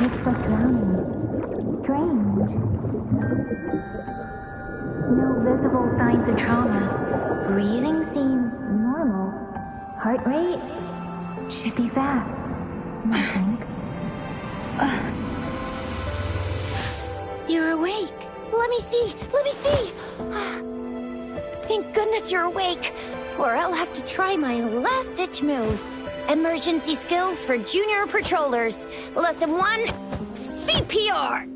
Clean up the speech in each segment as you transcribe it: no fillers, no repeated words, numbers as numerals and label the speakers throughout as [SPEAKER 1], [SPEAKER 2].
[SPEAKER 1] It's what's around me. Strange. No visible signs of trauma. Breathing seems normal. Heart rate should be fast. I think.
[SPEAKER 2] You're awake.
[SPEAKER 3] Let me see. Thank goodness you're awake, or I'll have to try my last-ditch move. Emergency skills for junior patrollers. Lesson 1, CPR.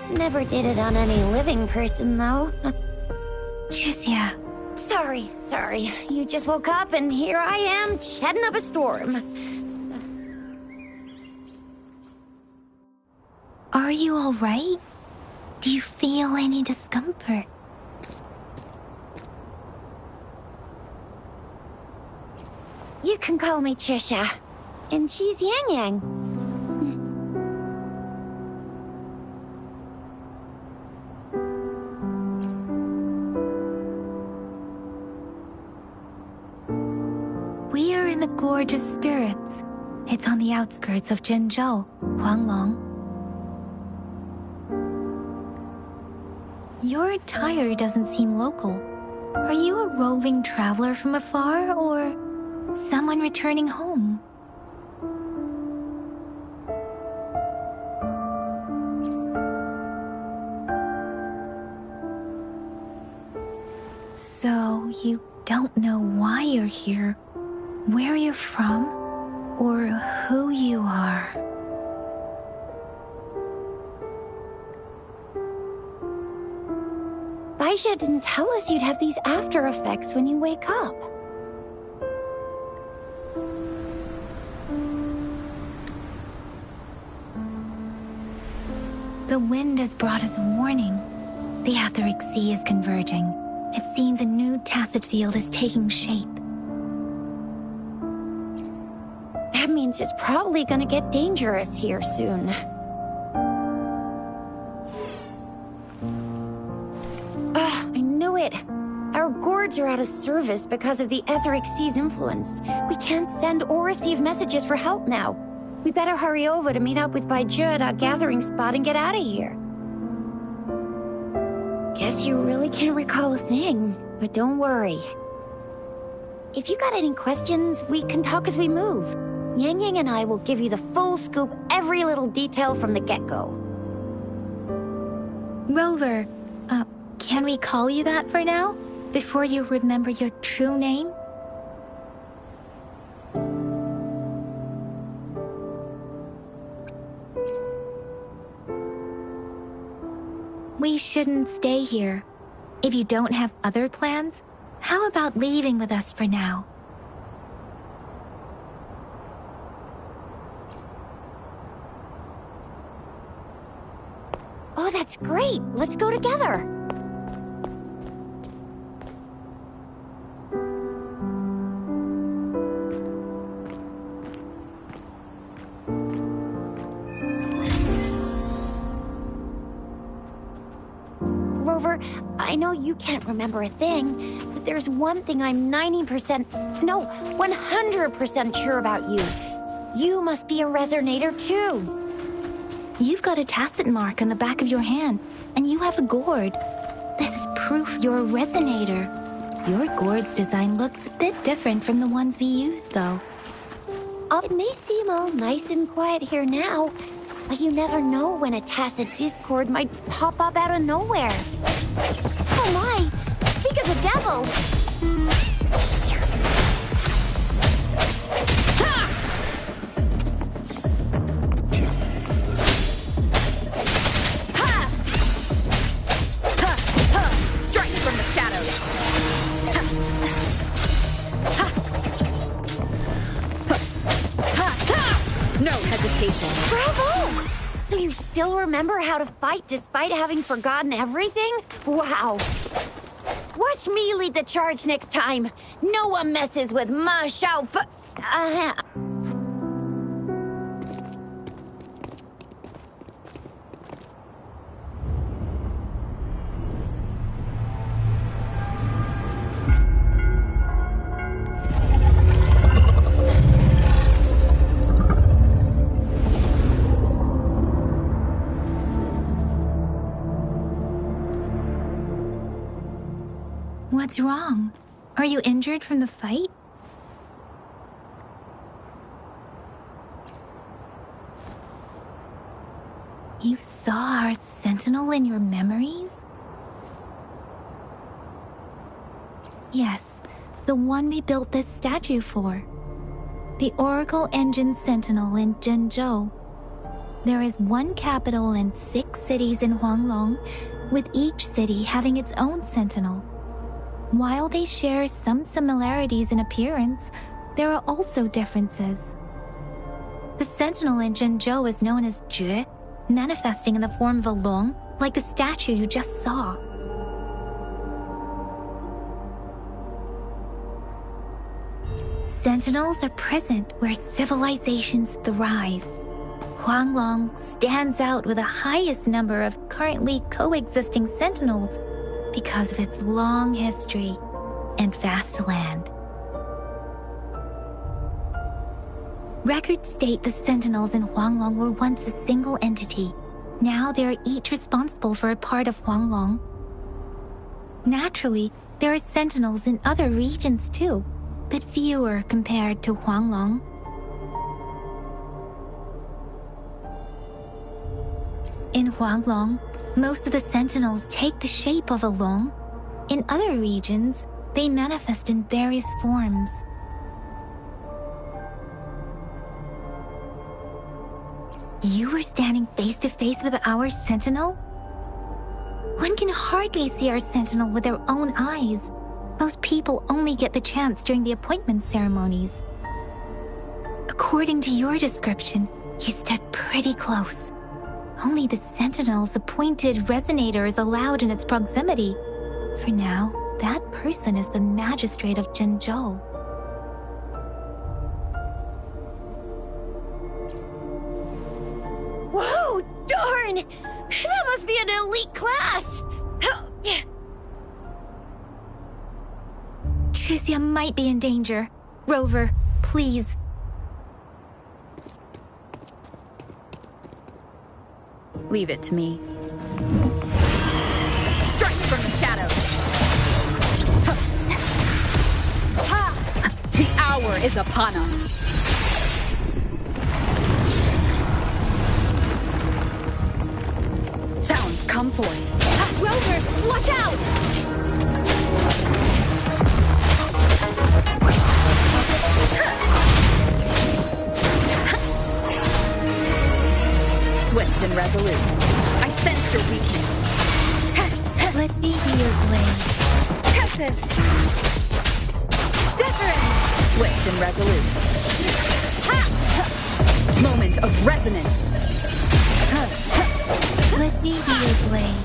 [SPEAKER 3] Never did it on any living person, though.
[SPEAKER 2] Jusia.
[SPEAKER 3] Sorry. You just woke up, and here I am, chatting up a storm.
[SPEAKER 2] Are you all right? Do you feel any discomfort?
[SPEAKER 3] You can call me Trisha, and she's Yang Yang.
[SPEAKER 2] We are in the Gorge of Spirits. It's on the outskirts of Zhenzhou, Huanglong. Your attire doesn't seem local. Are you a roving traveler from afar, or someone returning home? So, you don't know why you're here, where you're from, or who you are.
[SPEAKER 3] Baisha didn't tell us you'd have these after effects when you wake up.
[SPEAKER 2] The wind has brought us warning. The Etheric Sea is converging. It seems a new tacit field is taking shape.
[SPEAKER 3] That means it's probably gonna get dangerous here soon. I knew it. Our gourds are out of service because of the Etheric Sea's influence. We can't send or receive messages for help now. We better hurry over to meet up with Baizhi at our gathering spot and get out of here. Guess you really can't recall a thing, but don't worry. If you got any questions, we can talk as we move. Yang Yang and I will give you the full scoop, every little detail from the get-go.
[SPEAKER 2] Rover, can we call you that for now? Before you remember your true name? We shouldn't stay here. If you don't have other plans, how about leaving with us for now?
[SPEAKER 3] Oh, that's great! Let's go together! Rover, I know you can't remember a thing, but there's one thing I'm 100% sure about you. You must be a resonator too.
[SPEAKER 2] You've got a tacit mark on the back of your hand, and you have a gourd. This is proof you're a resonator. Your gourd's design looks a bit different from the ones we use, though.
[SPEAKER 3] It may seem all nice and quiet here now, but you never know when a tacit discord might pop up out of nowhere. Oh my! Speak of the devil! Bravo! So you still remember how to fight despite having forgotten everything? Wow. Watch me lead the charge next time. No one messes with Ma Xiao Fu...
[SPEAKER 2] What's wrong? Are you injured from the fight? You saw our sentinel in your memories? Yes, the one we built this statue for. The Oracle Engine Sentinel in Zhengzhou. There is one capital and 6 cities in Huanglong, with each city having its own sentinel. While they share some similarities in appearance, there are also differences. The sentinel in Zhengzhou is known as Jue, manifesting in the form of a long, like the statue you just saw. Sentinels are present where civilizations thrive. Huanglong stands out with the highest number of currently coexisting sentinels because of its long history and vast land. Records state the sentinels in Huanglong were once a single entity. Now they are each responsible for a part of Huanglong. Naturally, there are sentinels in other regions too, but fewer compared to Huanglong. In Huanglong, most of the sentinels take the shape of a long. In other regions, they manifest in various forms. You were standing face to face with our sentinel? One can hardly see our sentinel with their own eyes. Most people only get the chance during the appointment ceremonies. According to your description, you stood pretty close. Only the sentinel's appointed resonator is allowed in its proximity. For now, that person is the magistrate of Zhengzhou.
[SPEAKER 3] Whoa, darn! That must be an elite class!
[SPEAKER 2] Chixia might be in danger. Rover, please.
[SPEAKER 4] Leave it to me. Strike from the shadows! The hour is upon us! Sounds come forth.
[SPEAKER 3] Rover, watch out!
[SPEAKER 4] Swift and resolute. I sense your weakness.
[SPEAKER 2] Let me be your blade.
[SPEAKER 4] Tempest! Different! Swift and resolute. Moment of resonance.
[SPEAKER 2] Let me be your blade.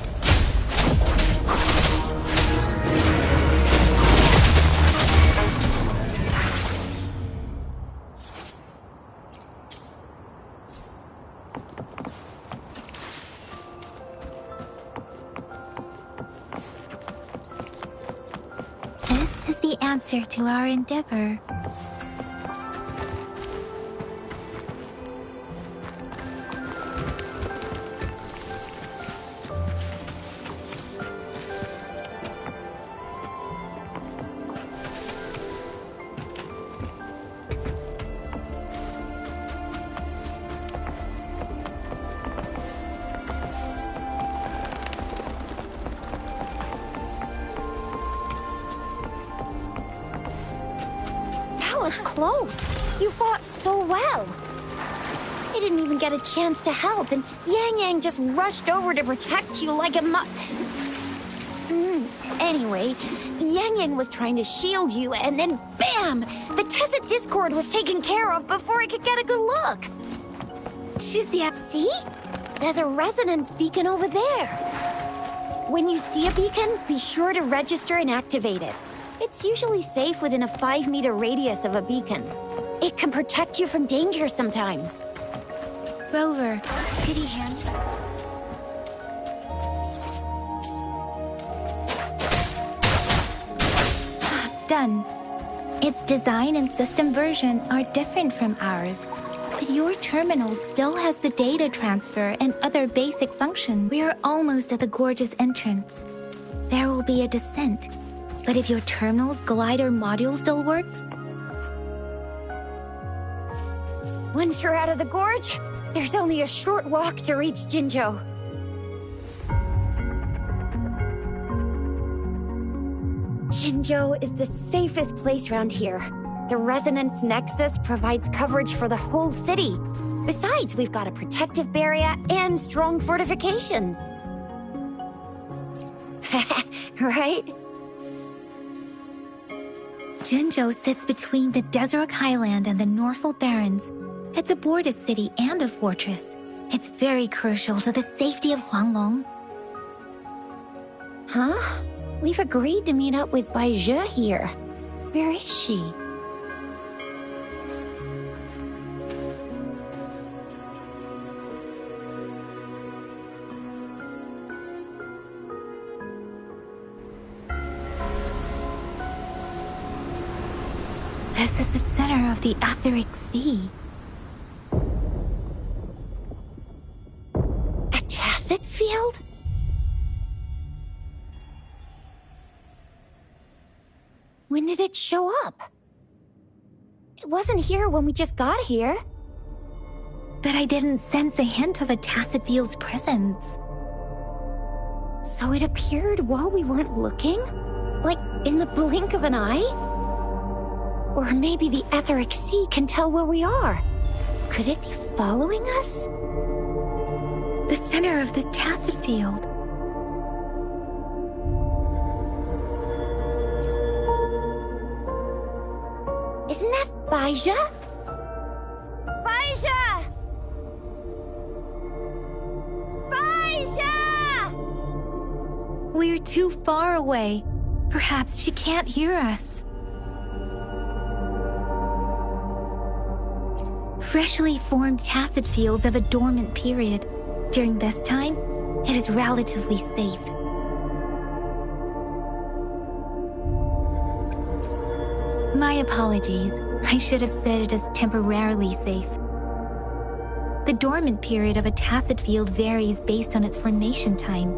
[SPEAKER 2] This is the answer to our endeavor.
[SPEAKER 3] That was close. You fought so well. I didn't even get a chance to help, and Yang Yang just rushed over to protect you like a Anyway, Yang Yang was trying to shield you, and then BAM! The Tezit Discord was taken care of before I could get a good look.
[SPEAKER 2] Chixia,
[SPEAKER 3] See? There's a resonance beacon over there. When you see a beacon, be sure to register and activate it. It's usually safe within a 5-meter radius of a beacon. It can protect you from danger sometimes.
[SPEAKER 2] Rover, could you hand me? Done. Its design and system version are different from ours, but your terminal still has the data transfer and other basic functions. We are almost at the gorge's entrance. There will be a descent. But if your terminal's glider module still works,
[SPEAKER 3] Once you're out of the gorge, there's only a short walk to reach Jinzhou. Jinzhou is the safest place around here. The Resonance Nexus provides coverage for the whole city. Besides, we've got a protective barrier and strong fortifications. Right?
[SPEAKER 2] Jinzhou sits between the Desert Highland and the Norfolk Barrens. It's a border city and a fortress. It's very crucial to the safety of Huanglong.
[SPEAKER 3] Huh? We've agreed to meet up with Bai Zhe here. Where is she?
[SPEAKER 2] This is the center of the Etheric Sea.
[SPEAKER 3] A tacit field? When did it show up? It wasn't here when we just got here.
[SPEAKER 2] But I didn't sense a hint of a tacit field's presence.
[SPEAKER 3] So it appeared while we weren't looking? Like in the blink of an eye? Or maybe the Etheric Sea can tell where we are. Could it be following us?
[SPEAKER 2] The center of the tacit field.
[SPEAKER 3] Isn't that Bai Zhe? Bai Zhe! Bai Zhe!
[SPEAKER 2] We're too far away. Perhaps she can't hear us. Freshly formed tacit fields have a dormant period. During this time, it is relatively safe. My apologies. I should have said it is temporarily safe. The dormant period of a tacit field varies based on its formation time.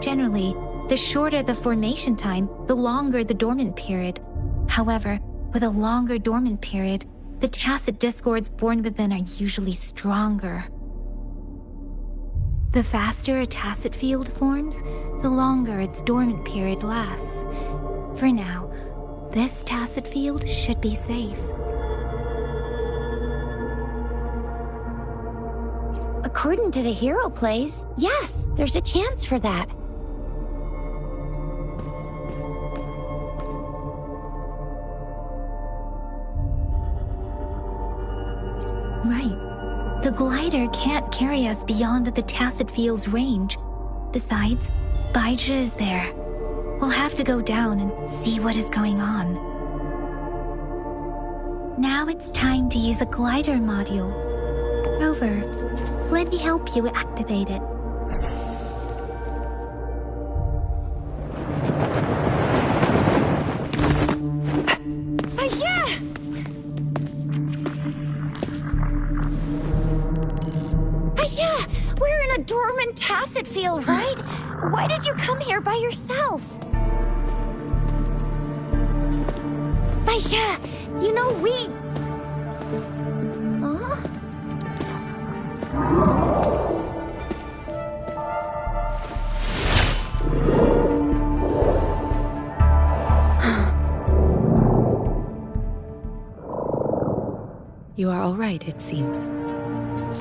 [SPEAKER 2] Generally, the shorter the formation time, the longer the dormant period. However, with a longer dormant period, the tacit discords born within are usually stronger. The faster a tacit field forms, the longer its dormant period lasts. For now, this tacit field should be safe.
[SPEAKER 3] According to the hero plays, yes, there's a chance for that.
[SPEAKER 2] Right. The glider can't carry us beyond the tacit field's range. Besides, Bai Zhe is there. We'll have to go down and see what is going on. Now it's time to use a glider module. Rover, let me help you activate it.
[SPEAKER 3] We're in a dormant tacit field, right? Why did you come here by yourself? Bai Zhe, you know we... Huh?
[SPEAKER 4] You are all right, it seems.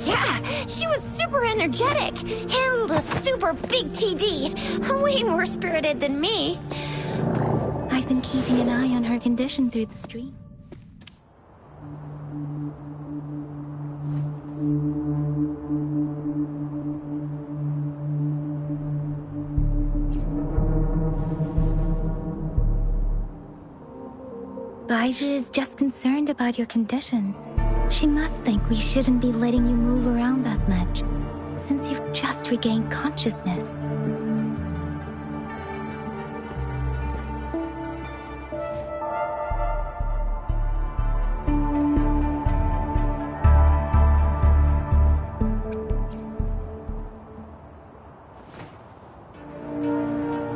[SPEAKER 3] Yeah, she was super energetic. Handled a super big TD. Way more spirited than me.
[SPEAKER 2] I've been keeping an eye on her condition through the stream. Bai Zhe is just concerned about your condition. She must think we shouldn't be letting you move around that much, since you've just regained consciousness.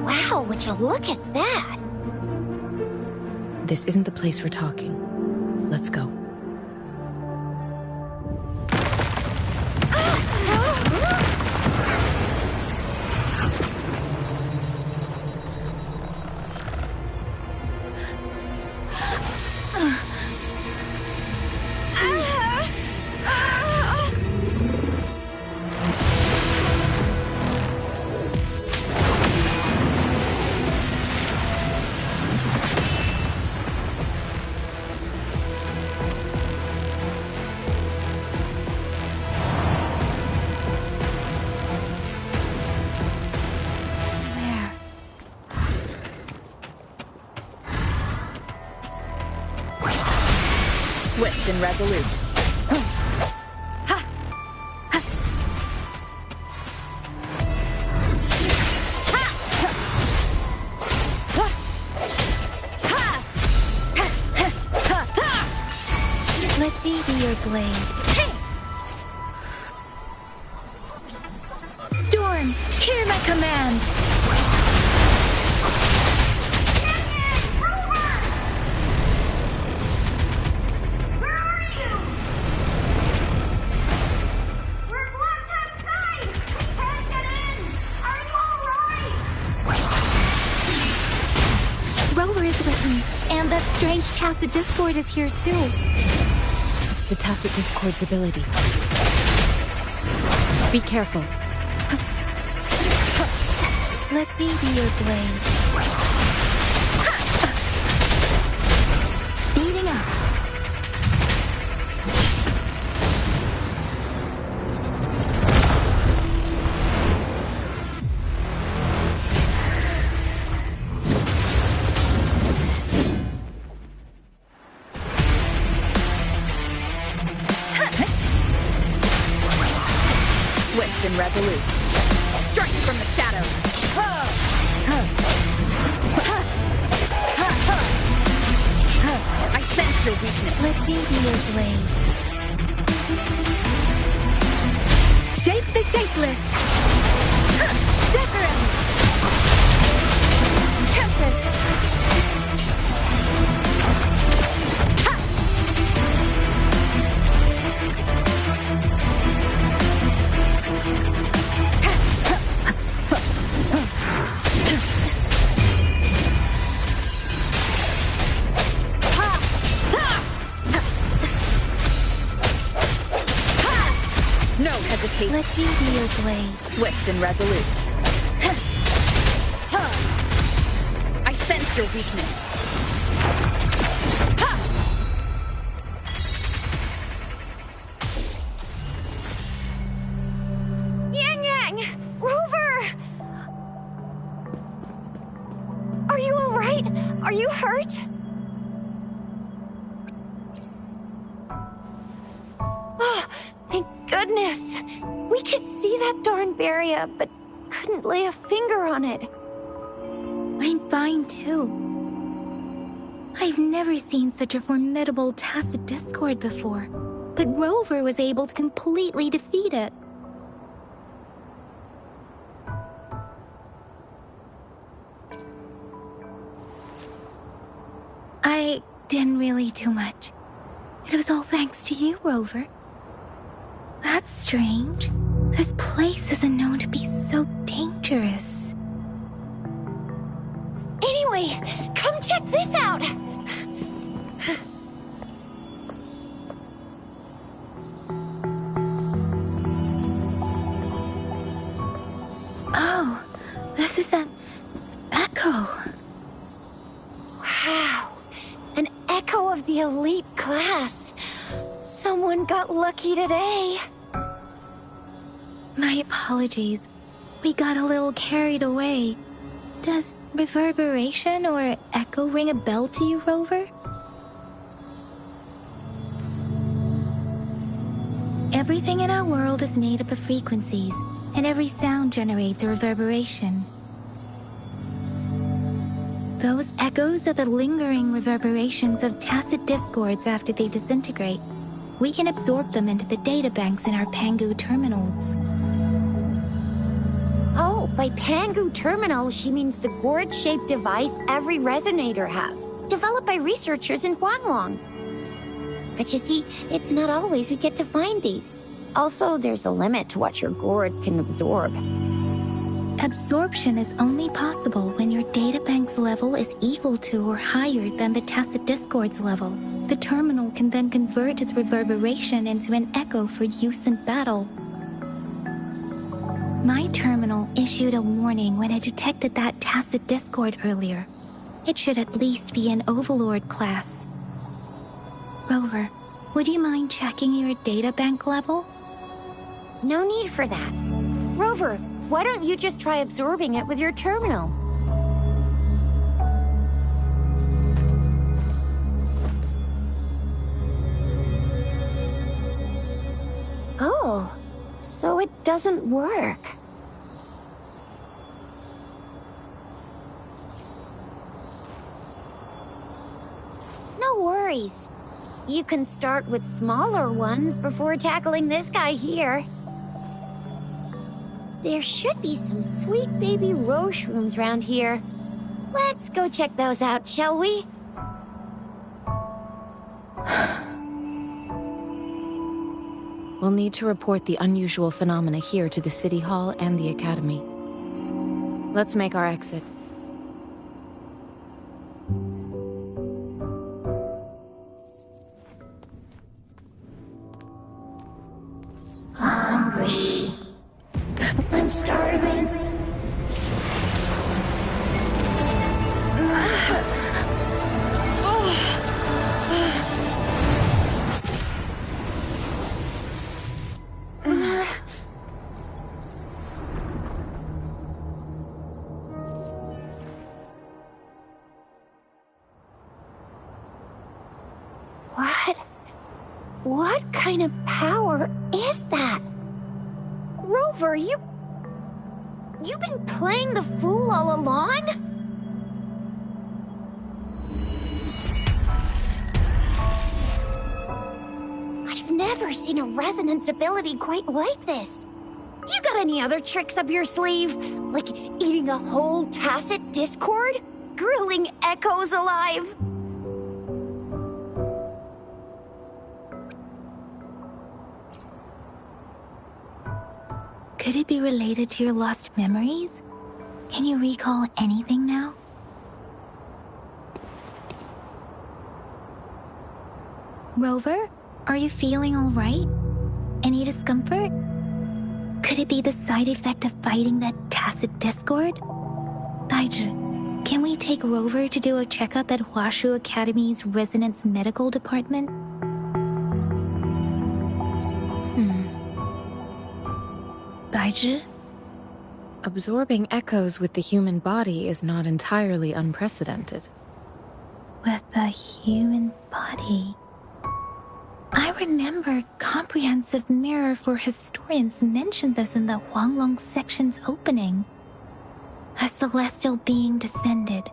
[SPEAKER 3] Wow, would you look at that?
[SPEAKER 4] This isn't the place for talking. Let's go. Swift and resolute.
[SPEAKER 2] Let me be your blade. Storm, hear my command! Rover is with me, and that strange tacit discord is here too.
[SPEAKER 4] It's the tacit discord's ability. Be careful.
[SPEAKER 2] Let me be your blade. Speeding up.
[SPEAKER 4] Swift and resolute. Strike from the shadows. I sense your weakness.
[SPEAKER 2] Let me be your blade. Shape the shapeless. Zephyrin. Tempest.
[SPEAKER 4] No hesitation.
[SPEAKER 2] Let me be your blade.
[SPEAKER 4] Swift and resolute. I sense your weakness.
[SPEAKER 3] Yang! Rover! Are you alright? Are you hurt? Oh, thank goodness. We could see that darn barrier, but couldn't lay a finger on it.
[SPEAKER 2] I'm fine too. I've never seen such a formidable tacit discord before, but Rover was able to completely defeat it. I didn't really do much. It was all thanks to you, Rover. That's strange. This place isn't known to be so dangerous.
[SPEAKER 3] Anyway, come check this out!
[SPEAKER 2] Oh, this is an echo.
[SPEAKER 3] Wow, an echo of the elite class. Someone got lucky today.
[SPEAKER 2] My apologies. We got a little carried away. Does reverberation or echo ring a bell to you, Rover? Everything in our world is made up of frequencies, and every sound generates a reverberation. Those echoes are the lingering reverberations of tacit discords after they disintegrate. We can absorb them into the databanks in our Pangu terminals.
[SPEAKER 3] Oh, by Pangu terminal, she means the gourd-shaped device every resonator has. developed by researchers in Huanglong. But you see, it's not always we get to find these. Also, there's a limit to what your gourd can absorb.
[SPEAKER 2] Absorption is only possible when your databank's level is equal to or higher than the tacit discord's level. The terminal can then convert its reverberation into an echo for use in battle. My terminal issued a warning when it detected that tacit discord earlier. It should at least be an Overlord class. Rover, would you mind checking your databank level?
[SPEAKER 3] No need for that. Rover, why don't you just try absorbing it with your terminal? Oh, so it doesn't work. No worries. You can start with smaller ones before tackling this guy here. There should be some sweet baby rose shrooms around here. Let's go check those out, shall we?
[SPEAKER 4] We'll need to report the unusual phenomena here to the City Hall and the Academy. Let's make our exit.
[SPEAKER 1] Hungry. I'm starving.
[SPEAKER 3] What kind of power is that? Rover, you've been playing the fool all along? I've never seen a resonance ability quite like this. You got any other tricks up your sleeve? Like eating a whole tacit discord? Grilling echoes alive?
[SPEAKER 2] Could it be related to your lost memories? Can you recall anything now? Rover, are you feeling all right? Any discomfort? Could it be the side effect of fighting that tacit discord? Daiji, can we take Rover to do a checkup at Huashu Academy's Resonance Medical Department? Daiji?
[SPEAKER 4] Absorbing echoes with the human body is not entirely unprecedented.
[SPEAKER 2] With the human body. I remember Comprehensive Mirror for Historians mentioned this in the Huanglong section's opening. A celestial being descended,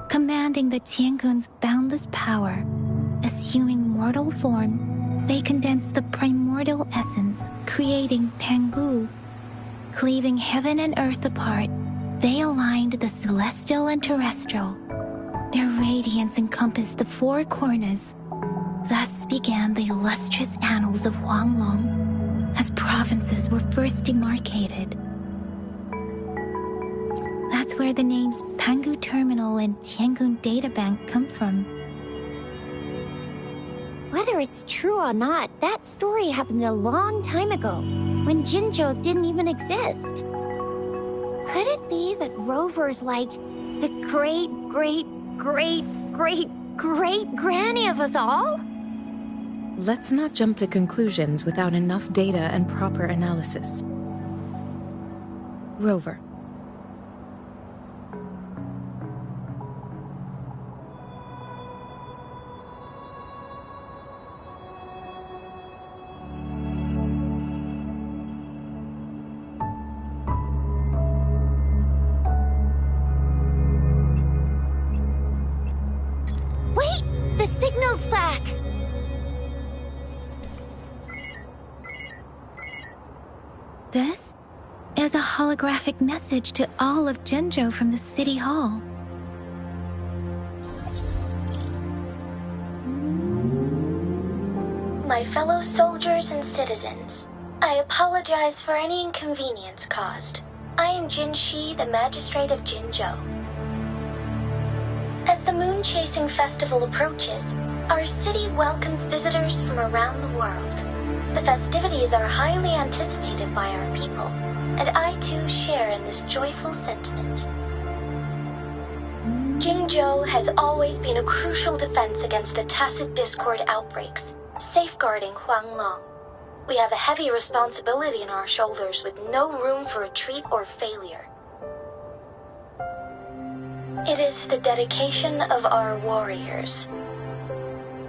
[SPEAKER 2] commanding the Tiangun's boundless power. Assuming mortal form, they condensed the primordial essence, creating Pangu. Cleaving heaven and earth apart, they aligned the celestial and terrestrial. Their radiance encompassed the four corners. Thus began the illustrious annals of Huanglong, as provinces were first demarcated. That's where the names Pangu Terminal and Tiangun Databank come from.
[SPEAKER 3] Whether it's true or not, that story happened a long time ago, when Jinzhou didn't even exist. Could it be that Rover's like the great-great-great-great-great-granny of us all?
[SPEAKER 4] Let's not jump to conclusions without enough data and proper analysis. Rover.
[SPEAKER 3] Wait! The signal's back!
[SPEAKER 2] This is a holographic message to all of Jinzhou from the City Hall.
[SPEAKER 5] my fellow soldiers and citizens. I apologize for any inconvenience caused. I am Jin Shi, the Magistrate of Jinzhou. As the Moon-Chasing Festival approaches, our city welcomes visitors from around the world. The festivities are highly anticipated by our people, and I too share in this joyful sentiment. Jinzhou has always been a crucial defense against the tacit discord outbreaks, safeguarding Huanglong. We have a heavy responsibility on our shoulders with no room for retreat or failure. It is the dedication of our warriors,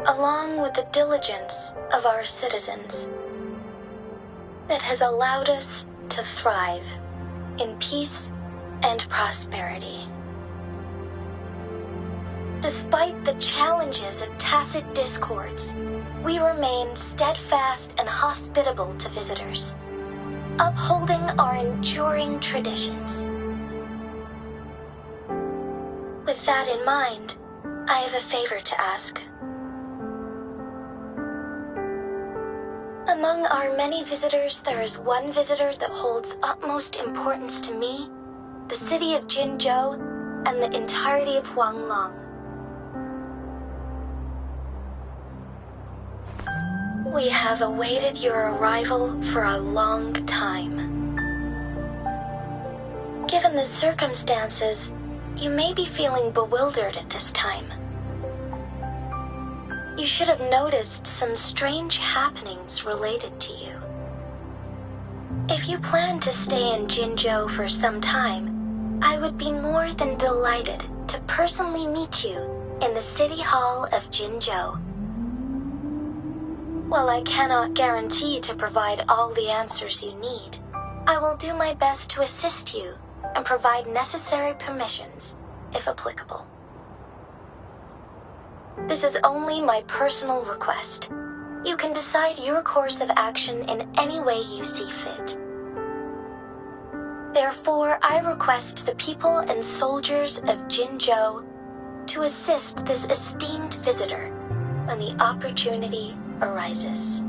[SPEAKER 5] along with the diligence of our citizens, that has allowed us to thrive in peace and prosperity. Despite the challenges of tacit discords, we remain steadfast and hospitable to visitors, upholding our enduring traditions. With that in mind, I have a favor to ask. Among our many visitors, there is one visitor that holds utmost importance to me, the city of Jinzhou, and the entirety of Huanglong. We have awaited your arrival for a long time. Given the circumstances, you may be feeling bewildered at this time. You should have noticed some strange happenings related to you. If you plan to stay in Jinzhou for some time, I would be more than delighted to personally meet you in the City Hall of Jinzhou. While I cannot guarantee to provide all the answers you need, I will do my best to assist you and provide necessary permissions, if applicable. This is only my personal request. You can decide your course of action in any way you see fit. Therefore, I request the people and soldiers of Jinzhou to assist this esteemed visitor when the opportunity arises.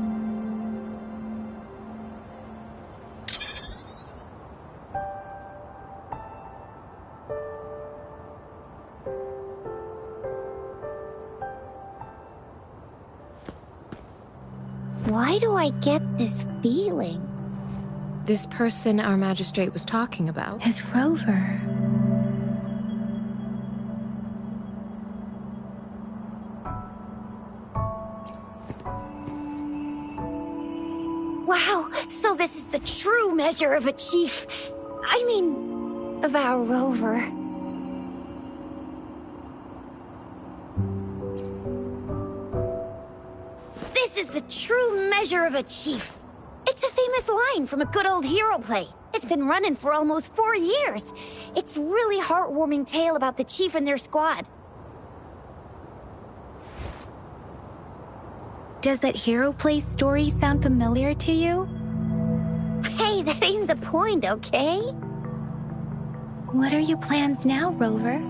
[SPEAKER 3] Why do I get this feeling?
[SPEAKER 4] This person our magistrate was talking about
[SPEAKER 2] Is Rover.
[SPEAKER 3] Wow, so this is the true measure of a chief. I mean, of our Rover. This is the true measure of a chief. It's a famous line from a good old hero play. It's been running for almost 4 years. It's a really heartwarming tale about the chief and their squad.
[SPEAKER 2] Does that hero play story sound familiar to you?
[SPEAKER 3] Hey, that ain't the point, okay?
[SPEAKER 2] What are your plans now, Rover?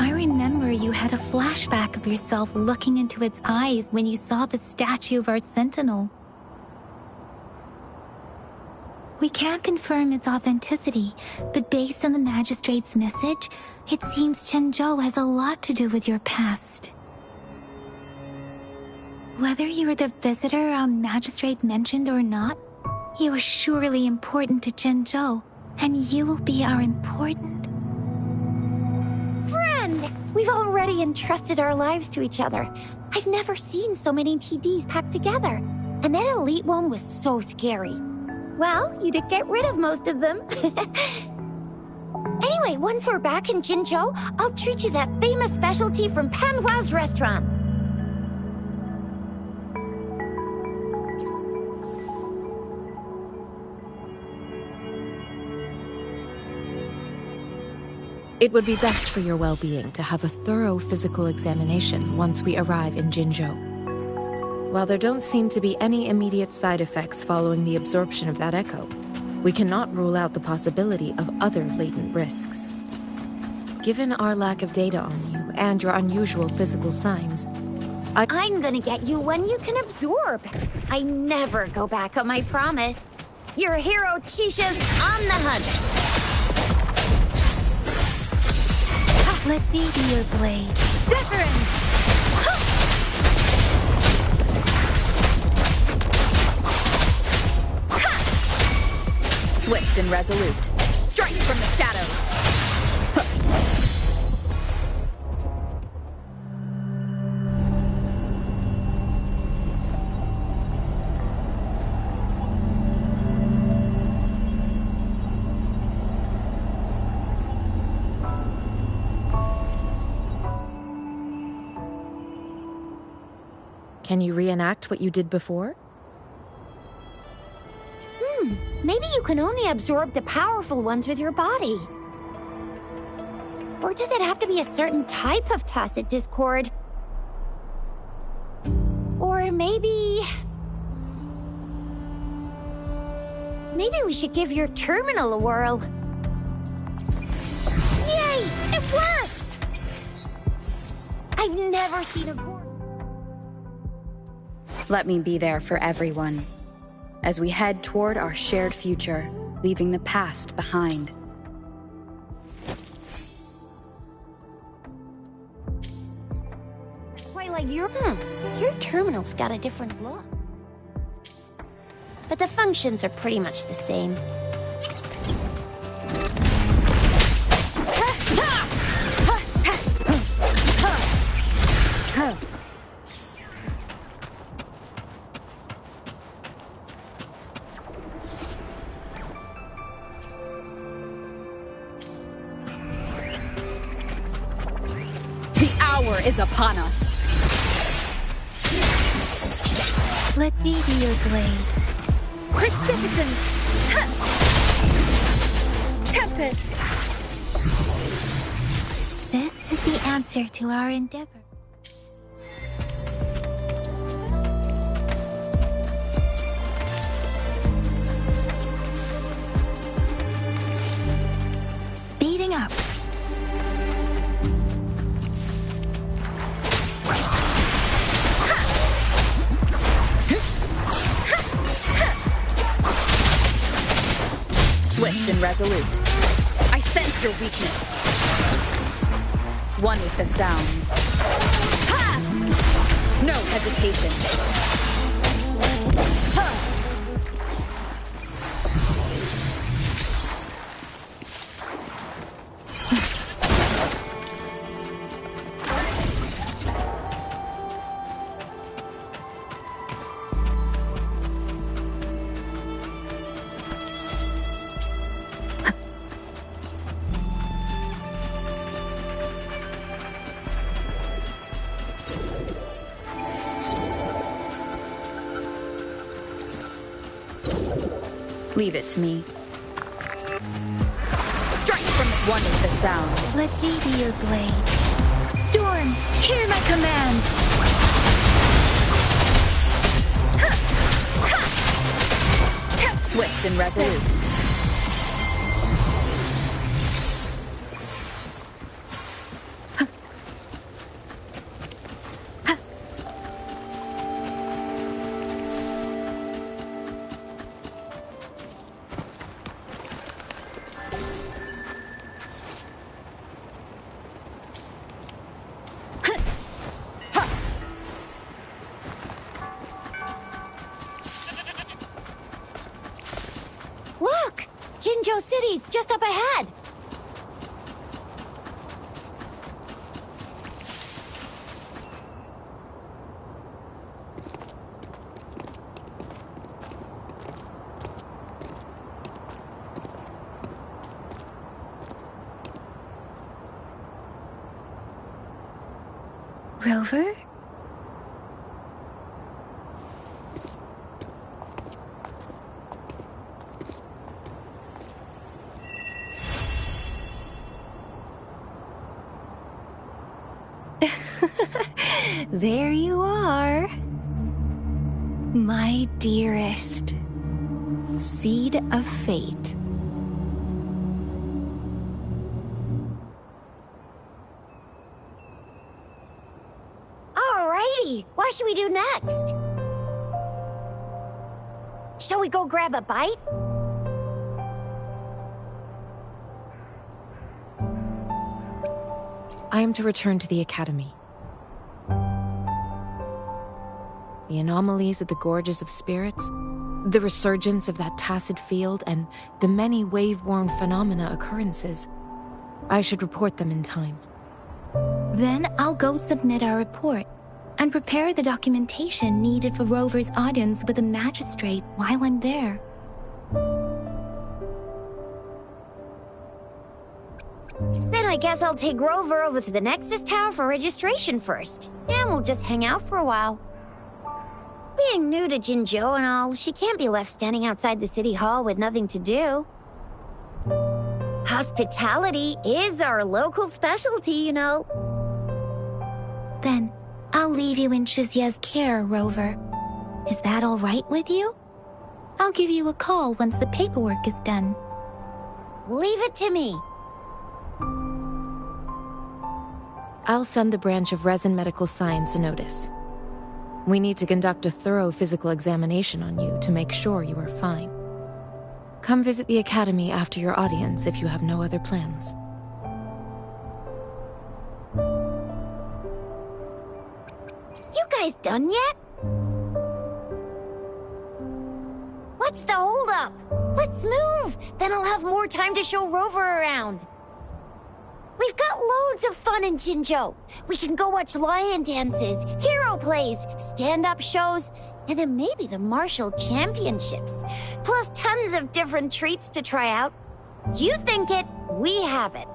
[SPEAKER 2] I remember you had a flashback of yourself looking into its eyes when you saw the statue of our sentinel. We can't confirm its authenticity, but based on the magistrate's message, it seems Jinzhou has a lot to do with your past. Whether you were the visitor our magistrate mentioned or not, you are surely important to Jinzhou, and you will be our important
[SPEAKER 3] friend! We've already entrusted our lives to each other. I've never seen so many TDs packed together. And that elite one was so scary. Well, you did get rid of most of them. Anyway, once we're back in Jinzhou, I'll treat you that famous specialty from Panhua's restaurant.
[SPEAKER 4] It would be best for your well-being to have a thorough physical examination once we arrive in Jinzhou. While there don't seem to be any immediate side effects following the absorption of that echo, we cannot rule out the possibility of other latent risks. given our lack of data on you and your unusual physical signs,
[SPEAKER 3] I'm gonna get you one you can absorb. I never go back on my promise. Your hero Chisha's on the hunt.
[SPEAKER 1] Let me be your blade.
[SPEAKER 3] Different.
[SPEAKER 6] Swift and resolute. Strike from the shadows.
[SPEAKER 4] Can you reenact what you did before?
[SPEAKER 3] Maybe you can only absorb the powerful ones with your body. Or does it have to be a certain type of tacit discord? Or maybe we should give your terminal a whirl. Yay! It worked! I've never seen a gourd.
[SPEAKER 6] Let me be there for everyone, as we head toward our shared future, leaving the past behind.
[SPEAKER 3] Twilight, your terminal's got a different look. But the functions are pretty much the same.
[SPEAKER 6] The hour is upon us.
[SPEAKER 1] Let me be your blade.
[SPEAKER 3] Precipitant! Tempest!
[SPEAKER 1] This is the answer to our endeavor. Speeding up.
[SPEAKER 6] Swift and resolute. I sense your weakness. One with the sounds. Ha! No hesitation. Ha! Leave it to me. Strike from one with the sound.
[SPEAKER 1] Let me be your blade. Storm, hear my command.
[SPEAKER 6] Swift and resolute.
[SPEAKER 3] Look! Jinzhou City's just up ahead!
[SPEAKER 1] Rover? There you are. My dearest. Seed of fate.
[SPEAKER 3] hurry! What should we do next? Shall we go grab a bite?
[SPEAKER 4] I am to return to the Academy. The anomalies of the Gorges of Spirits, the resurgence of that tacit field, and the many wave-worn phenomena occurrences. I should report them in time.
[SPEAKER 2] Then I'll go submit our report and prepare the documentation needed for Rover's audience with a magistrate while I'm there.
[SPEAKER 3] Then I guess I'll take Rover over to the Nexus Tower for registration first. And we'll just hang out for a while. Being new to Jinzhou and all, she can't be left standing outside the city hall with nothing to do. Hospitality is our local specialty, you know.
[SPEAKER 2] Then I'll leave you in Shizia's care, Rover. Is that all right with you? I'll give you a call once the paperwork is done.
[SPEAKER 3] Leave it to me.
[SPEAKER 4] I'll send the branch of Resin Medical Science a notice. We need to conduct a thorough physical examination on you to make sure you are fine. Come visit the Academy after your audience if you have no other plans.
[SPEAKER 3] You guys done yet? What's the holdup? Let's move! Then I'll have more time to show Rover around. We've got loads of fun in Jinzhou. We can go watch lion dances, hero plays, stand-up shows, and then maybe the martial championships. Plus tons of different treats to try out. You think it, we have it.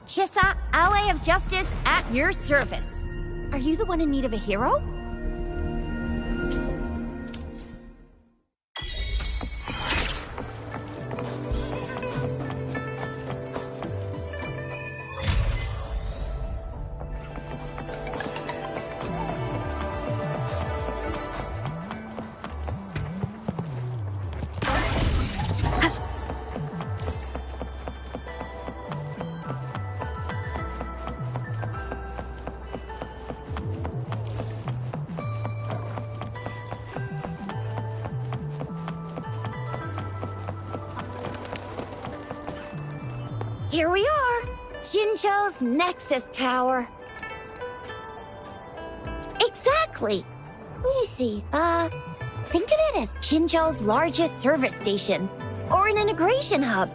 [SPEAKER 3] Chisa, ally of justice at your service. Are you the one in need of a hero? Here we are, Jinzhou's Nexus Tower. Exactly. Let me see, think of it as Jinzhou's largest service station, or an integration hub.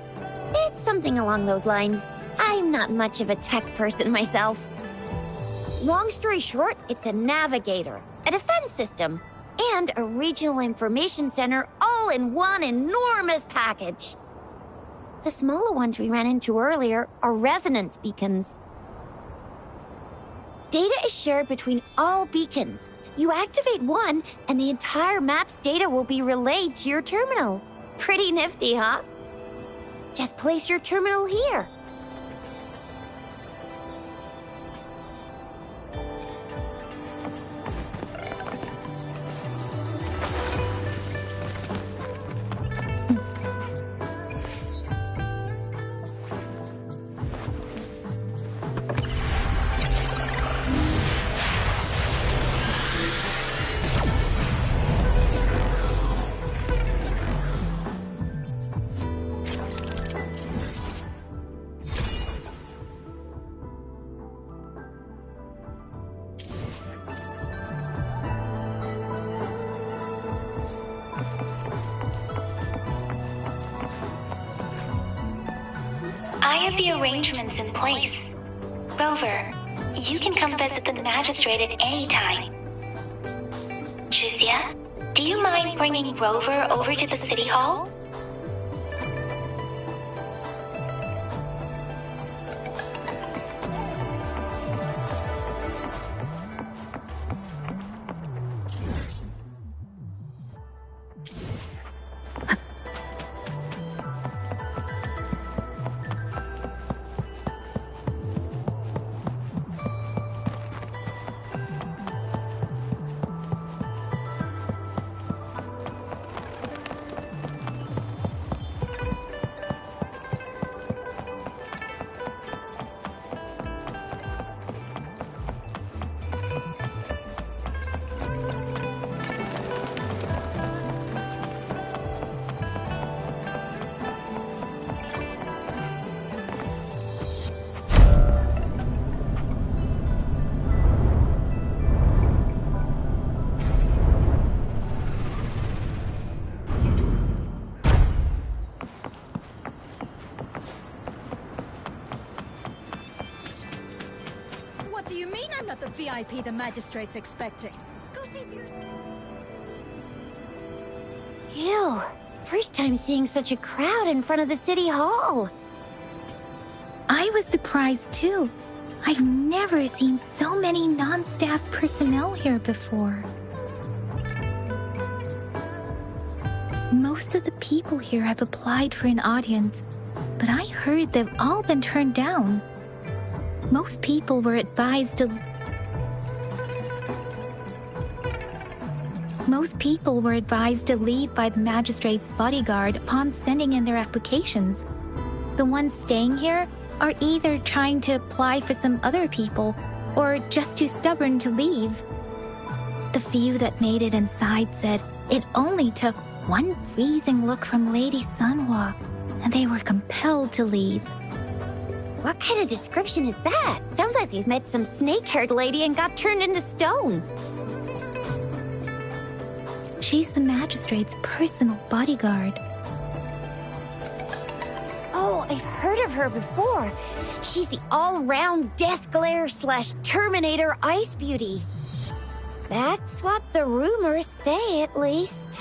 [SPEAKER 3] It's something along those lines. I'm not much of a tech person myself. Long story short, it's a navigator, a defense system, and a regional information center all in one enormous package. The smaller ones we ran into earlier are resonance beacons. Data is shared between all beacons. You activate one, and the entire map's data will be relayed to your terminal. Pretty nifty, huh? Just place your terminal here.
[SPEAKER 2] have the arrangements in place. Rover, you can come visit the magistrate at any time. Juzia, do you mind bringing Rover over to the city hall?
[SPEAKER 7] What do you mean I'm not the VIP the magistrate's expecting? Go see for yourself.
[SPEAKER 3] Ew. First time seeing such a crowd in front of the city hall.
[SPEAKER 2] I was surprised too. I've never seen so many non-staff personnel here before. Most of the people here have applied for an audience, but I heard they've all been turned down. Most people were advised to leave by the magistrate's bodyguard upon sending in their applications. The ones staying here are either trying to apply for some other people or just too stubborn to leave. The few that made it inside said it only took one freezing look from Lady Sunhwa, and they were compelled to leave.
[SPEAKER 3] What kind of description is that? Sounds like they've met some snake-haired lady and got turned into stone.
[SPEAKER 2] She's the magistrate's personal bodyguard.
[SPEAKER 3] Oh, I've heard of her before. She's the all-round Death Glare / Terminator Ice Beauty. That's what the rumors say, at least.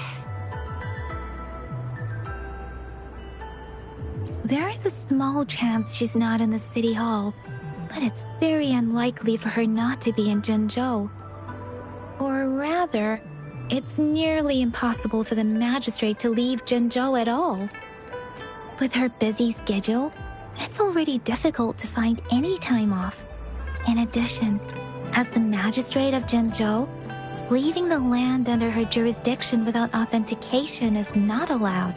[SPEAKER 2] There is a small chance she's not in the city hall, but it's very unlikely for her not to be in Jinzhou. Or rather, it's nearly impossible for the magistrate to leave Jinzhou at all. With her busy schedule, it's already difficult to find any time off. In addition, as the magistrate of Jinzhou, leaving the land under her jurisdiction without authentication is not allowed.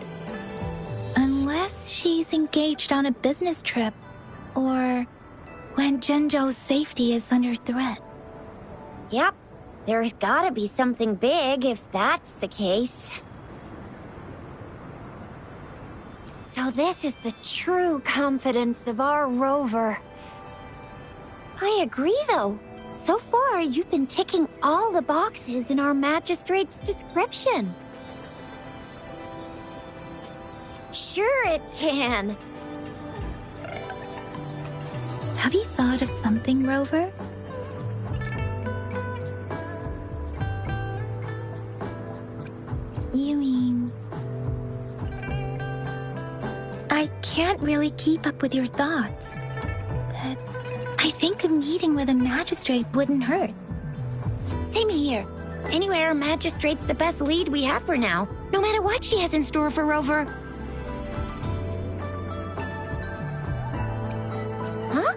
[SPEAKER 2] Unless she's engaged on a business trip, or when Jinzhou's safety is under threat.
[SPEAKER 3] Yep, there's gotta be something big if that's the case. So this is the true confidence of our Rover. I agree, though. So far, you've been ticking all the boxes in our magistrate's description. Sure it can.
[SPEAKER 2] Have you thought of something, Rover? You mean... I can't really keep up with your thoughts, but I think a meeting with a magistrate wouldn't hurt.
[SPEAKER 3] Same here. Anyway, our magistrate's the best lead we have for now, no matter what she has in store for Rover. Huh?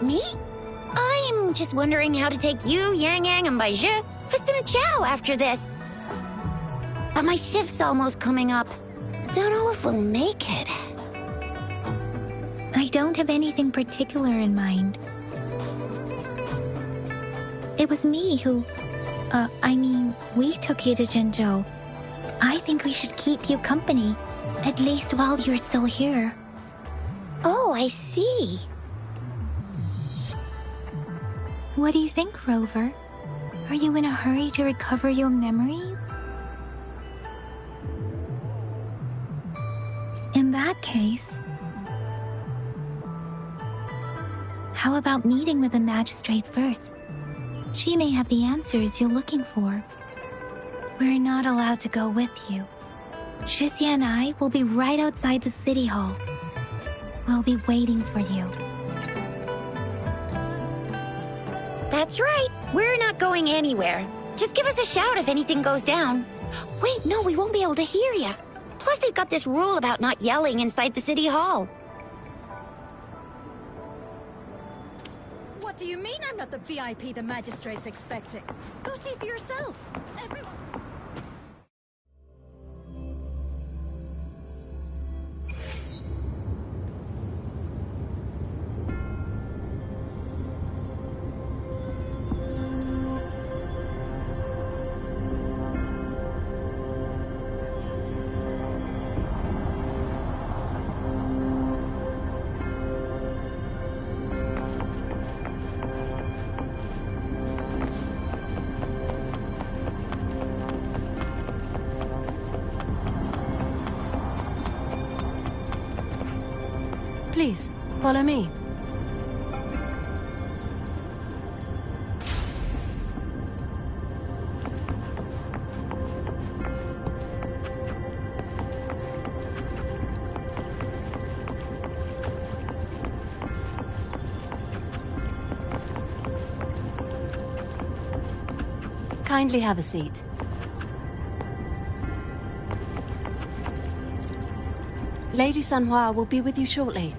[SPEAKER 3] Me? I'm just wondering how to take you, Yang Yang, and Baizhi for some chow after this. But my shift's almost coming up. Don't know if we'll make it.
[SPEAKER 2] I don't have anything particular in mind. It was me who... we took you to Jinzhou. I think we should keep you company, at least while you're still here.
[SPEAKER 3] Oh, I see.
[SPEAKER 2] What do you think, Rover? Are you in a hurry to recover your memories? In that case... How about meeting with the magistrate first? She may have the answers you're looking for. We're not allowed to go with you. Shizia and I will be right outside the city hall. We'll be waiting for you.
[SPEAKER 3] That's right. We're not going anywhere. Just give us a shout if anything goes down. Wait, no, we won't be able to hear ya. Plus, they've got this rule about not yelling inside the city hall.
[SPEAKER 7] What do you mean I'm not the VIP the magistrate's expecting? Go see for yourself. Everyone...
[SPEAKER 8] Please, follow me. Kindly have a seat. Lady Sanhua will be with you shortly.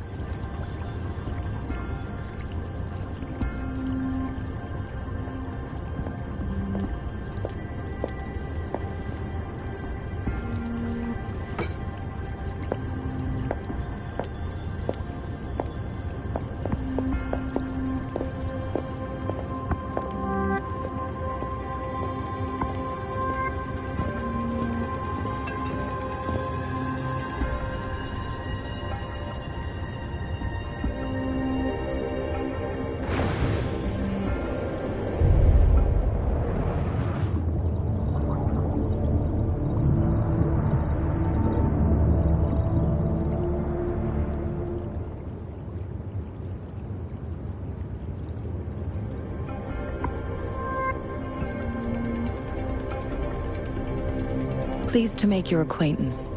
[SPEAKER 9] Pleased to make your acquaintance.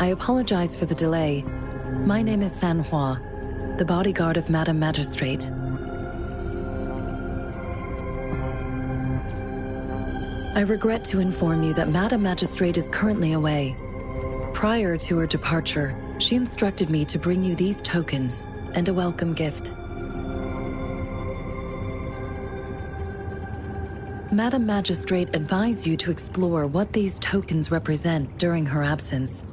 [SPEAKER 9] I apologize for the delay. My name is Sanhua, the bodyguard of Madam Magistrate. I regret to inform you that Madam Magistrate is currently away. Prior to her departure, she instructed me to bring you these tokens and a welcome gift. Madam Magistrate advised you to explore what these tokens represent during her absence.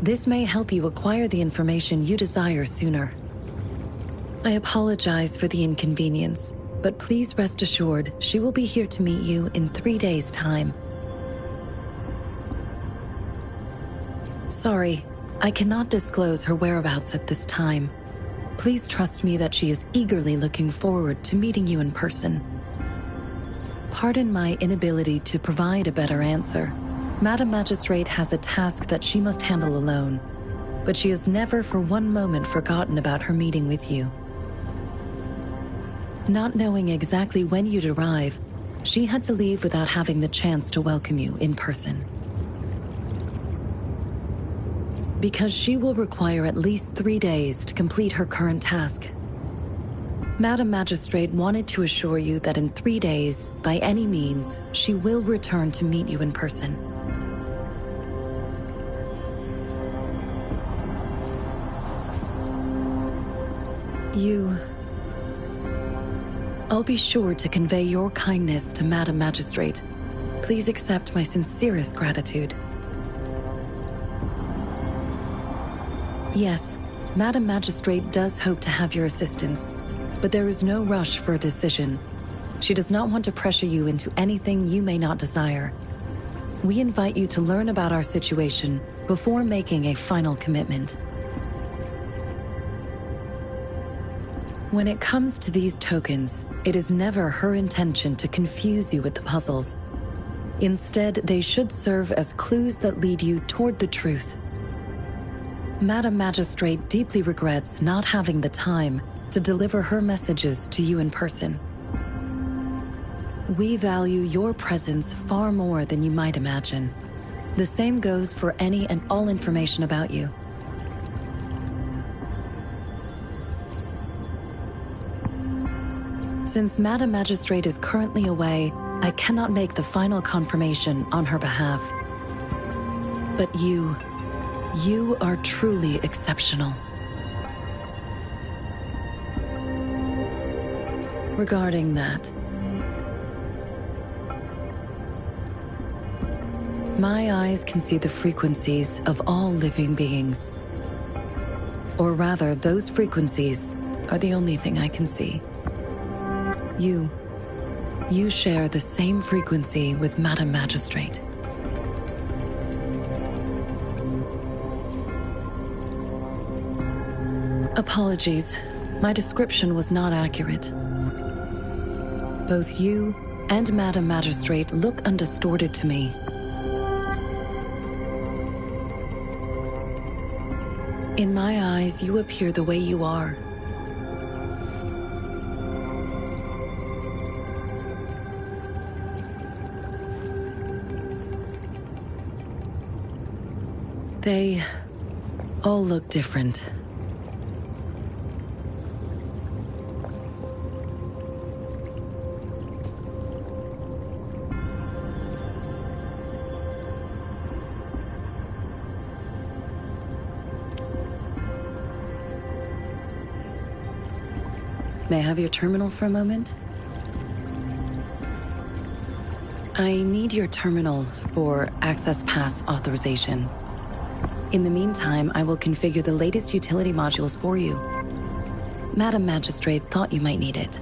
[SPEAKER 9] This may help you acquire the information you desire sooner. I apologize for the inconvenience, but please rest assured she will be here to meet you in 3 days' time. Sorry, I cannot disclose her whereabouts at this time. Please trust me that she is eagerly looking forward to meeting you in person. Pardon my inability to provide a better answer. Madam Magistrate has a task that she must handle alone, but she has never for one moment forgotten about her meeting with you. Not knowing exactly when you'd arrive, she had to leave without having the chance to welcome you in person. Because she will require at least 3 days to complete her current task. Madam Magistrate wanted to assure you that in 3 days, by any means, she will return to meet you in person. I'll be sure to convey your kindness to Madam Magistrate. Please accept my sincerest gratitude. Yes, Madam Magistrate does hope to have your assistance, but there is no rush for a decision. She does not want to pressure you into anything you may not desire. We invite you to learn about our situation before making a final commitment. When it comes to these tokens, it is never her intention to confuse you with the puzzles. Instead, they should serve as clues that lead you toward the truth. Madam Magistrate deeply regrets not having the time to deliver her messages to you in person. We value your presence far more than you might imagine. The same goes for any and all information about you. Since Madam Magistrate is currently away, I cannot make the final confirmation on her behalf. But you are truly exceptional. Regarding that, my eyes can see the frequencies of all living beings. Or rather, those frequencies are the only thing I can see. You share the same frequency with Madam Magistrate. Apologies, my description was not accurate. Both you and Madam Magistrate look undistorted to me. In my eyes, you appear the way you are. They all look different. May I have your terminal for a moment? I need your terminal for Access Pass authorization. In the meantime, I will configure the latest utility modules for you. Madam Magistrate thought you might need it.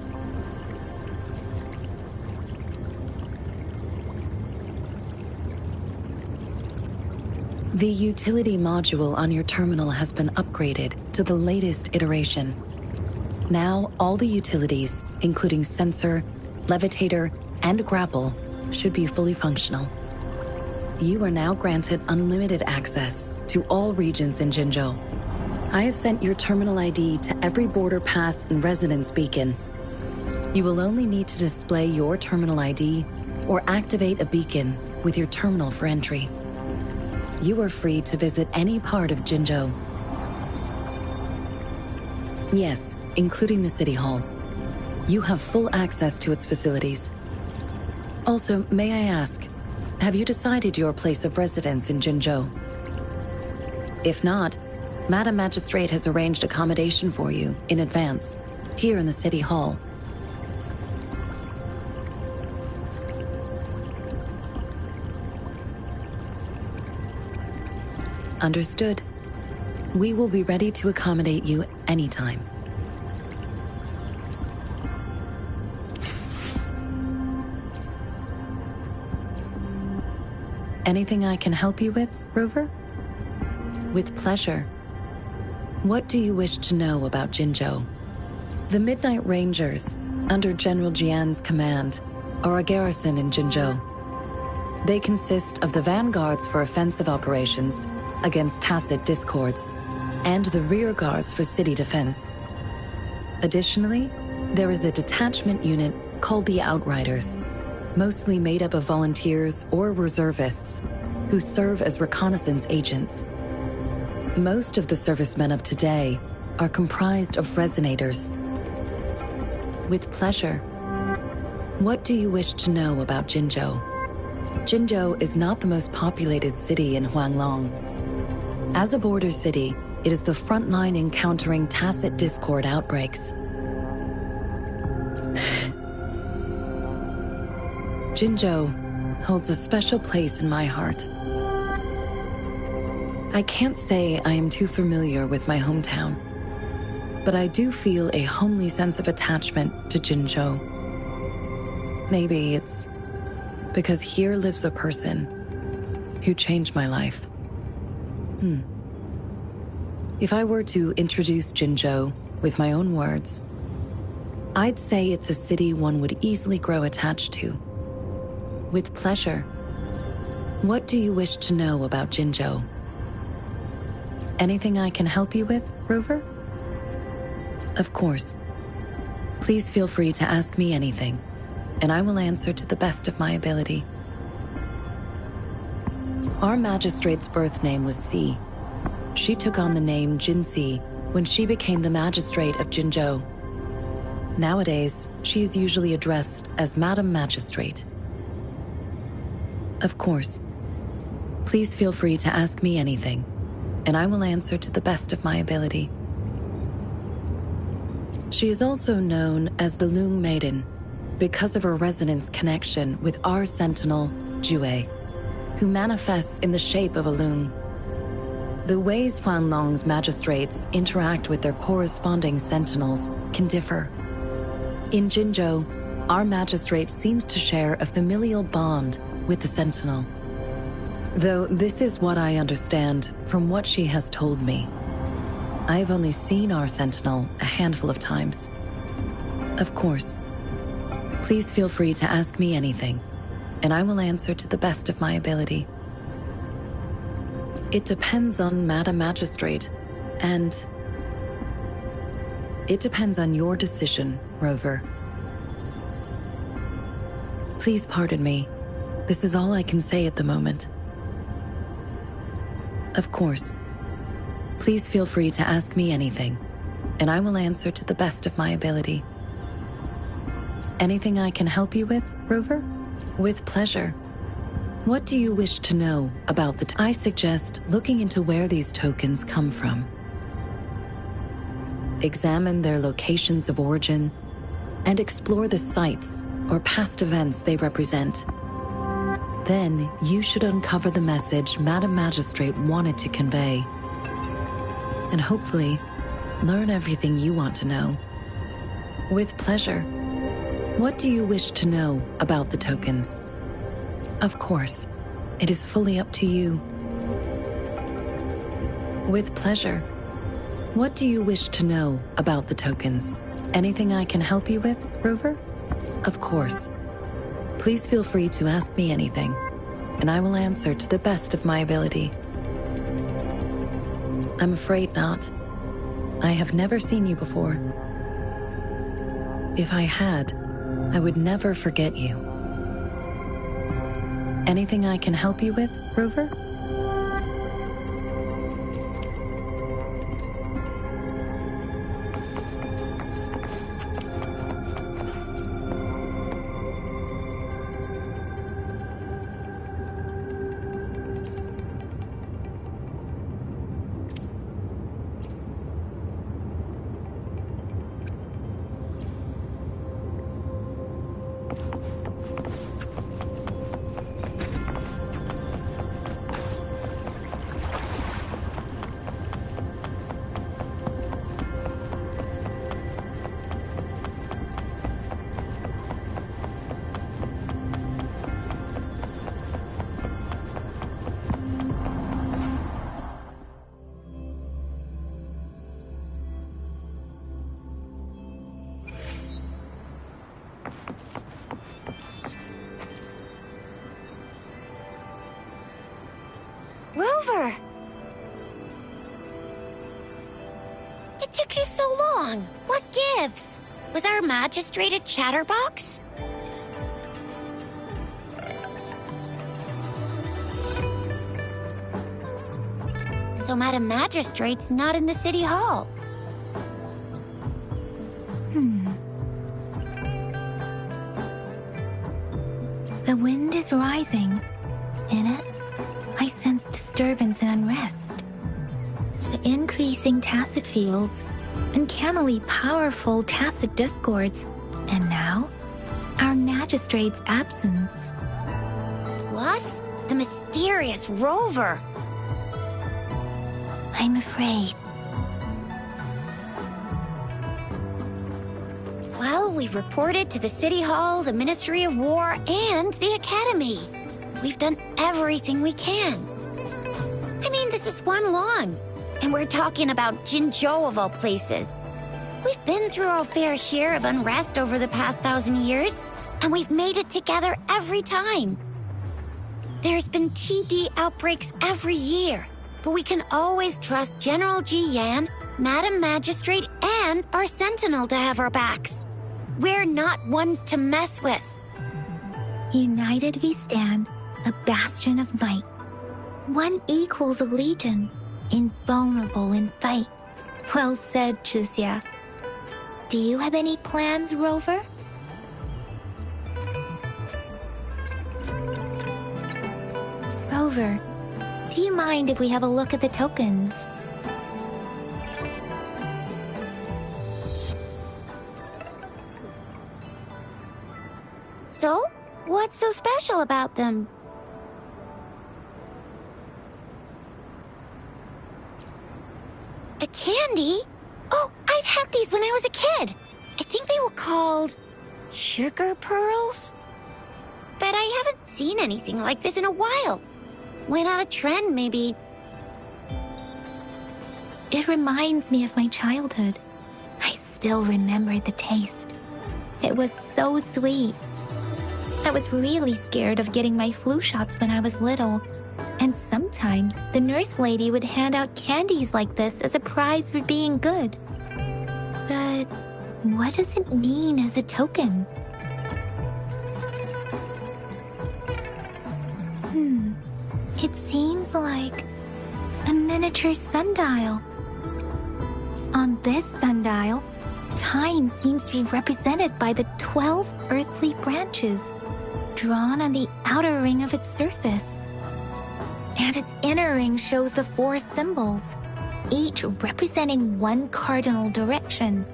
[SPEAKER 9] The utility module on your terminal has been upgraded to the latest iteration. Now, all the utilities, including sensor, levitator, and grapple, should be fully functional. You are now granted unlimited access to all regions in Jinzhou. I have sent your terminal ID to every border pass and residence beacon. You will only need to display your terminal ID or activate a beacon with your terminal for entry. You are free to visit any part of Jinzhou. Yes, including the City Hall. You have full access to its facilities. Also, may I ask, have you decided your place of residence in Jinzhou? If not, Madam Magistrate has arranged accommodation for you in advance, here in the City Hall. Understood. We will be ready to accommodate you anytime. Anything I can help you with, Rover? With pleasure. What do you wish to know about Jinzhou? The Midnight Rangers, under General Jian's command, are a garrison in Jinzhou. They consist of the vanguards for offensive operations against tacit discords, and the rear guards for city defense. Additionally, there is a detachment unit called the Outriders, mostly made up of volunteers or reservists who serve as reconnaissance agents. Most of the servicemen of today are comprised of resonators. With pleasure. What do you wish to know about Jinzhou? Jinzhou is not the most populated city in Huanglong. As a border city, it is the front line in countering tacit discord outbreaks. Jinzhou holds a special place in my heart. I can't say I am too familiar with my hometown, but I do feel a homely sense of attachment to Jinzhou. Maybe it's because here lives a person who changed my life. If I were to introduce Jinzhou with my own words, I'd say it's a city one would easily grow attached to. With pleasure. What do you wish to know about Jinzhou? Anything I can help you with, Rover? Of course. Please feel free to ask me anything, and I will answer to the best of my ability. Our magistrate's birth name was Si. She took on the name Jinsi when she became the magistrate of Jinzhou. Nowadays, she is usually addressed as Madam Magistrate. Of course, please feel free to ask me anything, and I will answer to the best of my ability. She is also known as the Loong Maiden because of her resonance connection with our sentinel, Jue, who manifests in the shape of a loong. The ways Huanlong's magistrates interact with their corresponding sentinels can differ. In Jinzhou, our magistrate seems to share a familial bond with the sentinel. Though this is what I understand from what she has told me. I have only seen our sentinel a handful of times. Of course, please feel free to ask me anything, and I will answer to the best of my ability. It depends on Madam Magistrate, and it depends on your decision, Rover. Please pardon me. This is all I can say at the moment. Of course, please feel free to ask me anything, and I will answer to the best of my ability. Anything I can help you with, Rover? With pleasure. What do you wish to know about I suggest looking into where these tokens come from. Examine their locations of origin and explore the sites or past events they represent. Then you should uncover the message Madam Magistrate wanted to convey, and hopefully learn everything you want to know. With pleasure. What do you wish to know about the tokens? Of course, it is fully up to you. With pleasure. What do you wish to know about the tokens? Anything I can help you with, Rover? Of course. Please feel free to ask me anything, and I will answer to the best of my ability. I'm afraid not. I have never seen you before. If I had, I would never forget you. Anything I can help you with, Rover?
[SPEAKER 3] Rover! It took you so long. What gives? Was our magistrate a chatterbox? So Madam Magistrate's not in the city hall.
[SPEAKER 2] The wind is rising. In it, I sense disturbance and unrest. The increasing tacit fields, uncannily powerful tacit discords, and now, our magistrate's absence.
[SPEAKER 3] Plus, the mysterious Rover.
[SPEAKER 2] I'm afraid.
[SPEAKER 3] Well, we've reported to the City Hall, the Ministry of War, and the Academy. We've done everything we can. I mean, this is one long. And we're talking about Jinzhou of all places. We've been through our fair share of unrest over the past 1,000 years, and we've made it together every time. There's been TD outbreaks every year, but we can always trust General Ji Yan, Madam Magistrate, and our Sentinel to have our backs. We're not ones to mess with.
[SPEAKER 2] United we stand, a bastion of might. One equals a legion, invulnerable in fight. Well said, Chusya. Do you have any plans, Rover? Rover, do you mind if we have a look at the tokens?
[SPEAKER 3] So, what's so special about them? A candy? Oh, I've had these when I was a kid. I think they were called sugar pearls. But I haven't seen anything like this in a while. Went out of trend, maybe.
[SPEAKER 2] It reminds me of my childhood. I still remember the taste. It was so sweet. I was really scared of getting my flu shots when I was little. And sometimes the nurse lady would hand out candies like this as a prize for being good. But what does it mean as a token? It seems like a miniature sundial. On this sundial, time seems to be represented by the 12 earthly branches drawn on the outer ring of its surface. And its inner ring shows the 4 symbols, each representing one cardinal direction.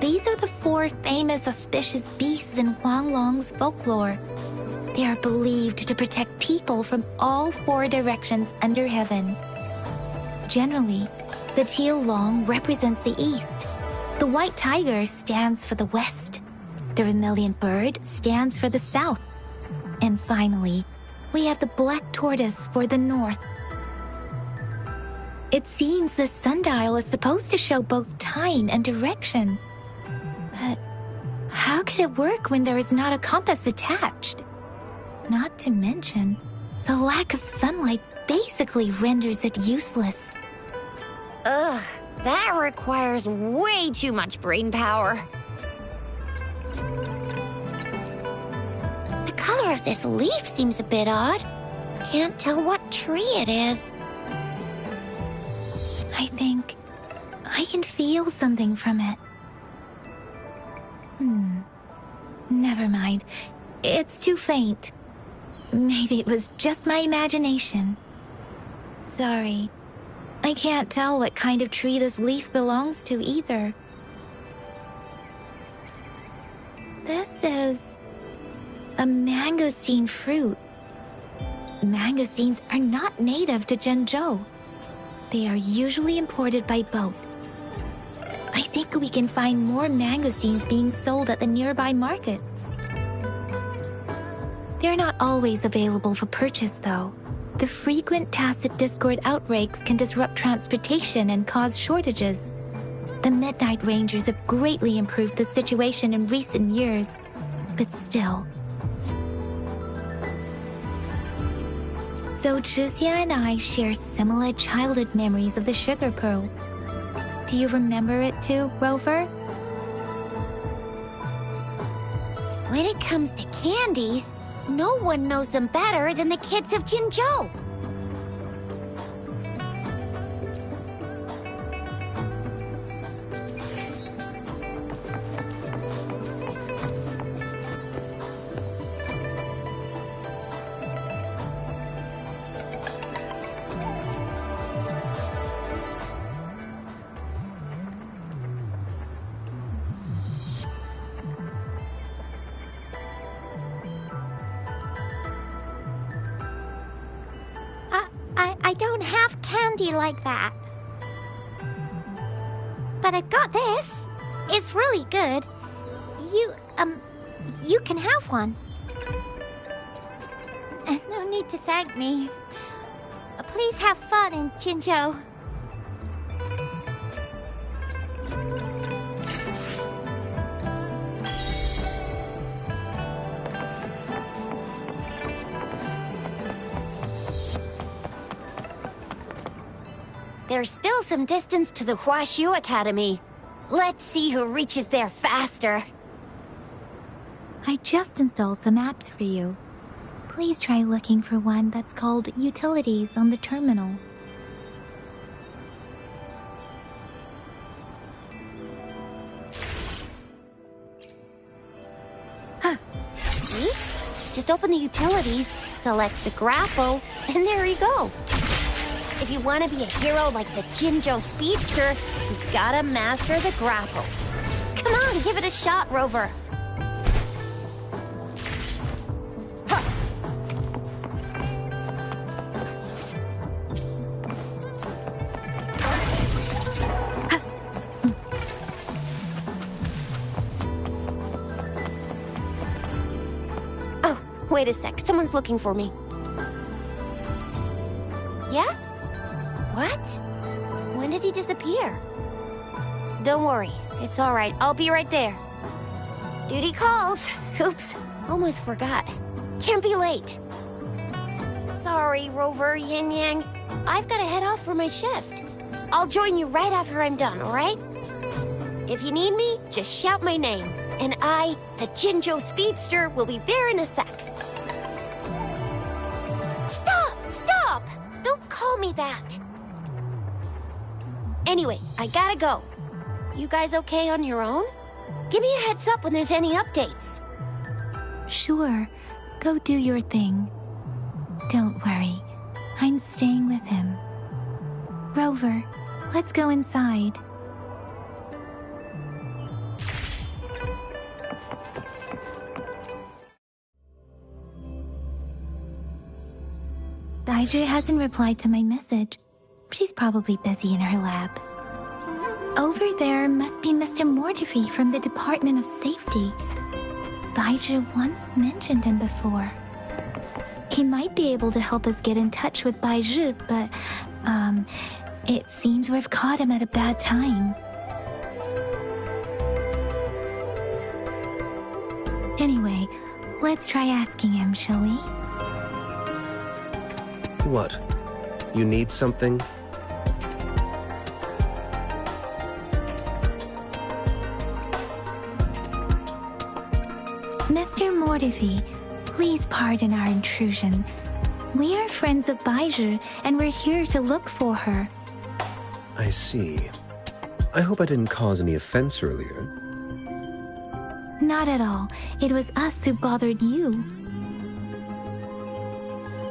[SPEAKER 2] These are the 4 famous auspicious beasts in Huanglong's folklore. They are believed to protect people from all 4 directions under heaven. Generally, the teal long represents the east. The white tiger stands for the west. The vermilion bird stands for the south. And finally, we have the black tortoise for the north. It seems the sundial is supposed to show both time and direction. But how could it work when there is not a compass attached? Not to mention, the lack of sunlight basically renders it useless.
[SPEAKER 3] Ugh, that requires way too much brain power. The color of this leaf seems a bit odd. Can't tell what tree it is.
[SPEAKER 2] I think I can feel something from it. Never mind. It's too faint. Maybe it was just my imagination. Sorry. I can't tell what kind of tree this leaf belongs to either. This is a mangosteen fruit. Mangosteens are not native to Zhengzhou. They are usually imported by boat. I think we can find more mangosteens being sold at the nearby markets. They're not always available for purchase, though. The frequent tacit discord outbreaks can disrupt transportation and cause shortages. The Midnight Rangers have greatly improved the situation in recent years, but still. So Chusya and I share similar childhood memories of the sugar pearl. Do you remember it too, Rover?
[SPEAKER 3] When it comes to candies, no one knows them better than the kids of Jinzhou.
[SPEAKER 10] I don't have candy like that. But I've got this. It's really good. You can have one. And no need to thank me. Please have fun in Jinzhou.
[SPEAKER 3] There's still some distance to the Huaxiu Academy. Let's see who reaches there faster.
[SPEAKER 2] I just installed some apps for you. Please try looking for one that's called Utilities on the terminal.
[SPEAKER 3] See? Just open the utilities, select the grapple, and there you go. If you want to be a hero like the Jinzhou Speedster, you've gotta master the grapple. Come on, give it a shot, Rover. Oh, wait a sec. Someone's looking for me. Yeah? What? When did he disappear? Don't worry. It's all right. I'll be right there. Duty calls. Oops. Almost forgot. Can't be late. Sorry, Rover, Yin Yang. I've got to head off for my shift. I'll join you right after I'm done, all right? If you need me, just shout my name. And I, the Jinzhou Speedster, will be there in a sec. Stop! Stop! Don't call me that. Anyway, I gotta go. You guys okay on your own? Give me a heads up when there's any updates.
[SPEAKER 2] Sure, go do your thing. Don't worry, I'm staying with him. Rover, let's go inside. Daiju hasn't replied to my message. She's probably busy in her lab. Over there must be Mr. Mortifi from the Department of Safety. Daiju once mentioned him before. He might be able to help us get in touch with Baizhi, but, it seems we've caught him at a bad time. Anyway, let's try asking him, shall we?
[SPEAKER 11] What? You need something?
[SPEAKER 2] Mr. Mortifi, please pardon our intrusion. We are friends of Baizhi, and we're here to look for her.
[SPEAKER 11] I see. I hope I didn't cause any offense earlier.
[SPEAKER 2] Not at all. It was us who bothered you.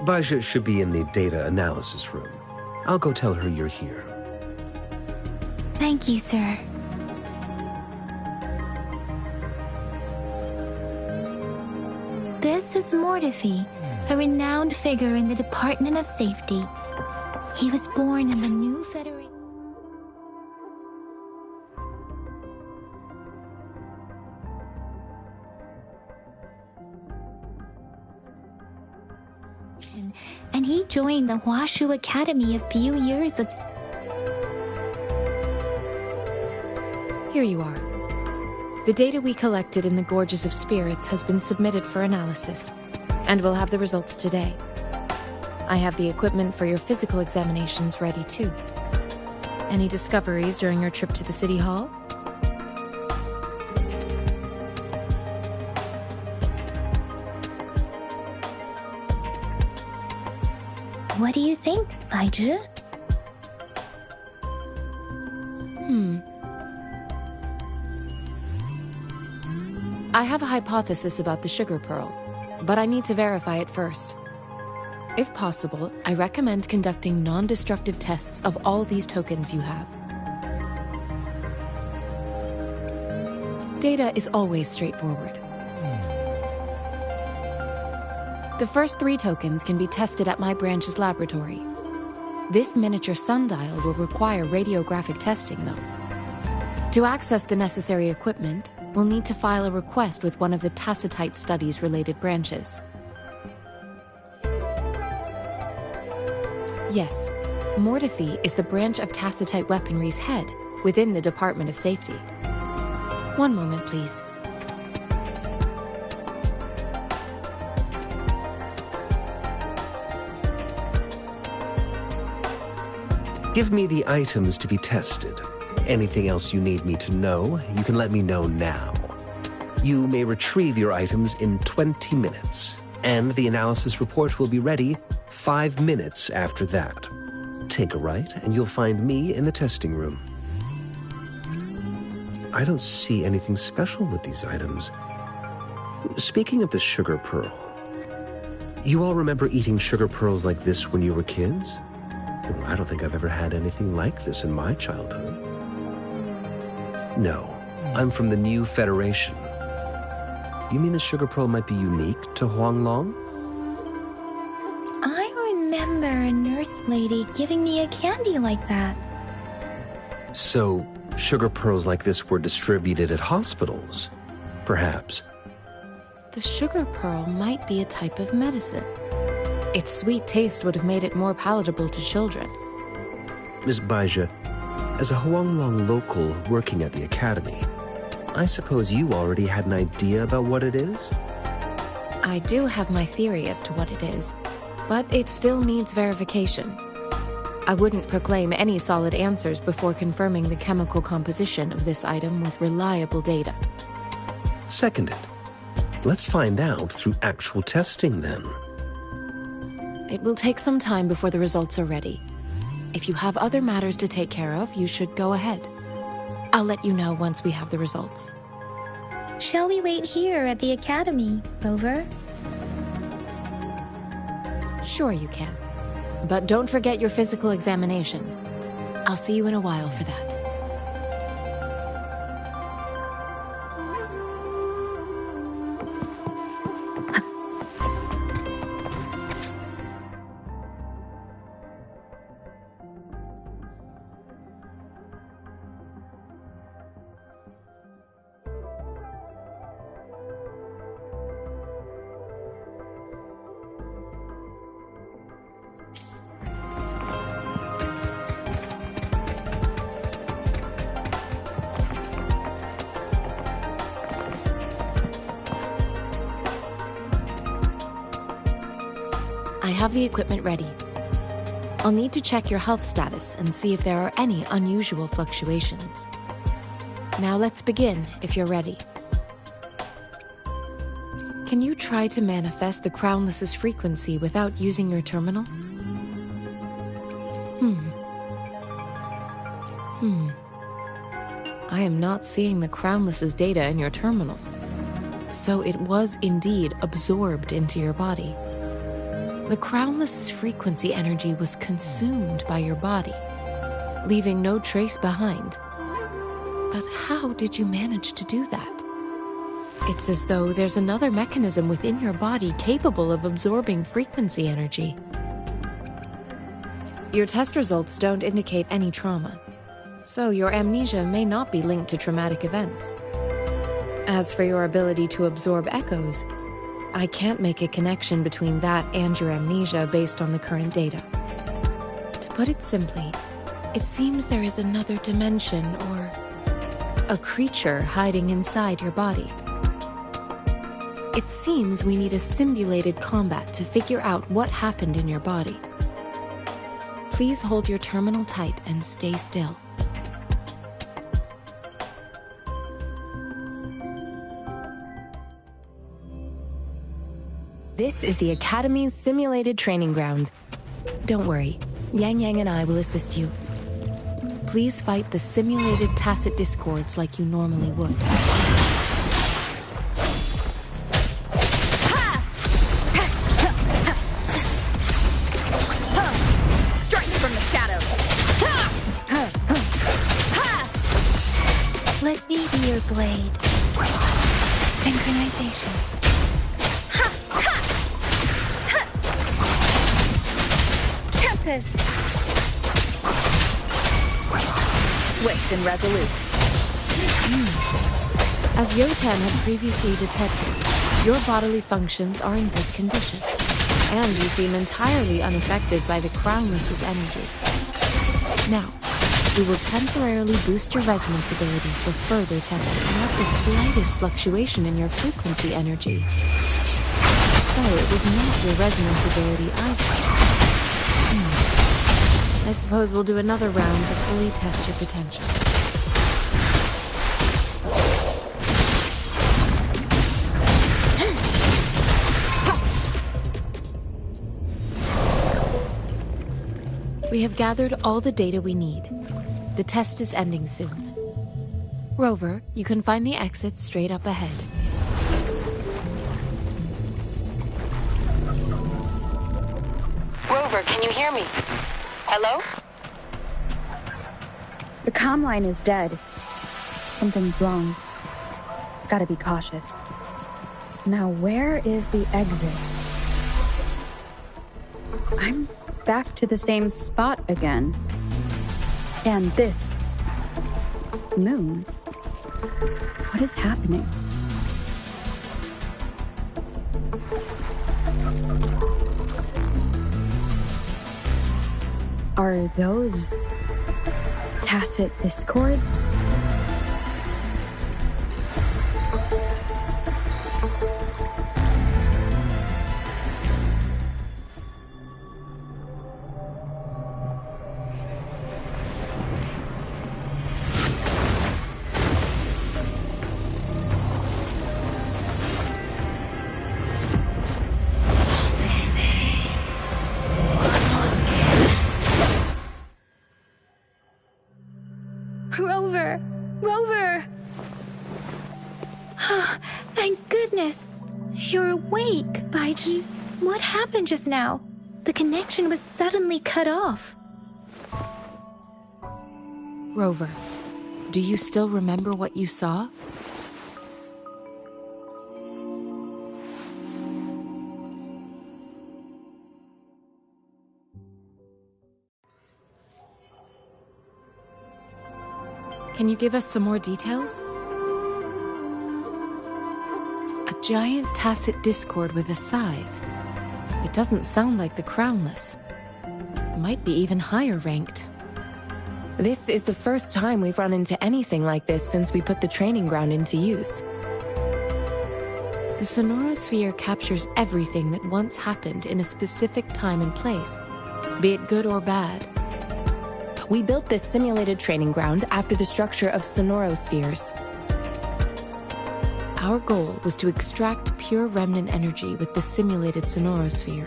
[SPEAKER 11] Baizhi should be in the data analysis room. I'll go tell her you're here.
[SPEAKER 2] Thank you, sir. This is Mortifi, a renowned figure in the Department of Safety. He was born in the new Federation. And he joined the Huashu Academy a few years ago.
[SPEAKER 4] Here you are. The data we collected in the Gorges of Spirits has been submitted for analysis, and we'll have the results today. I have the equipment for your physical examinations ready too. Any discoveries during your trip to the City Hall?
[SPEAKER 2] What do you think, Baizhi?
[SPEAKER 4] I have a hypothesis about the sugar pearl, but I need to verify it first. If possible, I recommend conducting non-destructive tests of all these tokens you have. Data is always straightforward. The first 3 tokens can be tested at my branch's laboratory. This miniature sundial will require radiographic testing, though. To access the necessary equipment, we'll need to file a request with one of the Tacitite Studies-related branches. Yes, Mortifi is the branch of Tacitite Weaponry's head within the Department of Safety. One moment, please.
[SPEAKER 11] Give me the items to be tested. Anything else you need me to know, you can let me know now. You may retrieve your items in 20 minutes, and the analysis report will be ready 5 minutes after that. Take a right, and you'll find me in the testing room. I don't see anything special with these items. Speaking of the sugar pearl, you all remember eating sugar pearls like this when you were kids? Well, I don't think I've ever had anything like this in my childhood. No, I'm from the New Federation. You mean the sugar pearl might be unique to Huanglong?
[SPEAKER 2] I remember a nurse lady giving me a candy like that.
[SPEAKER 11] So, sugar pearls like this were distributed at hospitals, perhaps.
[SPEAKER 4] The sugar pearl might be a type of medicine. Its sweet taste would have made it more palatable to children.
[SPEAKER 11] Miss Baija, as a Huanglong local working at the academy, I suppose you already had an idea about what it is?
[SPEAKER 4] I do have my theory as to what it is, but it still needs verification. I wouldn't proclaim any solid answers before confirming the chemical composition of this item with reliable data.
[SPEAKER 11] Seconded. Let's find out through actual testing, then.
[SPEAKER 4] It will take some time before the results are ready. If you have other matters to take care of, you should go ahead. I'll let you know once we have the results.
[SPEAKER 2] Shall we wait here at the academy, Rover?
[SPEAKER 4] Sure you can. But don't forget your physical examination. I'll see you in a while for that. I have the equipment ready. I'll need to check your health status and see if there are any unusual fluctuations. Now let's begin, if you're ready. Can you try to manifest the Crownless's frequency without using your terminal? I am not seeing the Crownless's data in your terminal. So it was indeed absorbed into your body. The Crownless's frequency energy was consumed by your body, leaving no trace behind. But how did you manage to do that? It's as though there's another mechanism within your body capable of absorbing frequency energy. Your test results don't indicate any trauma, so your amnesia may not be linked to traumatic events. As for your ability to absorb echoes, I can't make a connection between that and your amnesia based on the current data. To put it simply, it seems there is another dimension or a creature hiding inside your body. It seems we need a simulated combat to figure out what happened in your body. Please hold your terminal tight and stay still. This is the Academy's simulated training ground. Don't worry, Yang Yang and I will assist you. Please fight the simulated tacit discords like you normally would.
[SPEAKER 7] Strike from the shadows!
[SPEAKER 2] Let me be your blade. Synchronization.
[SPEAKER 7] Swift and resolute.
[SPEAKER 4] As Yotan had previously detected, your bodily functions are in good condition, and you seem entirely unaffected by the Crownless's energy. Now, we will temporarily boost your resonance ability for further testing. Not the slightest fluctuation in your frequency energy. So it was not your resonance ability either. I suppose we'll do another round to fully test your potential. We have gathered all the data we need. The test is ending soon. Rover, you can find the exit straight up ahead.
[SPEAKER 12] Rover, can you hear me? Hello?
[SPEAKER 6] The comm line is dead. Something's wrong. Gotta be cautious. Now, where is the exit? I'm back to the same spot again. And this moon. What is happening? Are those tacit discords?
[SPEAKER 2] Rover! Rover! Thank goodness! You're awake, Baiji. What happened just now? The connection was suddenly cut off.
[SPEAKER 4] Rover, do you still remember what you saw? Can you give us some more details? A giant tacit discord with a scythe. It doesn't sound like the Crownless. Might be even higher ranked.
[SPEAKER 13] This is the first time we've run into anything like this since we put the training ground into use.
[SPEAKER 4] The Sonorosphere captures everything that once happened in a specific time and place, be it good or bad.
[SPEAKER 13] We built this simulated training ground after the structure of Sonorospheres.
[SPEAKER 4] Our goal was to extract pure remnant energy with the simulated Sonorosphere.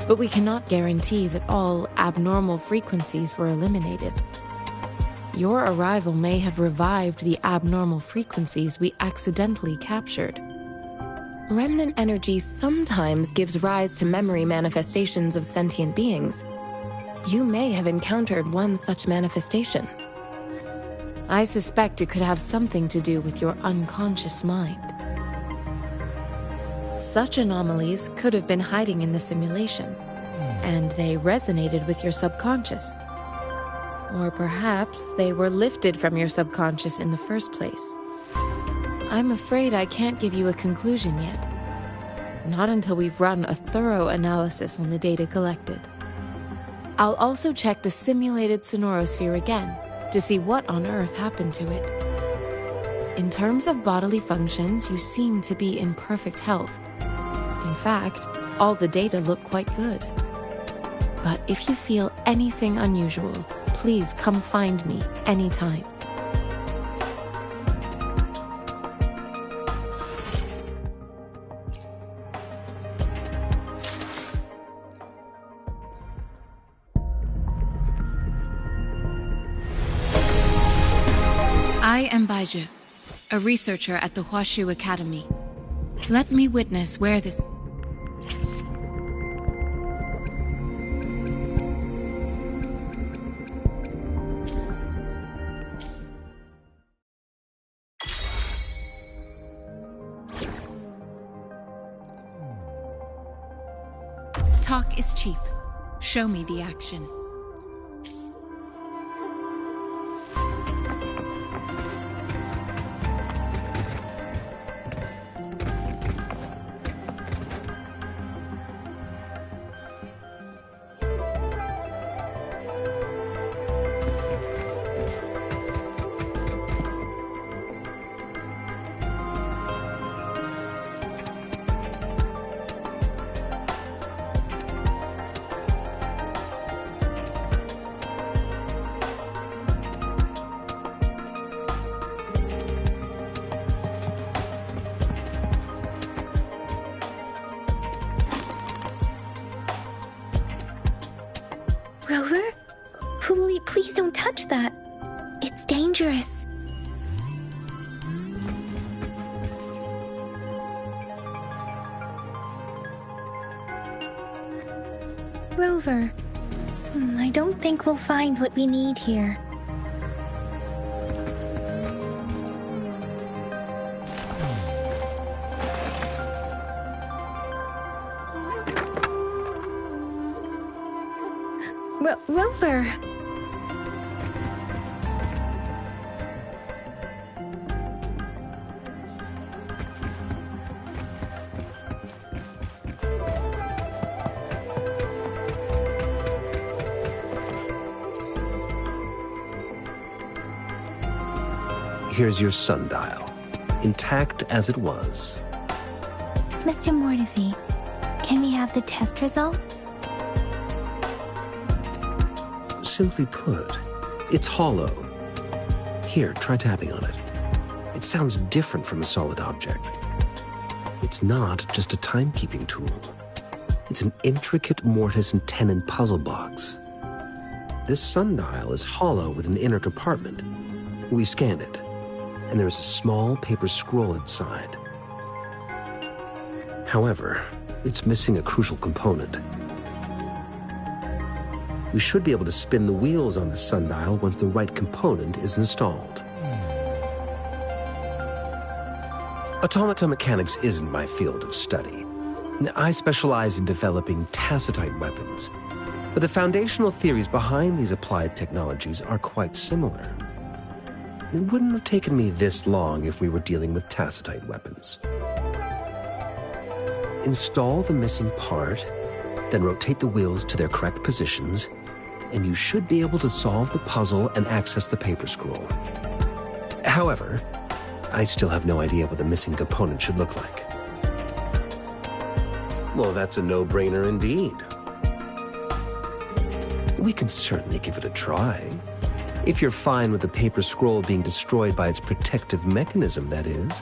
[SPEAKER 4] But we cannot guarantee that all abnormal frequencies were eliminated. Your arrival may have revived the abnormal frequencies we accidentally captured.
[SPEAKER 13] Remnant energy sometimes gives rise to memory manifestations of sentient beings. You may have encountered one such manifestation.
[SPEAKER 4] I suspect it could have something to do with your unconscious mind. Such anomalies could have been hiding in the simulation, and they resonated with your subconscious. Or perhaps they were lifted from your subconscious in the first place. I'm afraid I can't give you a conclusion yet. Not until we've run a thorough analysis on the data collected. I'll also check the simulated Sonorosphere again to see what on earth happened to it. In terms of bodily functions, you seem to be in perfect health. In fact, all the data look quite good. But if you feel anything unusual, please come find me anytime.
[SPEAKER 14] I am Baiju, a researcher at the Huashu Academy. Let me witness where this... Talk is cheap. Show me the action.
[SPEAKER 2] Rover? Please don't touch that. It's dangerous. Rover, I don't think we'll find what we need here. Rover!
[SPEAKER 11] Here's your sundial, intact as it was.
[SPEAKER 2] Mr. Mortefi, can we have the test results?
[SPEAKER 11] Simply put, it's hollow. Here, try tapping on it. It sounds different from a solid object. It's not just a timekeeping tool. It's an intricate mortise and tenon puzzle box. This sundial is hollow with an inner compartment. We scanned it, and there is a small paper scroll inside. However, it's missing a crucial component. We should be able to spin the wheels on the sundial once the right component is installed. Automata mechanics isn't my field of study. I specialize in developing tacitite weapons, but the foundational theories behind these applied technologies are quite similar. It wouldn't have taken me this long if we were dealing with tacitite weapons. Install the missing part, then rotate the wheels to their correct positions, and you should be able to solve the puzzle and access the paper scroll. However, I still have no idea what the missing component should look like. Well, that's a no-brainer indeed. We can certainly give it a try. If you're fine with the paper scroll being destroyed by its protective mechanism, that is.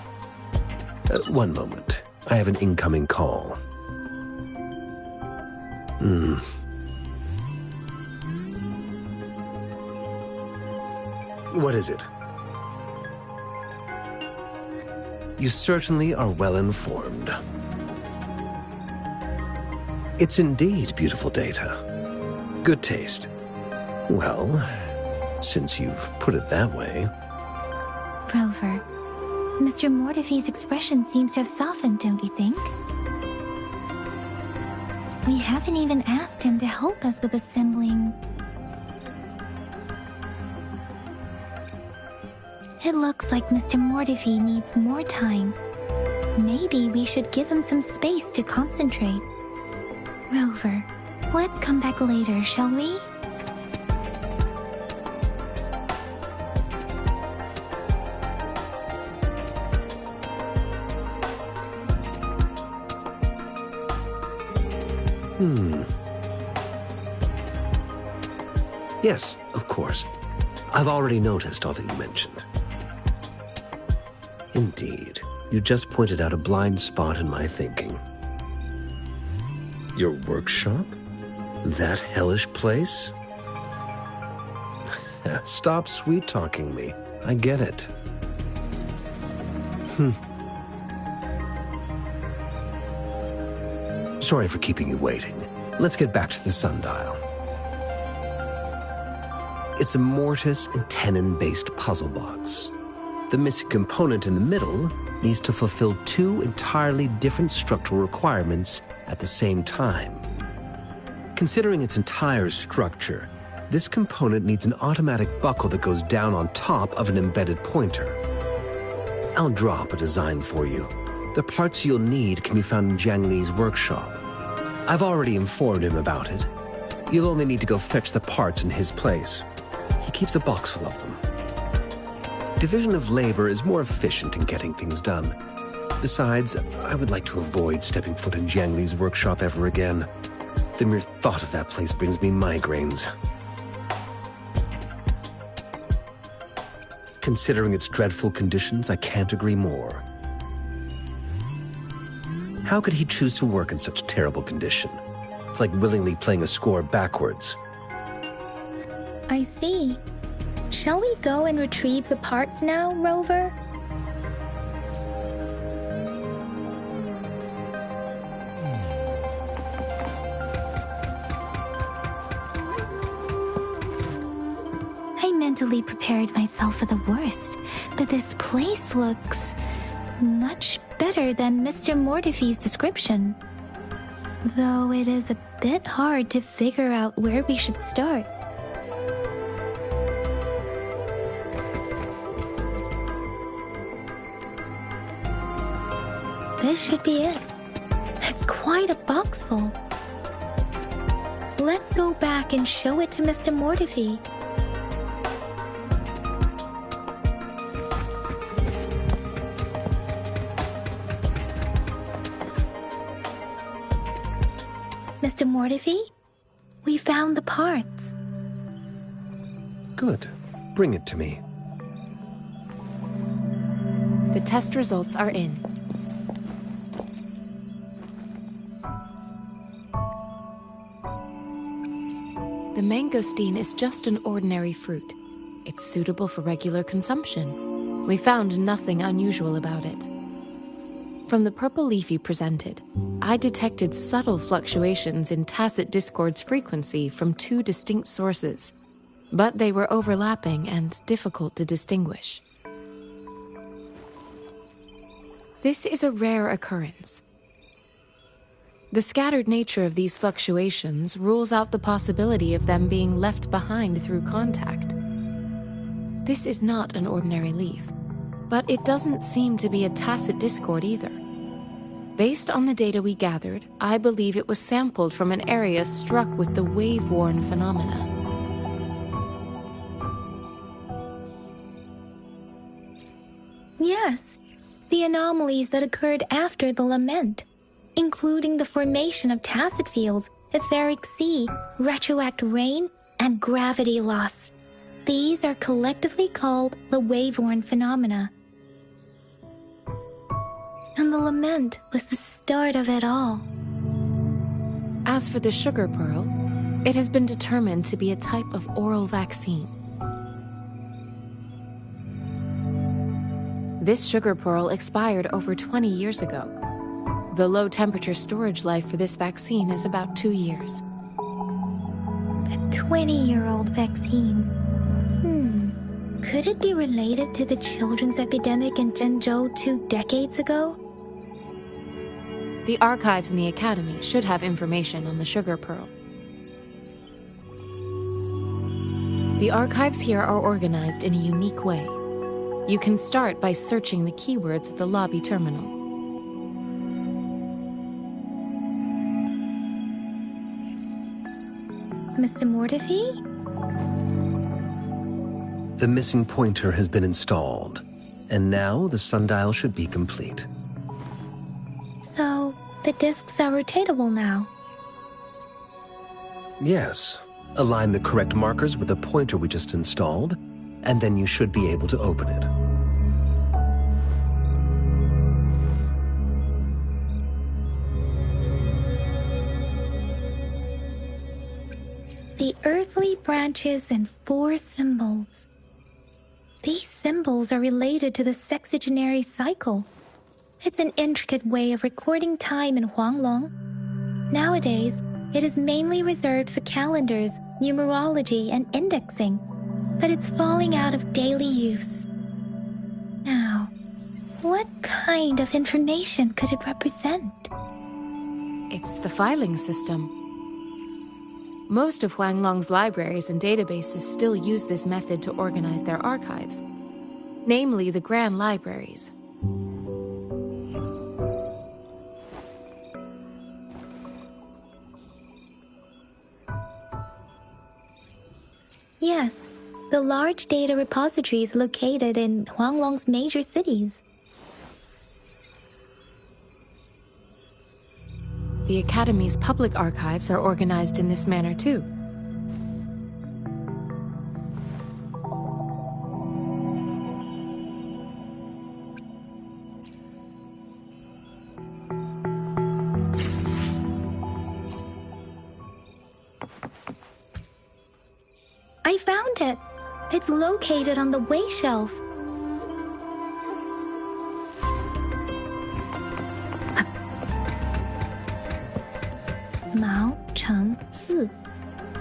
[SPEAKER 11] One moment. I have an incoming call. What is it? You certainly are well informed. It's indeed beautiful data. Good taste. Well, since you've put it that way.
[SPEAKER 2] Rover, Mr. Mortefi's expression seems to have softened, don't you think? We haven't even asked him to help us with assembling. It looks like Mr. Mortefi needs more time. Maybe we should give him some space to concentrate. Rover, let's come back later, shall we?
[SPEAKER 11] Yes, of course. I've already noticed all that you mentioned. Indeed, you just pointed out a blind spot in my thinking. Your workshop? That hellish place? Stop sweet-talking me. I get it. Sorry for keeping you waiting. Let's get back to the sundial. It's a mortise and tenon-based puzzle box. The missing component in the middle needs to fulfill two entirely different structural requirements at the same time. Considering its entire structure, this component needs an automatic buckle that goes down on top of an embedded pointer. I'll drop a design for you. The parts you'll need can be found in Jiang Li's workshop. I've already informed him about it. You'll only need to go fetch the parts in his place. He keeps a box full of them. Division of labor is more efficient in getting things done. Besides, I would like to avoid stepping foot in Jiang Li's workshop ever again. The mere thought of that place brings me migraines. Considering its dreadful conditions, I can't agree more. How could he choose to work in such terrible condition? It's like willingly playing a score backwards.
[SPEAKER 2] I see. Shall we go and retrieve the parts now, Rover? I mentally prepared myself for the worst, but this place looks much better than Mr. Mortify's description. Though it is a bit hard to figure out where we should start. This should be it. It's quite a box full. Let's go back and show it to Mr. Mortify. Mr. Mortify, we found the parts.
[SPEAKER 11] Good. Bring it to me.
[SPEAKER 13] The test results are in. The mangosteen is just an ordinary fruit. It's suitable for regular consumption. We found nothing unusual about it. From the purple leaf you presented, I detected subtle fluctuations in tacit discord's frequency from two distinct sources, but they were overlapping and difficult to distinguish. This is a rare occurrence. The scattered nature of these fluctuations rules out the possibility of them being left behind through contact. This is not an ordinary leaf, but it doesn't seem to be a tacit discord either. Based on the data we gathered, I believe it was sampled from an area struck with the wave-worn phenomena.
[SPEAKER 2] Yes, the anomalies that occurred after the lament, including the formation of tacit fields, etheric sea, retroact rain, and gravity loss. These are collectively called the wave-worn phenomena. And the lament was the start of it all.
[SPEAKER 13] As for the sugar pearl, it has been determined to be a type of oral vaccine. This sugar pearl expired over 20 years ago. The low-temperature storage life for this vaccine is about 2 years.
[SPEAKER 2] A 20-year-old vaccine. Could it be related to the children's epidemic in Jinzhou 2 decades ago?
[SPEAKER 13] The archives in the Academy should have information on the sugar pearl. The archives here are organized in a unique way. You can start by searching the keywords at the lobby terminal.
[SPEAKER 2] Mr. Mortify?
[SPEAKER 11] The missing pointer has been installed, and now the sundial should be complete.
[SPEAKER 2] So, the discs are rotatable now?
[SPEAKER 11] Yes. Align the correct markers with the pointer we just installed, and then you should be able to open it.
[SPEAKER 2] The earthly branches and 4 symbols. These symbols are related to the sexagenary cycle. It's an intricate way of recording time in Huanglong. Nowadays, it is mainly reserved for calendars, numerology, and indexing, but it's falling out of daily use. Now, what kind of information could it represent?
[SPEAKER 13] It's the filing system. Most of Huanglong's libraries and databases still use this method to organize their archives, namely the Grand Libraries.
[SPEAKER 2] Yes, the large data repositories located in Huanglong's major cities.
[SPEAKER 13] The Academy's public archives are organized in this manner too.
[SPEAKER 2] I found it. It's located on the way shelf. Mao Cheng Si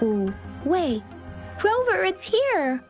[SPEAKER 2] Wu Wei. Rover, it's here!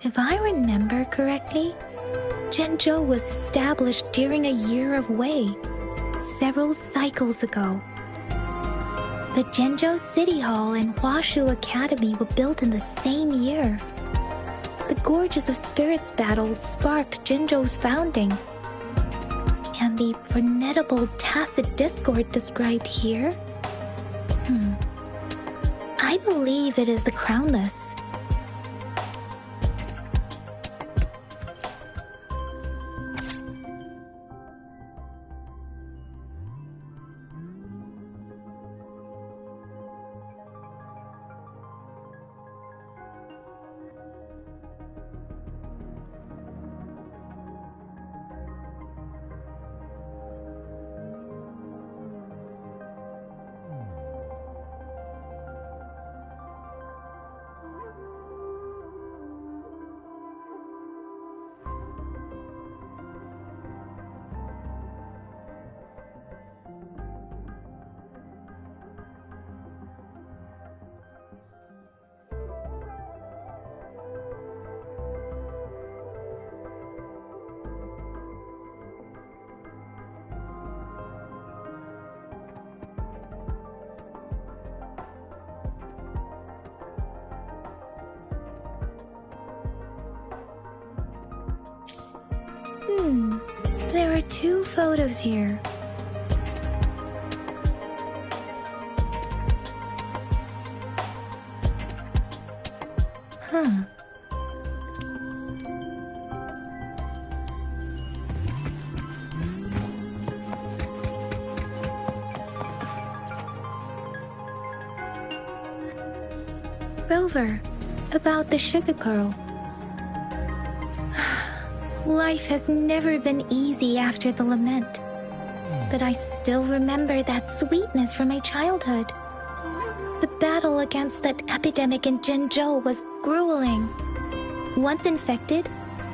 [SPEAKER 2] If I remember correctly, Zhenzhou was established during a year of Wei, several cycles ago. The Zhenzhou City Hall and Huashu Academy were built in the same year. The Gorges of Spirits battle sparked Zhenzhou's founding. And the formidable tacit discord described here? I believe it is the Crownless. There are 2 photos here. Rover, about the sugar pearl. Life has never been easy after the lament, but I still remember that sweetness from my childhood. The battle against that epidemic in Zhenzhou was grueling. Once infected,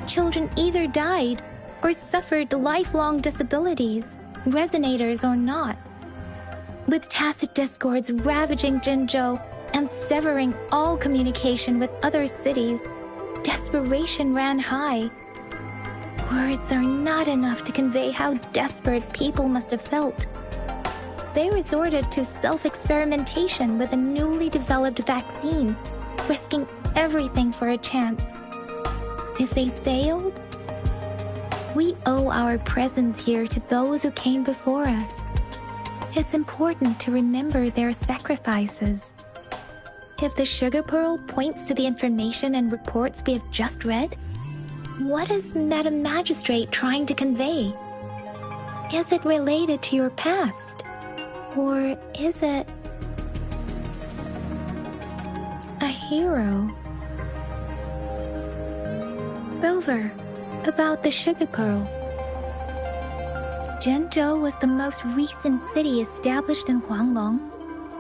[SPEAKER 2] children either died or suffered lifelong disabilities, resonators or not. With tacit discords ravaging Zhenzhou and severing all communication with other cities, desperation ran high. Words are not enough to convey how desperate people must have felt. They resorted to self-experimentation with a newly developed vaccine, risking everything for a chance. If they failed, we owe our presence here to those who came before us. It's important to remember their sacrifices. If the sugar pearl points to the information and reports we have just read, what is Madam Magistrate trying to convey? Is it related to your past? Or is it a hero? Rover, about the sugar pearl. Zhenzhou was the most recent city established in Huanglong.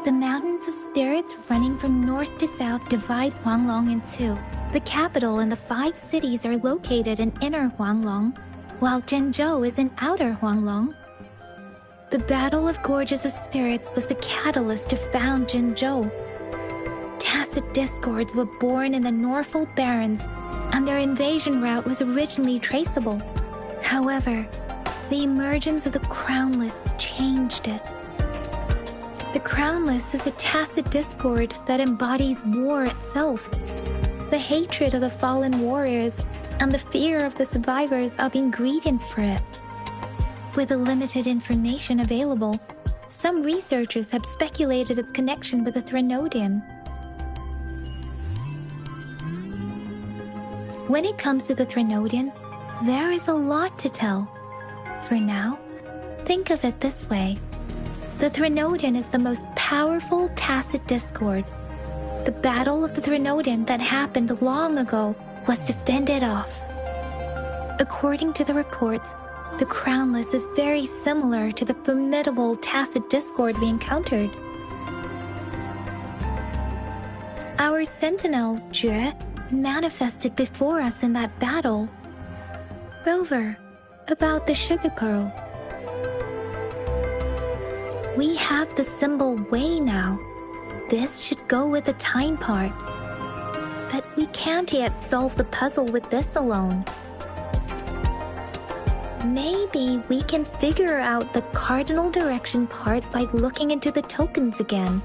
[SPEAKER 2] The mountains of spirits running from north to south divide Huanglong in 2. The capital and the 5 cities are located in Inner Huanglong, while Jinzhou is in Outer Huanglong. The Battle of Gorges of Spirits was the catalyst to found Jinzhou. Tacit discords were born in the Norfolk Barrens, and their invasion route was originally traceable. However, the emergence of the Crownless changed it. The Crownless is a tacit discord that embodies war itself. The hatred of the fallen warriors and the fear of the survivors are the ingredients for it. With the limited information available, some researchers have speculated its connection with the Threnodian. When it comes to the Threnodian, there is a lot to tell. For now, think of it this way. The Threnodian is the most powerful tacit discord. The Battle of the Threnodian that happened long ago was to fend it off. According to the reports, the Crownless is very similar to the formidable tacit discord we encountered. Our sentinel, Jue, manifested before us in that battle. Rover, about the sugar pearl. We have the symbol Wei now. This should go with the time part. But we can't yet solve the puzzle with this alone. Maybe we can figure out the cardinal direction part by looking into the tokens again.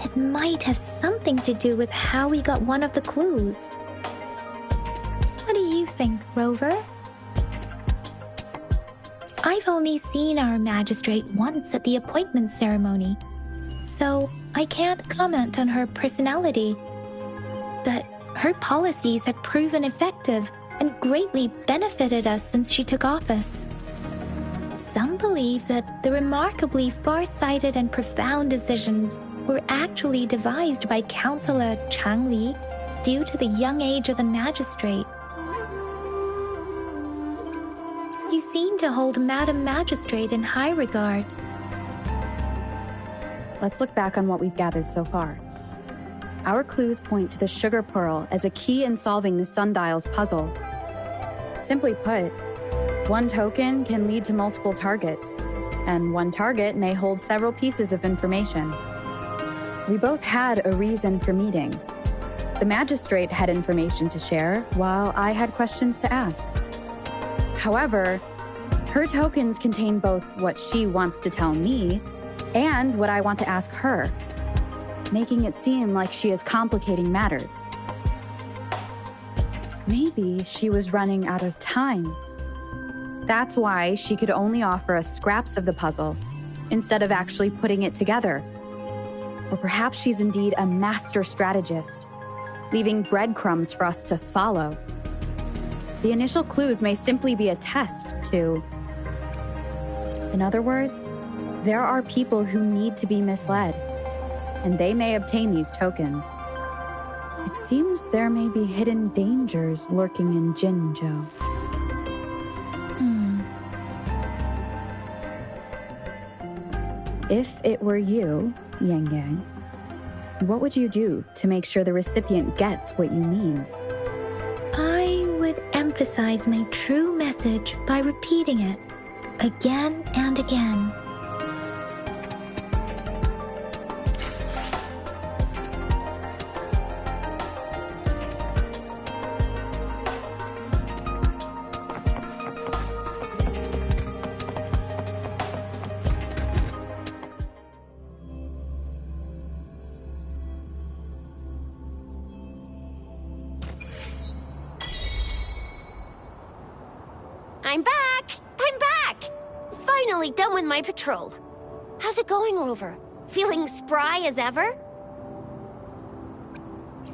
[SPEAKER 2] It might have something to do with how we got one of the clues. What do you think, Rover? I've only seen our magistrate once at the appointment ceremony, so I can't comment on her personality. But her policies have proven effective and greatly benefited us since she took office. Some believe that the remarkably far-sighted and profound decisions were actually devised by Councillor Chang Li due to the young age of the magistrate. You seem to hold Madam Magistrate in high regard.
[SPEAKER 6] Let's look back on what we've gathered so far. Our clues point to the sugar pearl as a key in solving the sundial's puzzle. Simply put, one token can lead to multiple targets, and one target may hold several pieces of information. We both had a reason for meeting. The magistrate had information to share, while I had questions to ask. However, her tokens contain both what she wants to tell me and what I want to ask her, making it seem like she is complicating matters. Maybe she was running out of time. That's why she could only offer us scraps of the puzzle, instead of actually putting it together. Or perhaps she's indeed a master strategist, leaving breadcrumbs for us to follow. The initial clues may simply be a test to... In other words, there are people who need to be misled, and they may obtain these tokens. It seems there may be hidden dangers lurking in Jinzhou. If it were you, Yang Yang, what would you do to make sure the recipient gets what you mean?
[SPEAKER 2] I would emphasize my true message by repeating it again and again.
[SPEAKER 3] I'm back! I'm back! Finally done with my patrol. How's it going, Rover? Feeling spry as ever?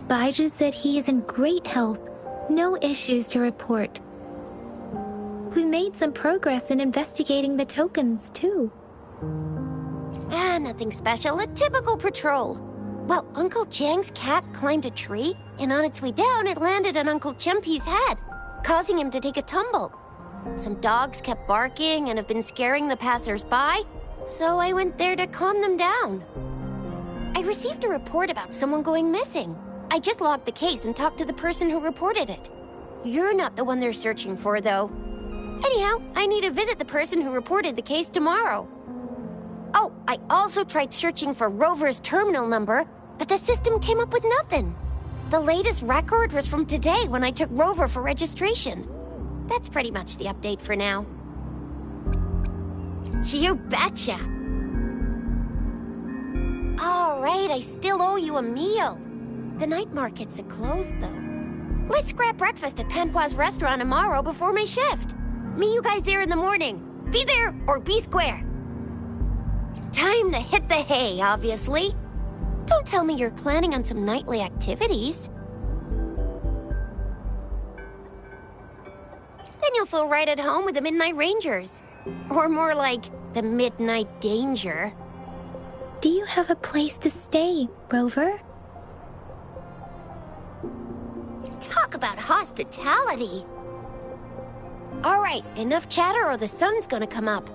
[SPEAKER 2] Baiju said he is in great health, no issues to report. We made some progress in investigating the tokens, too.
[SPEAKER 3] Nothing special, a typical patrol. Well, Uncle Chang's cat climbed a tree, and on its way down, it landed on Uncle Chempi's head, causing him to take a tumble. Some dogs kept barking and have been scaring the passers-by, so I went there to calm them down. I received a report about someone going missing. I just logged the case and talked to the person who reported it. You're not the one they're searching for, though. Anyhow, I need to visit the person who reported the case tomorrow. Oh, I also tried searching for Rover's terminal number, but the system came up with nothing. The latest record was from today when I took Rover for registration. That's pretty much the update for now. You betcha! All right, I still owe you a meal. The night markets are closed, though. Let's grab breakfast at Panhua's restaurant tomorrow before my shift. Meet you guys there in the morning. Be there or be square. Time to hit the hay, obviously. Don't tell me you're planning on some nightly activities. Then you'll feel right at home with the Midnight Rangers. Or more like, the Midnight Danger.
[SPEAKER 2] Do you have a place to stay, Rover?
[SPEAKER 3] Talk about hospitality. All right, enough chatter or the sun's gonna come up.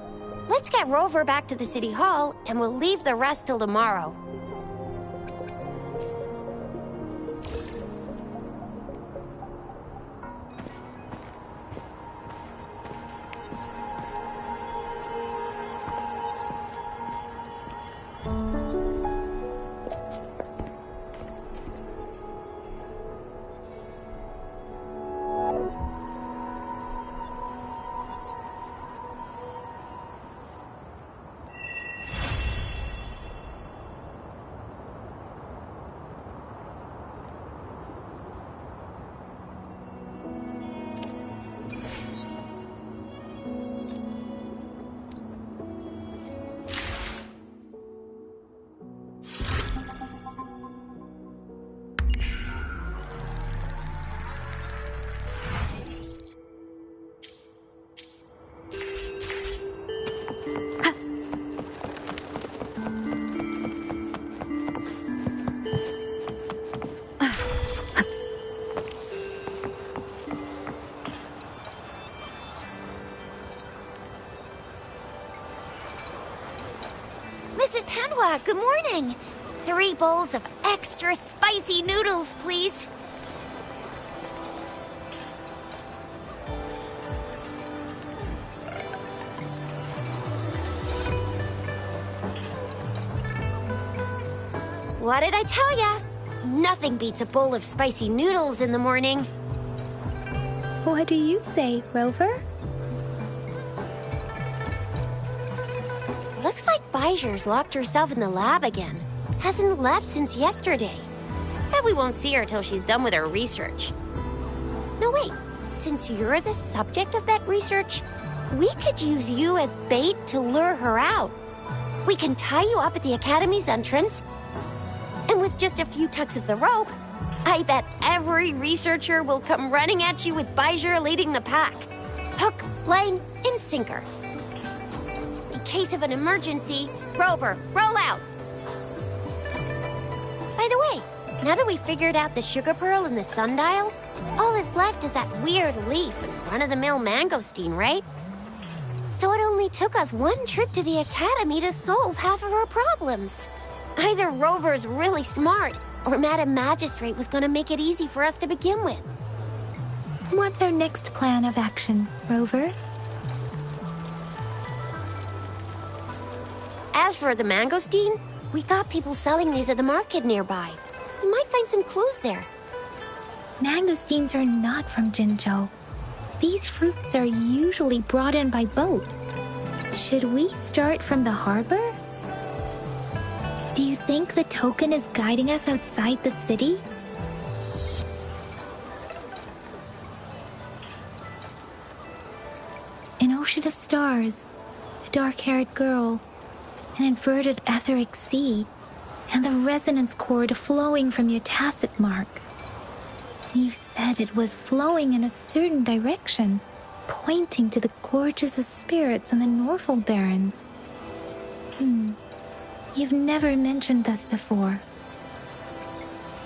[SPEAKER 3] Let's get Rover back to the city hall, and we'll leave the rest till tomorrow. Mrs. Panhua, good morning. 3 bowls of extra spicy noodles, please. What did I tell ya? Nothing beats a bowl of spicy noodles in the morning.
[SPEAKER 2] What do you say, Rover?
[SPEAKER 3] Looks like Bijou's locked herself in the lab again. Hasn't left since yesterday. Bet we won't see her till she's done with her research. No, wait. Since you're the subject of that research, we could use you as bait to lure her out. We can tie you up at the Academy's entrance, and with just a few tugs of the rope, I bet every researcher will come running at you with Bijou leading the pack. Hook, line, and sinker. In case of an emergency, Rover, roll out! By the way, now that we figured out the sugar pearl and the sundial, all that's left is that weird leaf and run-of-the-mill mangosteen, right? So it only took us 1 trip to the Academy to solve half of our problems. Either Rover's really smart, or Madam Magistrate was gonna make it easy for us to begin with.
[SPEAKER 2] What's our next plan of action, Rover?
[SPEAKER 3] As for the mangosteen, we got people selling these at the market nearby. We might find some clues there.
[SPEAKER 2] Mangosteens are not from Jinzhou. These fruits are usually brought in by boat. Should we start from the harbor? Do you think the token is guiding us outside the city? An ocean of stars, a dark-haired girl, an inverted etheric sea, and the resonance cord flowing from your tacit mark. You said it was flowing in a certain direction, pointing to the gorges of spirits and the Norfolk Barrens. You've never mentioned this before.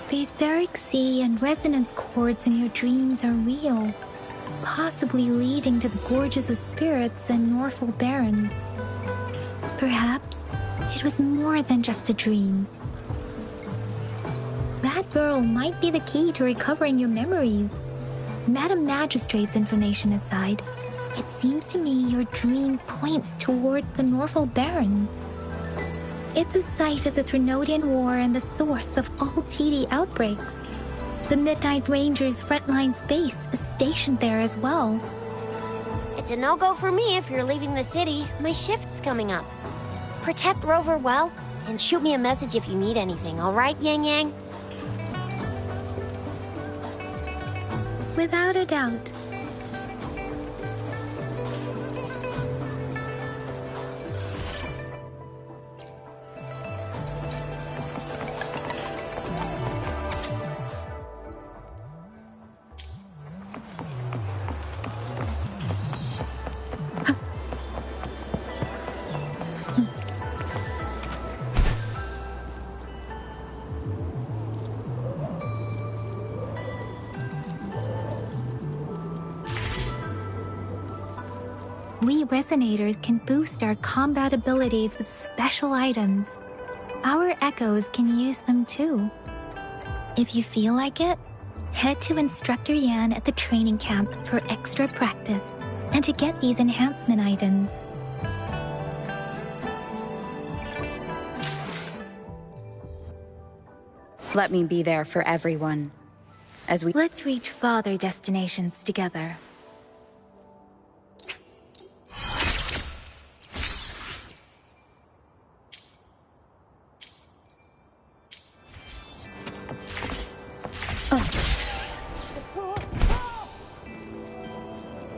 [SPEAKER 2] The etheric sea and resonance cords in your dreams are real, possibly leading to the gorges of spirits and Norfolk Barrens. Perhaps it was more than just a dream. That girl might be the key to recovering your memories. Madam Magistrate's information aside, it seems to me your dream points toward the Norfolk Barrens. It's a site of the Threnodian War and the source of all TD outbreaks. The Midnight Rangers' frontline base is stationed there as well.
[SPEAKER 3] It's a no-go for me if you're leaving the city. My shift's coming up. Protect Rover well, and shoot me a message if you need anything, all right, Yang Yang?
[SPEAKER 2] Without a doubt. We Resonators can boost our combat abilities with special items. Our Echoes can use them too. If you feel like it, head to Instructor Yan at the training camp for extra practice and to get these enhancement items.
[SPEAKER 6] Let me be there for everyone.
[SPEAKER 2] Let's reach farther destinations together.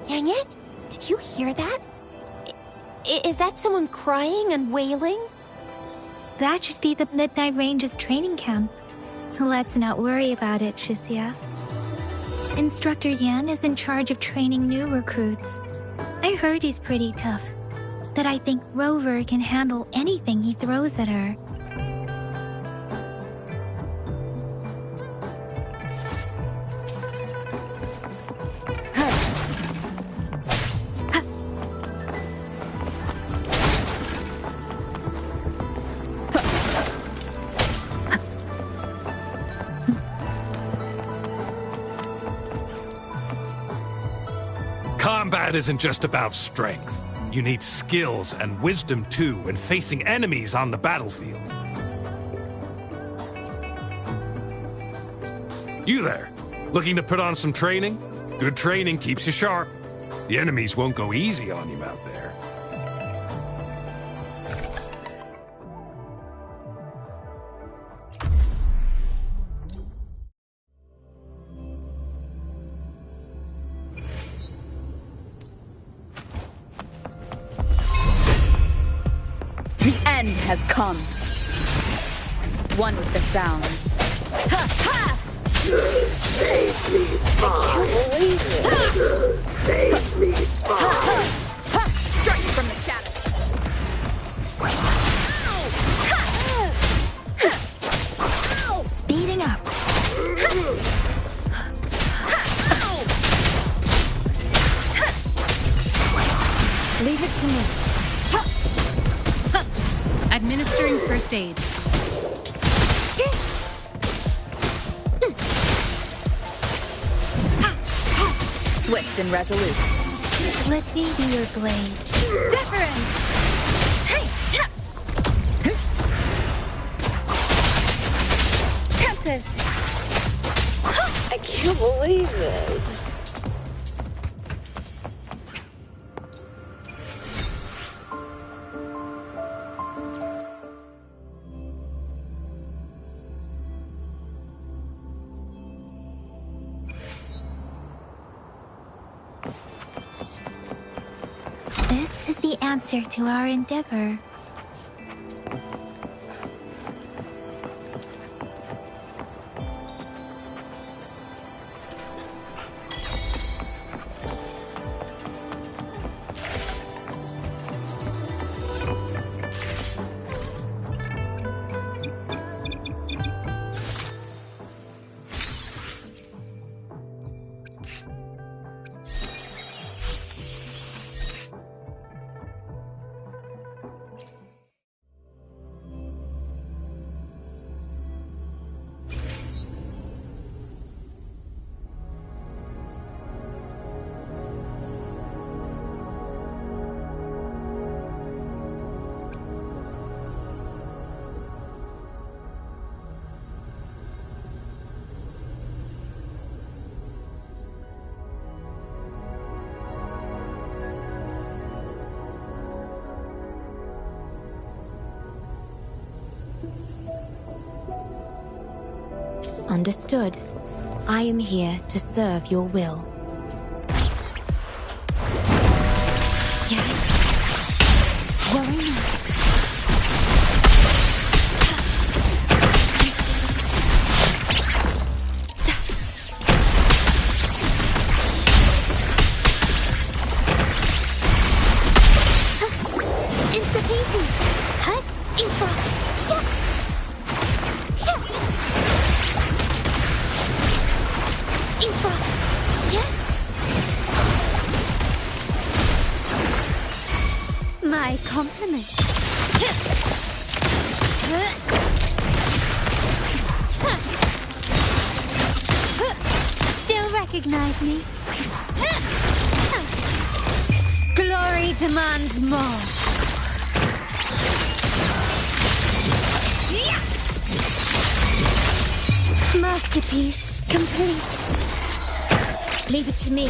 [SPEAKER 3] Yang Yang, did you hear that? Is that someone crying and wailing?
[SPEAKER 2] That should be the Midnight Range's training camp. Let's not worry about it, Shixia. Instructor Yan is in charge of training new recruits. I heard he's pretty tough, but I think Rover can handle anything he throws at her.
[SPEAKER 15] Combat isn't just about strength. You need skills and wisdom too when facing enemies on the battlefield. You there, looking to put on some training? Good training keeps you sharp. The enemies won't go easy on you out there.
[SPEAKER 6] End has come. One with the sounds.
[SPEAKER 16] Just save me, Just save me,
[SPEAKER 6] Strike from the shadows.
[SPEAKER 2] Speeding up.
[SPEAKER 8] Leave it to me.
[SPEAKER 14] Administering first aid.
[SPEAKER 6] Swift and resolute.
[SPEAKER 2] Let me be your blade.
[SPEAKER 6] Different!
[SPEAKER 2] Tempest!
[SPEAKER 16] I can't believe this.
[SPEAKER 2] This is the answer to our endeavor. Understood. I am here to serve your will. Yes. Worry not.
[SPEAKER 10] Insta-peasy. Huh? Infra. Yeah. Yeah. Infra. Yeah. My compliments. Still recognize me? Glory demands more. Masterpiece complete. Leave it to me.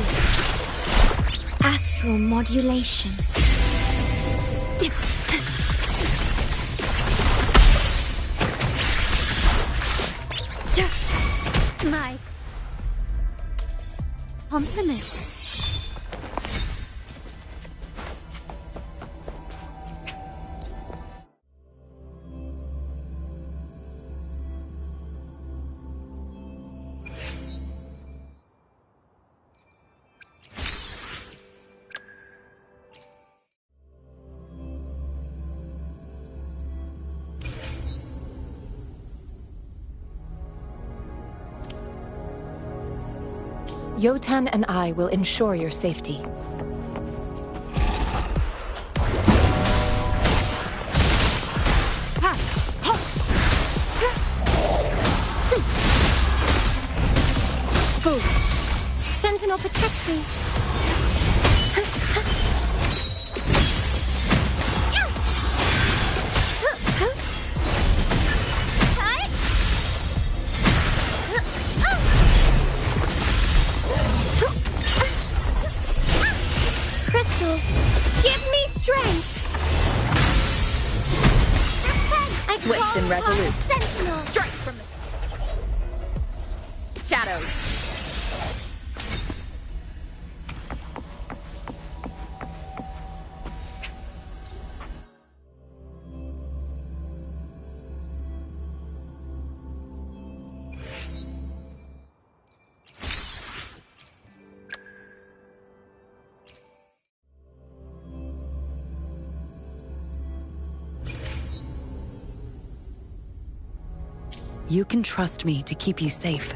[SPEAKER 10] Astral modulation. My compliments.
[SPEAKER 4] Yotan and I will ensure your safety.
[SPEAKER 10] Foolish. Sentinel protects me. Crystals, give me strength.
[SPEAKER 8] Swift and resolute.
[SPEAKER 10] Sentinel.
[SPEAKER 8] Strike from the shadows.
[SPEAKER 9] You can trust me to keep you safe.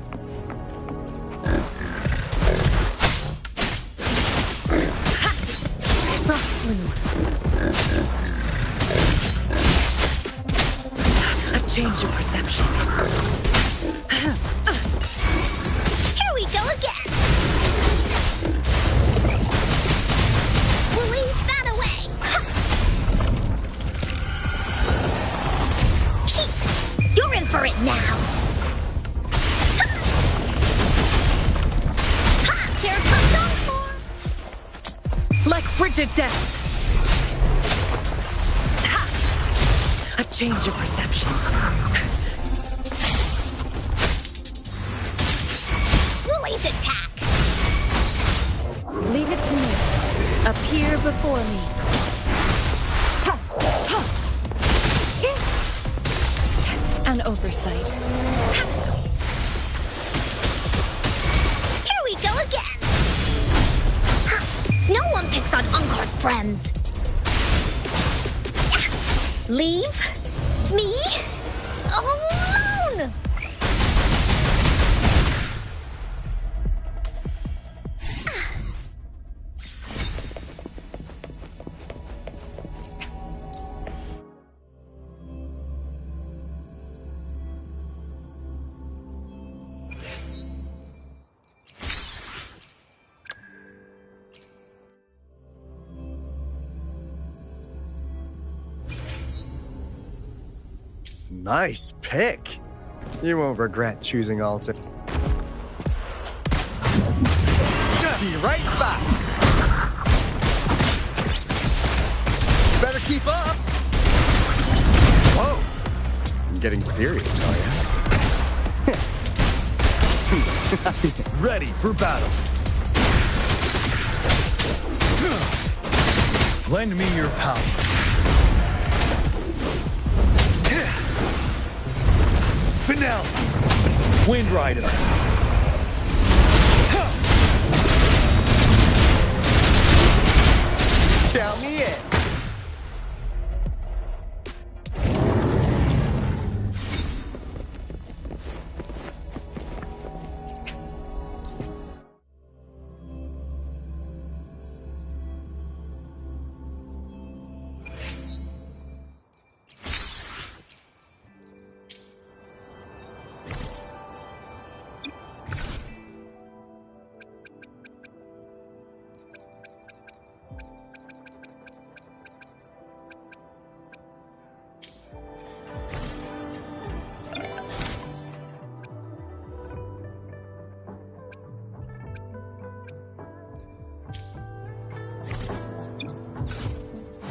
[SPEAKER 9] A change of perception.
[SPEAKER 10] Here we go again. We'll leave that away. You're in for it now. Here comes Encore.
[SPEAKER 9] Like frigid death. A change of perception.
[SPEAKER 10] Lily's attack.
[SPEAKER 4] Leave it to me. Appear before me. An oversight.
[SPEAKER 10] Here we go again. No one picks on Uncor's friends. Leave me alone.
[SPEAKER 17] Nice pick. You won't regret choosing Alter. Be right back. Better keep up. Whoa. I'm getting serious, are ya?
[SPEAKER 18] Ready for battle. Lend me your power. Finale. Wind Rider.
[SPEAKER 17] Count me in.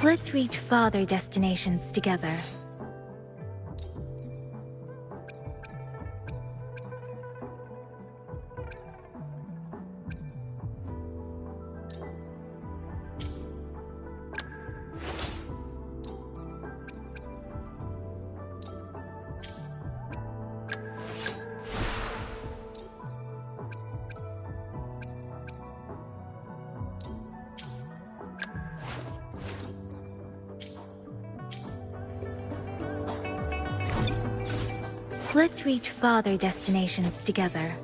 [SPEAKER 2] Let's reach farther destinations together. Let's reach farther destinations together.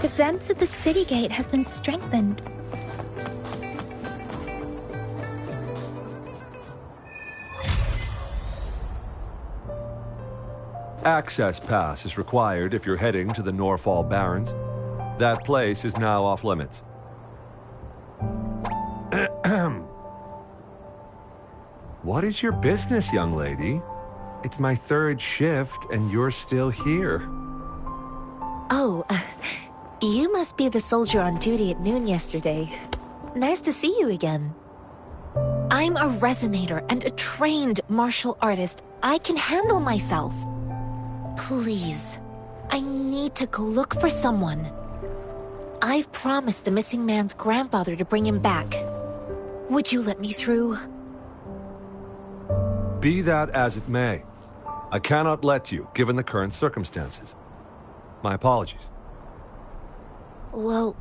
[SPEAKER 2] Defense at the city gate has been strengthened.
[SPEAKER 19] Access pass is required if you're heading to the Norfall Barrens. That place is now off limits. What is your business, young lady? It's my third shift and you're still here.
[SPEAKER 4] Oh, you must be the soldier on duty at noon yesterday. Nice to see you again. I'm a resonator and a trained martial artist. I can handle myself. Please, I need to go look for someone. I've promised the missing man's grandfather to bring him back. Would you let me through?
[SPEAKER 19] Be that as it may, I cannot let you, given the current circumstances. My apologies.
[SPEAKER 4] Well,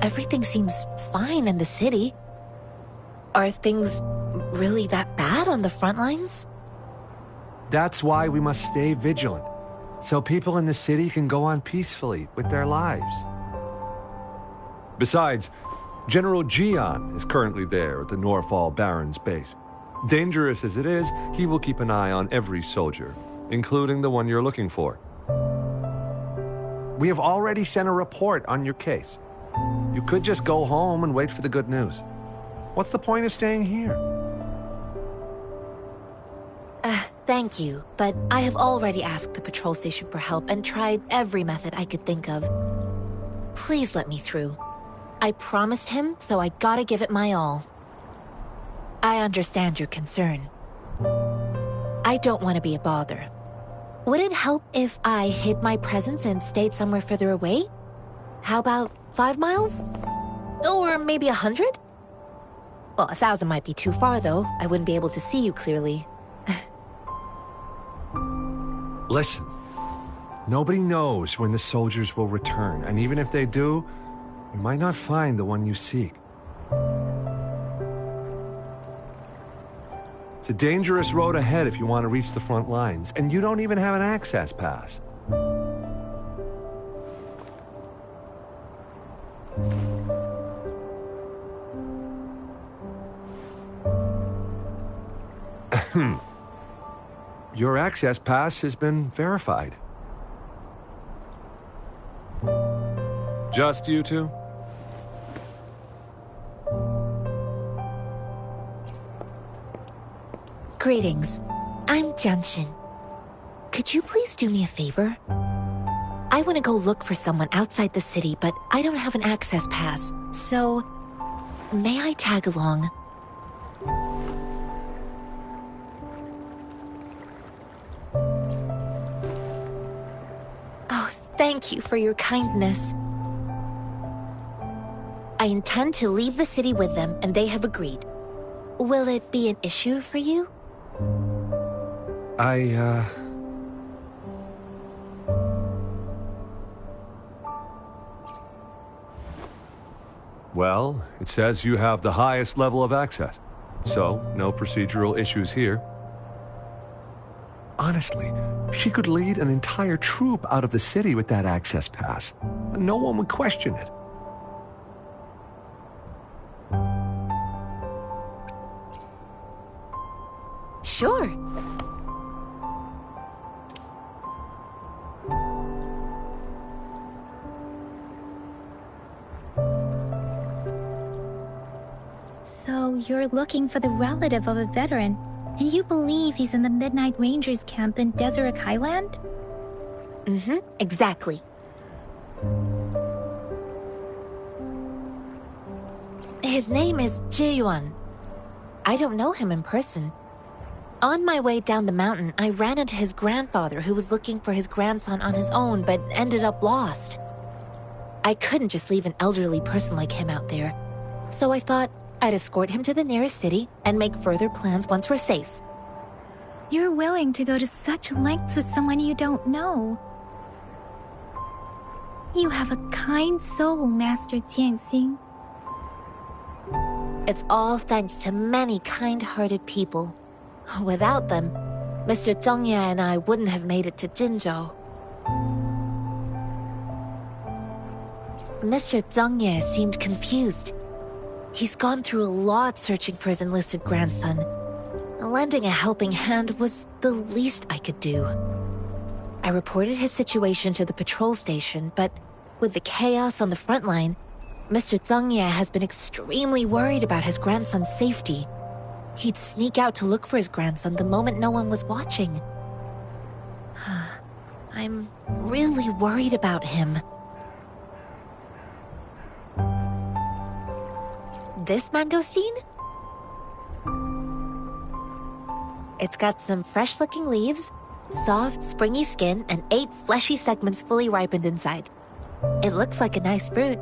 [SPEAKER 4] everything seems fine in the city. Are things really that bad on the front lines?
[SPEAKER 19] That's why we must stay vigilant, so people in the city can go on peacefully with their lives. Besides, General Jian is currently there at the Norfall Barrens base. Dangerous as it is, he will keep an eye on every soldier, including the one you're looking for. We have already sent a report on your case. You could just go home and wait for the good news. What's the point of staying here?
[SPEAKER 4] Thank you, but I have already asked the patrol station for help and tried every method I could think of. Please let me through. I promised him, so I gotta give it my all. I understand your concern. I don't want to be a bother. Would it help if I hid my presence and stayed somewhere further away? How about 5 miles? Or maybe 100? Well, 1,000 might be too far, though. I wouldn't be able to see you clearly.
[SPEAKER 19] Listen, nobody knows when the soldiers will return, and even if they do, you might not find the one you seek. It's a dangerous road ahead if you want to reach the front lines, and you don't even have an access pass. Your access pass has been verified. Just you two?
[SPEAKER 4] Greetings. I'm Jianshin. Could you please do me a favor? I want to go look for someone outside the city, but I don't have an access pass. So, may I tag along? Oh, thank you for your kindness. I intend to leave the city with them, and they have agreed. Will it be an issue for you?
[SPEAKER 19] Well, it says you have the highest level of access, so no procedural issues here. Honestly, she could lead an entire troop out of the city with that access pass. No one would question it.
[SPEAKER 4] Sure.
[SPEAKER 2] So you're looking for the relative of a veteran, and you believe he's in the Midnight Rangers camp in Deseret Highland?
[SPEAKER 4] Mm-hmm, exactly. His name is Ji-yuan. I don't know him in person. On my way down the mountain, I ran into his grandfather who was looking for his grandson on his own but ended up lost. I couldn't just leave an elderly person like him out there, so I thought I'd escort him to the nearest city and make further plans once we're safe.
[SPEAKER 2] You're willing to go to such lengths with someone you don't know. You have a kind soul, Master Jianxing.
[SPEAKER 4] It's all thanks to many kind-hearted people. Without them, Mr. Zhongye and I wouldn't have made it to Jinzhou.
[SPEAKER 2] Mr. Zhongye seemed confused. He's gone through a lot searching for his enlisted grandson. Lending a helping hand was the least I could do. I reported his situation to the patrol station, but with the chaos on the front line, Mr. Zhongye has been extremely worried about his grandson's safety. He'd sneak out to look for his grandson the moment no one was watching. I'm really worried about him. This mangosteen? It's got some fresh-looking leaves, soft, springy skin, and 8 fleshy segments fully ripened inside. It looks like a nice fruit.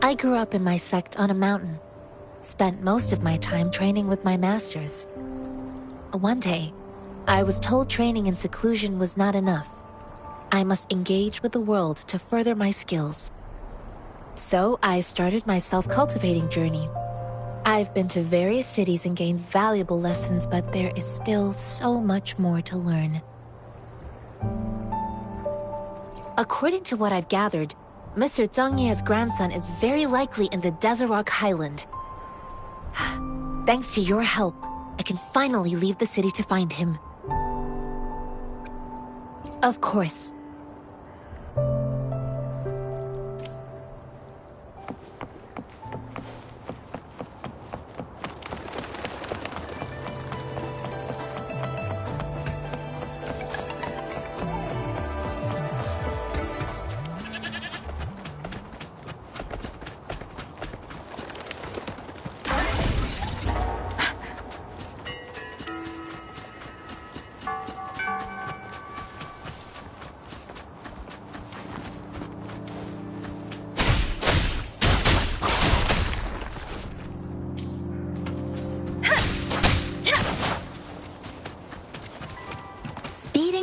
[SPEAKER 2] I grew up in my sect on a mountain. Spent most of my time training with my masters. One day, I was told training in seclusion was not enough. I must engage with the world to further my skills. So I started my self-cultivating journey. I've been to various cities and gained valuable lessons, but there is still so much more to learn. According to what I've gathered, Mr. Zhongye's grandson is very likely in the Desert Highland. Thanks to your help, I can finally leave the city to find him. Of course.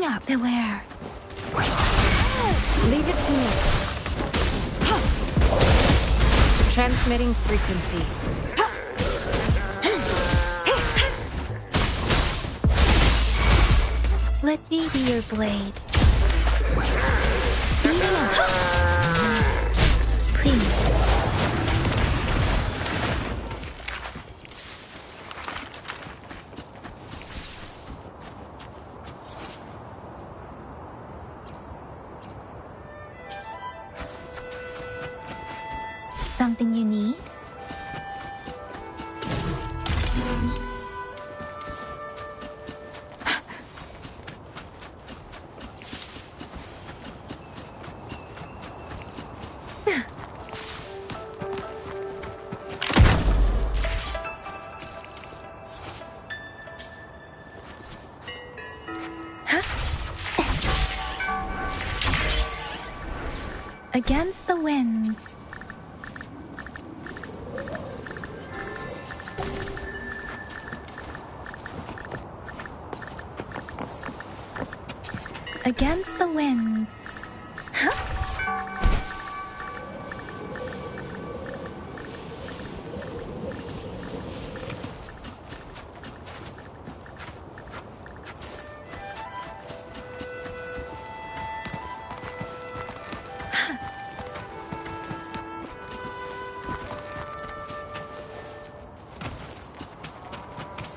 [SPEAKER 1] Up there, where?
[SPEAKER 4] Leave it to me. Transmitting frequency.
[SPEAKER 2] Let me be your blade. Please.
[SPEAKER 1] Something you need? Against the winds. Against the winds.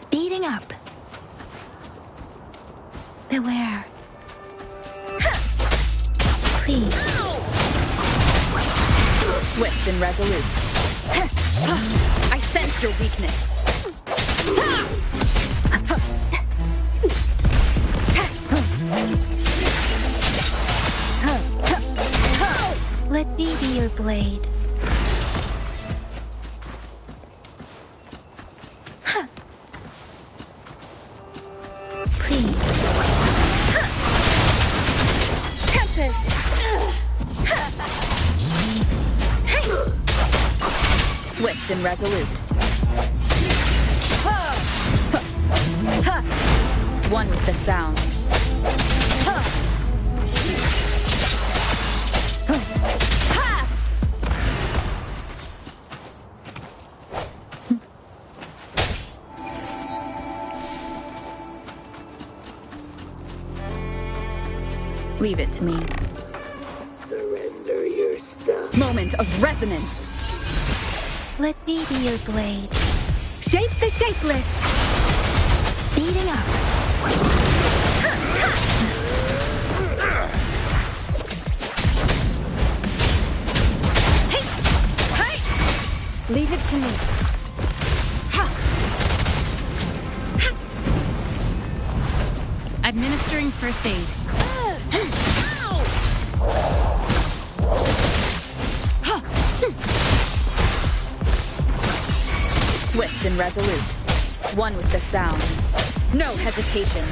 [SPEAKER 1] Speeding up. Beware. Please.
[SPEAKER 6] Swift and resolute. I sense your weakness.
[SPEAKER 2] Let me be your blade. Please.
[SPEAKER 6] Tempest. Swift and resolute. One with the sounds. Leave it to me.
[SPEAKER 16] Surrender your stuff.
[SPEAKER 6] Moment of resonance.
[SPEAKER 2] Let me be your blade.
[SPEAKER 6] Shape the shapeless.
[SPEAKER 2] Speeding up.
[SPEAKER 6] Leave it to me.
[SPEAKER 14] Administering first aid.
[SPEAKER 6] Swift and resolute. One with the sounds. No hesitation.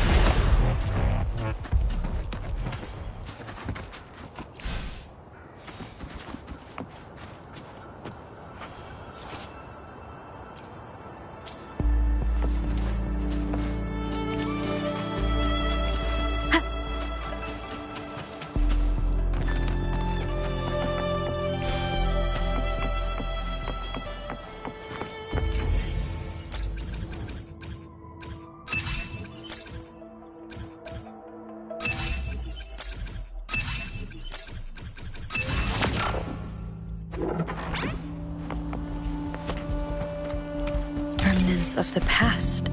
[SPEAKER 6] Remnants of the past.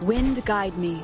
[SPEAKER 6] Wind guide me.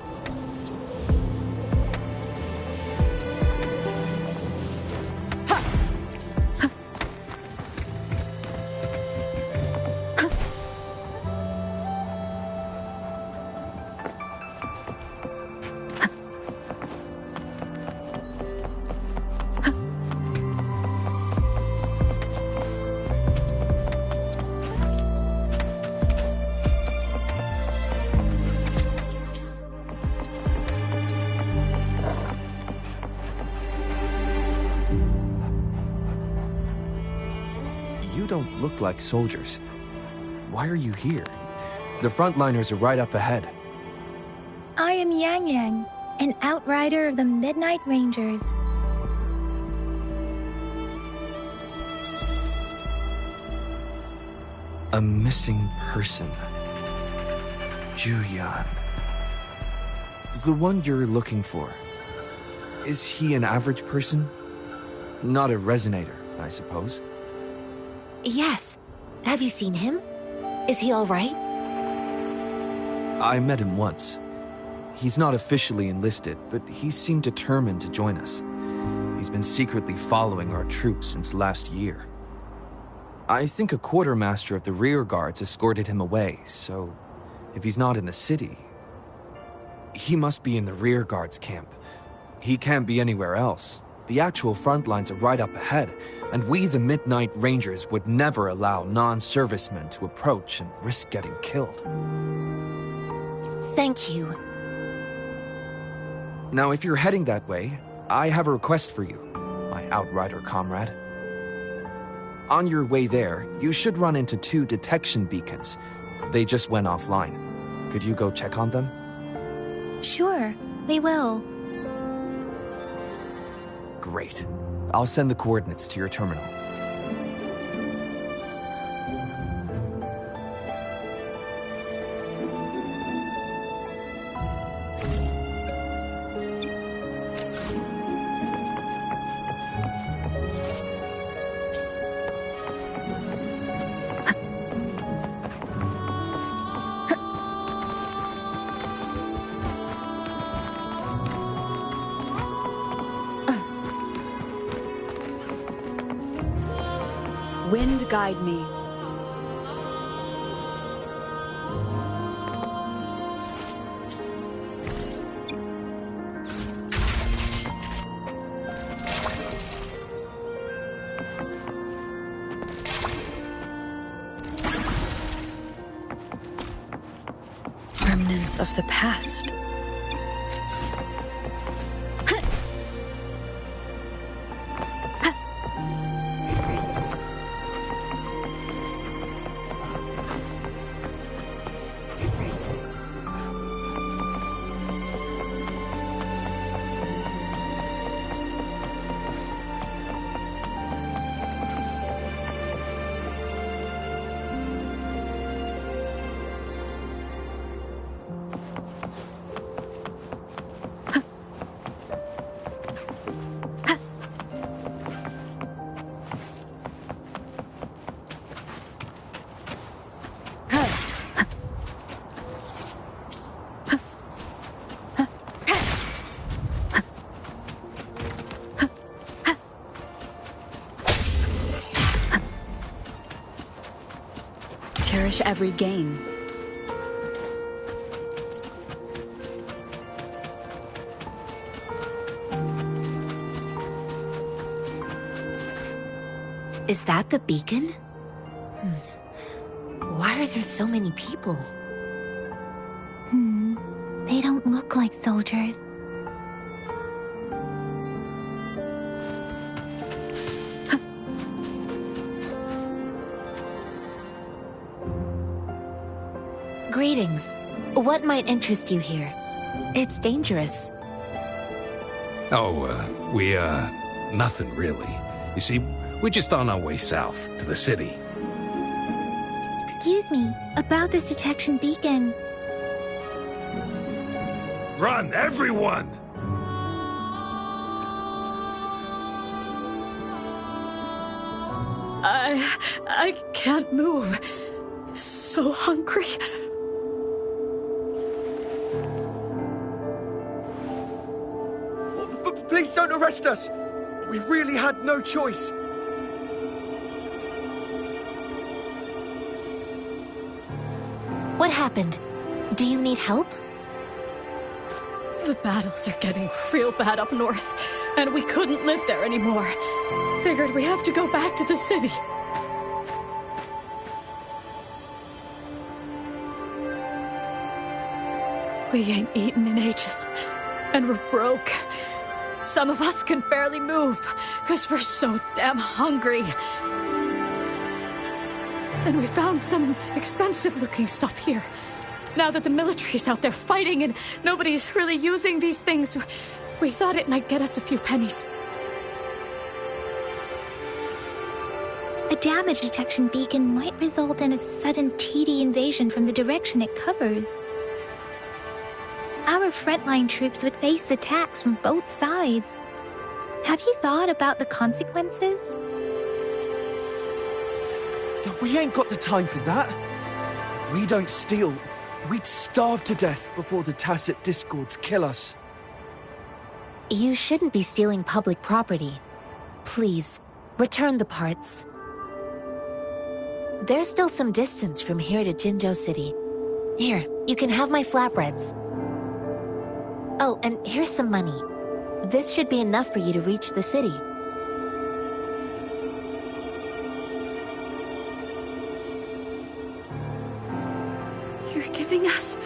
[SPEAKER 17] You don't look like soldiers. Why are you here? The frontliners are right up ahead.
[SPEAKER 2] I am Yang Yang, an outrider of the Midnight Rangers.
[SPEAKER 17] A missing person. Juyan. The one you're looking for. Is he an average person? Not a resonator, I suppose.
[SPEAKER 3] Yes. Have you seen him? Is he all right?
[SPEAKER 17] I met him once. He's not officially enlisted, but he seemed determined to join us. He's been secretly following our troops since last year. I think a quartermaster of the rear guards escorted him away, so if he's not in the city, he must be in the rear guards camp. He can't be anywhere else. The actual front lines are right up ahead, and we, the Midnight Rangers, would never allow non-servicemen to approach and risk getting killed.
[SPEAKER 3] Thank you.
[SPEAKER 17] Now, if you're heading that way, I have a request for you, my outrider comrade. On your way there, you should run into 2 detection beacons. They just went offline. Could you go check on them?
[SPEAKER 2] Sure, we will.
[SPEAKER 17] Great. I'll send the coordinates to your terminal.
[SPEAKER 6] Wind guide me. Remnants of the past. cherish every gain.
[SPEAKER 2] Is that the beacon? Why are there so many people?
[SPEAKER 1] They don't look like soldiers.
[SPEAKER 2] Greetings. What might interest you here? It's dangerous.
[SPEAKER 15] Nothing really. You see, we're just on our way south to the city.
[SPEAKER 1] Excuse me, about this detection beacon.
[SPEAKER 15] Run, everyone!
[SPEAKER 6] I can't move. So hungry.
[SPEAKER 17] Please don't arrest us! We really had no choice.
[SPEAKER 2] What happened? Do you need help?
[SPEAKER 6] The battles are getting real bad up north, and we couldn't live there anymore. Figured we have to go back to the city. We ain't eaten in ages, and we're broke. Some of us can barely move, because we're so damn hungry. And we found some expensive-looking stuff here. Now that the military's out there fighting and nobody's really using these things, we thought it might get us a few pennies.
[SPEAKER 1] A damage detection beacon might result in a sudden TD invasion from the direction it covers. Our frontline troops would face attacks from both sides. Have you thought about the consequences?
[SPEAKER 17] We ain't got the time for that. If we don't steal, we'd starve to death before the tacit discords kill us.
[SPEAKER 2] You shouldn't be stealing public property. Please, return the parts. There's still some distance from here to Jinzhou City. Here, you can have my flatbreads. Oh, and here's some money. This should be enough for you to reach the city.
[SPEAKER 6] You're giving us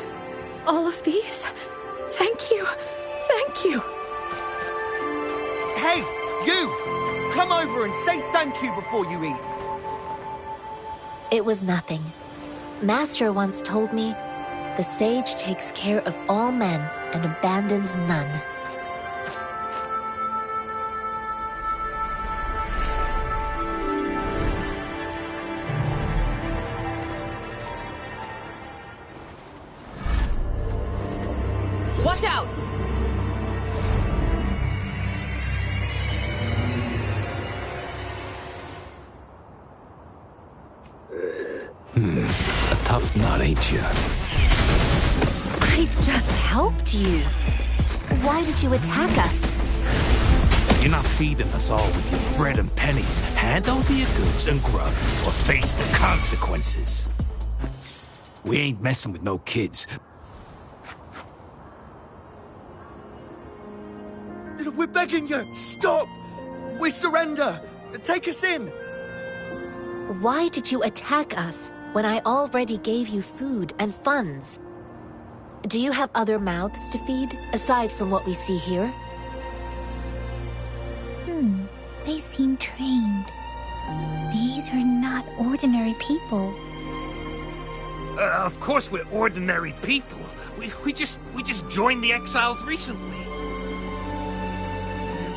[SPEAKER 6] all of these? Thank you. Thank you.
[SPEAKER 17] Hey, you! Come over and say thank you before you eat.
[SPEAKER 2] It was nothing. Master once told me, the sage takes care of all men and abandons none.
[SPEAKER 6] Watch out!
[SPEAKER 15] A tough nut, ain't you?
[SPEAKER 2] I just helped you. Why did you attack us?
[SPEAKER 15] You're not feeding us all with your bread and pennies. Hand over your goods and grub, or face the consequences. We ain't messing with no kids.
[SPEAKER 17] We're begging you, stop! We surrender! Take us in!
[SPEAKER 2] Why did you attack us when I already gave you food and funds? Do you have other mouths to feed, aside from what we see here?
[SPEAKER 1] They seem trained. These are not ordinary people.
[SPEAKER 15] Of course we're ordinary people. We just joined the exiles recently.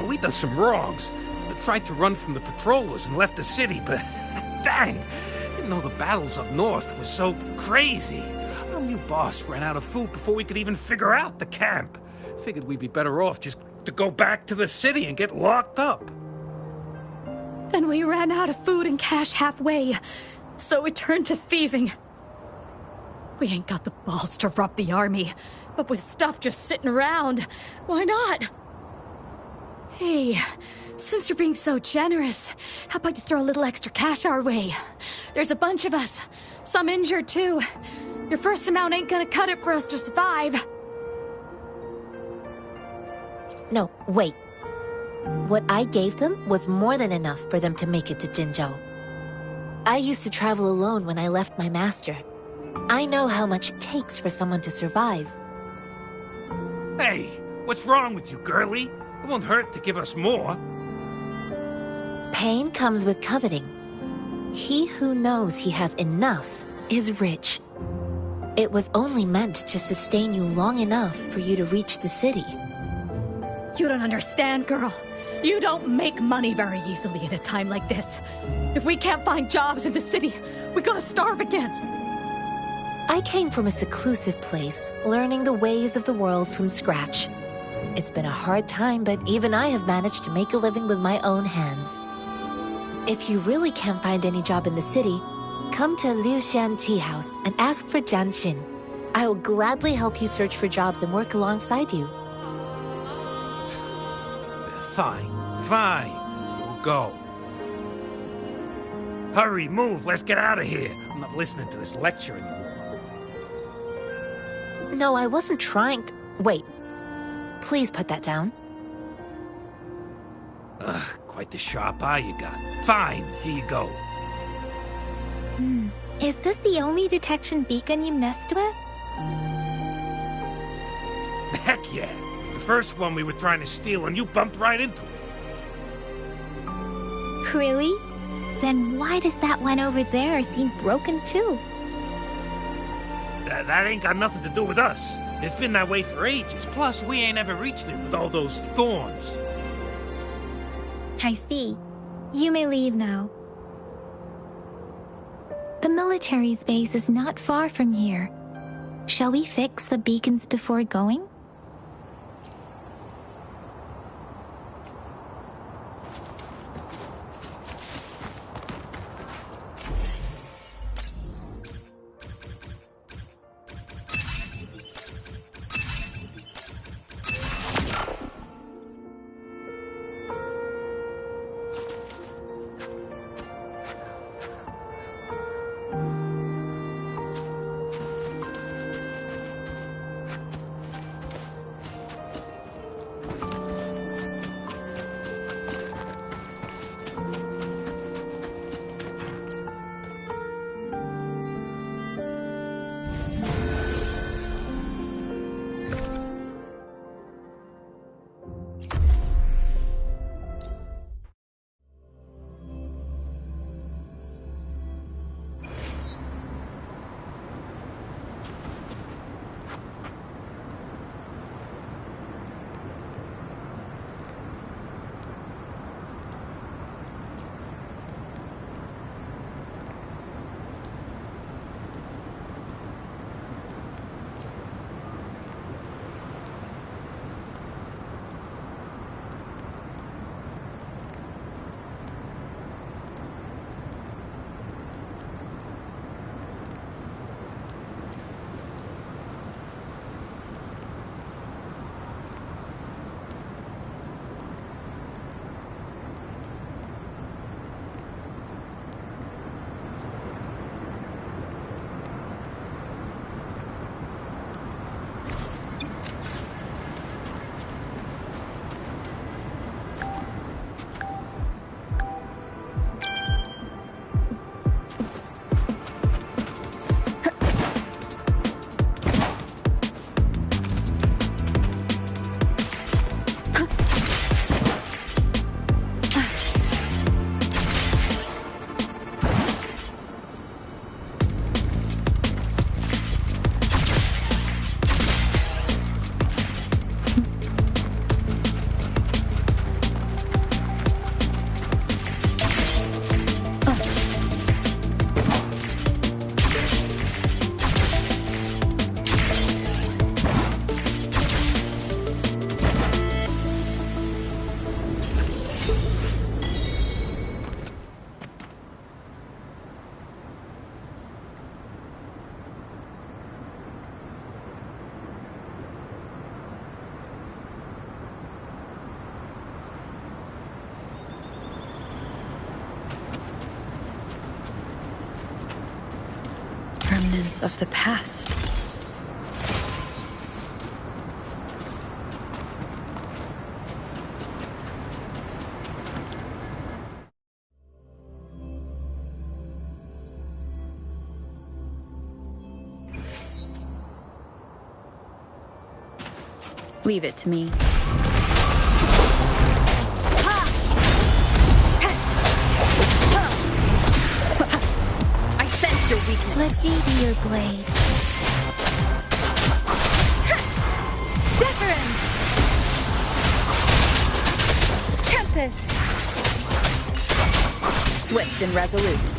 [SPEAKER 15] We done some wrongs. Tried to run from the patrollers and left the city, but dang, didn't know the battles up north was so crazy. Our new boss ran out of food before we could even figure out the camp. Figured we'd be better off just to go back to the city and get locked up.
[SPEAKER 6] Then we ran out of food and cash halfway, so we turned to thieving. We ain't got the balls to rob the army, but with stuff just sitting around, why not?
[SPEAKER 7] Hey, since you're being so generous, how about you throw a little extra cash our way? There's a bunch of us, some injured too. Your first amount ain't gonna cut it for us to survive.
[SPEAKER 2] No, wait. What I gave them was more than enough for them to make it to Jinzhou. I used to travel alone when I left my master. I know how much it takes for someone to survive.
[SPEAKER 15] Hey, what's wrong with you, girlie? It won't hurt to give us more.
[SPEAKER 2] Pain comes with coveting. He who knows he has enough is rich. It was only meant to sustain you long enough for you to reach the city.
[SPEAKER 7] You don't understand, girl. You don't make money very easily in a time like this. If we can't find jobs in the city, we're gonna starve again.
[SPEAKER 2] I came from a seclusive place, learning the ways of the world from scratch. It's been a hard time, but even I have managed to make a living with my own hands. If you really can't find any job in the city, come to Liu Xian Tea House and ask for Jian Xin. I will gladly help you search for jobs and work alongside you.
[SPEAKER 15] Fine. We'll go. Hurry, move, let's get out of here. I'm not listening to this lecture anymore.
[SPEAKER 2] No, I wasn't trying to... Wait. Please put that down.
[SPEAKER 15] Quite the sharp eye you got. Fine, here you go.
[SPEAKER 2] Is this the only detection beacon you messed with?
[SPEAKER 15] Heck yeah. The first one we were trying to steal and you bumped right into it.
[SPEAKER 2] Really? Then why does that one over there seem broken too?
[SPEAKER 15] That ain't got nothing to do with us. It's been that way for ages. Plus, we ain't ever reached it with all those thorns.
[SPEAKER 2] I see. You may leave now. The military's base is not far from here. Shall we fix the beacons before going?
[SPEAKER 6] visions of the past. Leave it to me.
[SPEAKER 7] I sense your weakness.
[SPEAKER 2] Let me be your blade.
[SPEAKER 7] Deference! Tempest!
[SPEAKER 6] Swift and resolute.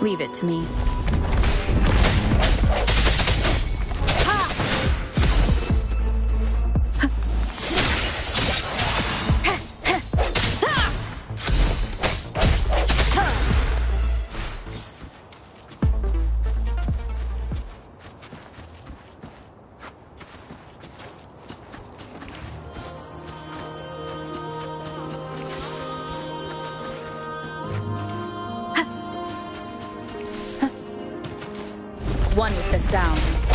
[SPEAKER 6] Leave it to me. One with the sounds.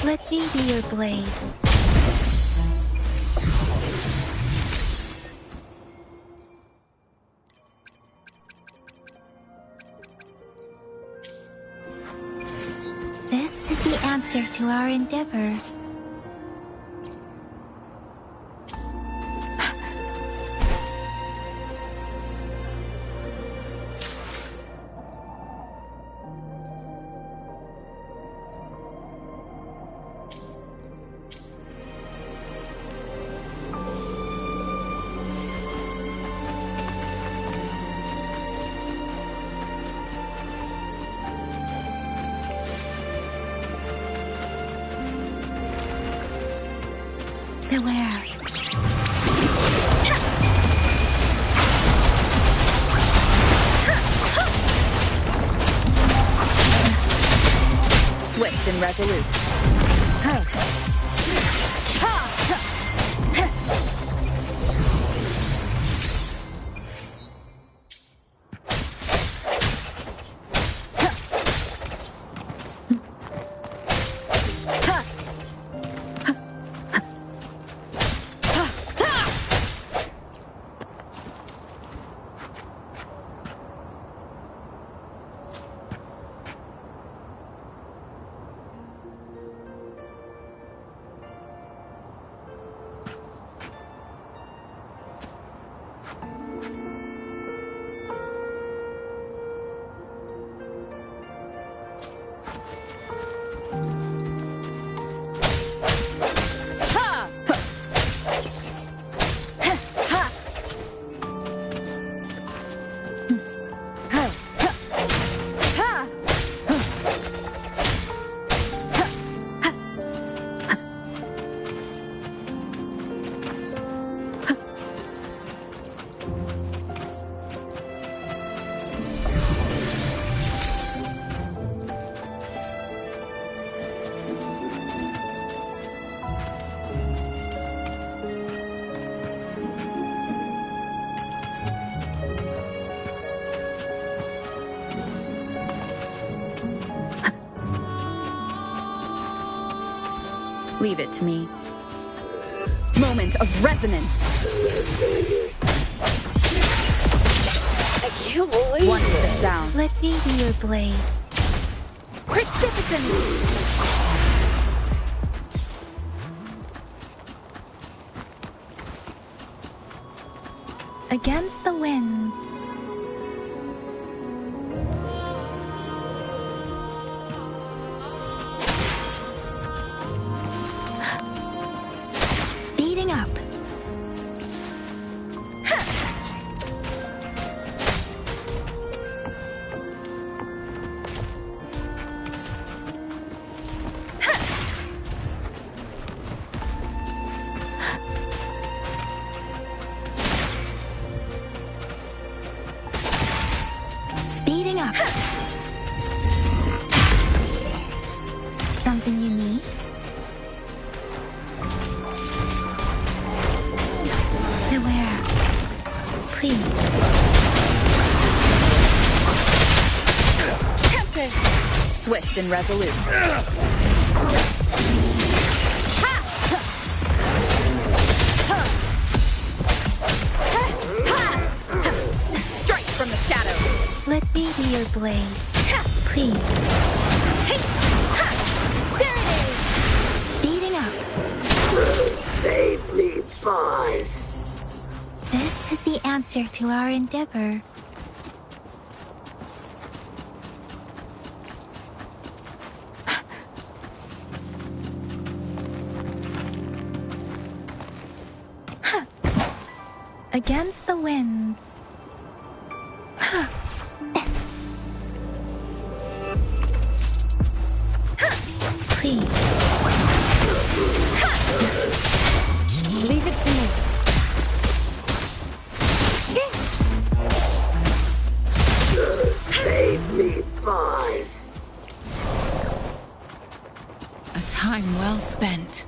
[SPEAKER 2] Let me be your blade. This is the answer to our endeavor. Beware.
[SPEAKER 6] Swift and resolute. Leave it to me. moment of resonance.
[SPEAKER 16] I can't believe
[SPEAKER 6] One with the
[SPEAKER 16] it.
[SPEAKER 6] sound.
[SPEAKER 2] Let me be your blade.
[SPEAKER 6] Precipitant!
[SPEAKER 2] Against the winds. Speeding up. Speeding up. Something you need? Beware. Please.
[SPEAKER 6] Swift and resolute. Strike from the shadows.
[SPEAKER 2] Let me be your blade. Please.
[SPEAKER 6] There it is!
[SPEAKER 2] Speeding up.
[SPEAKER 16] Save me, boss.
[SPEAKER 2] This is the answer to our endeavor. Against the winds. Please.
[SPEAKER 6] Leave it to me.
[SPEAKER 16] Save me, boss.
[SPEAKER 14] A time well spent.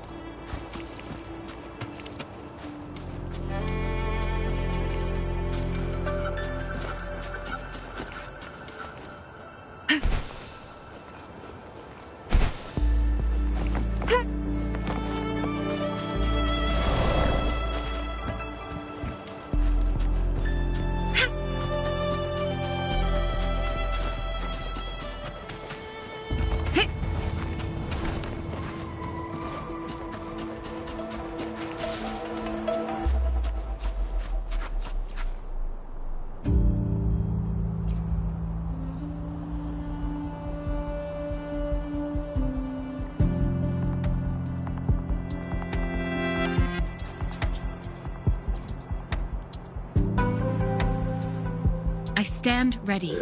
[SPEAKER 14] I stand ready.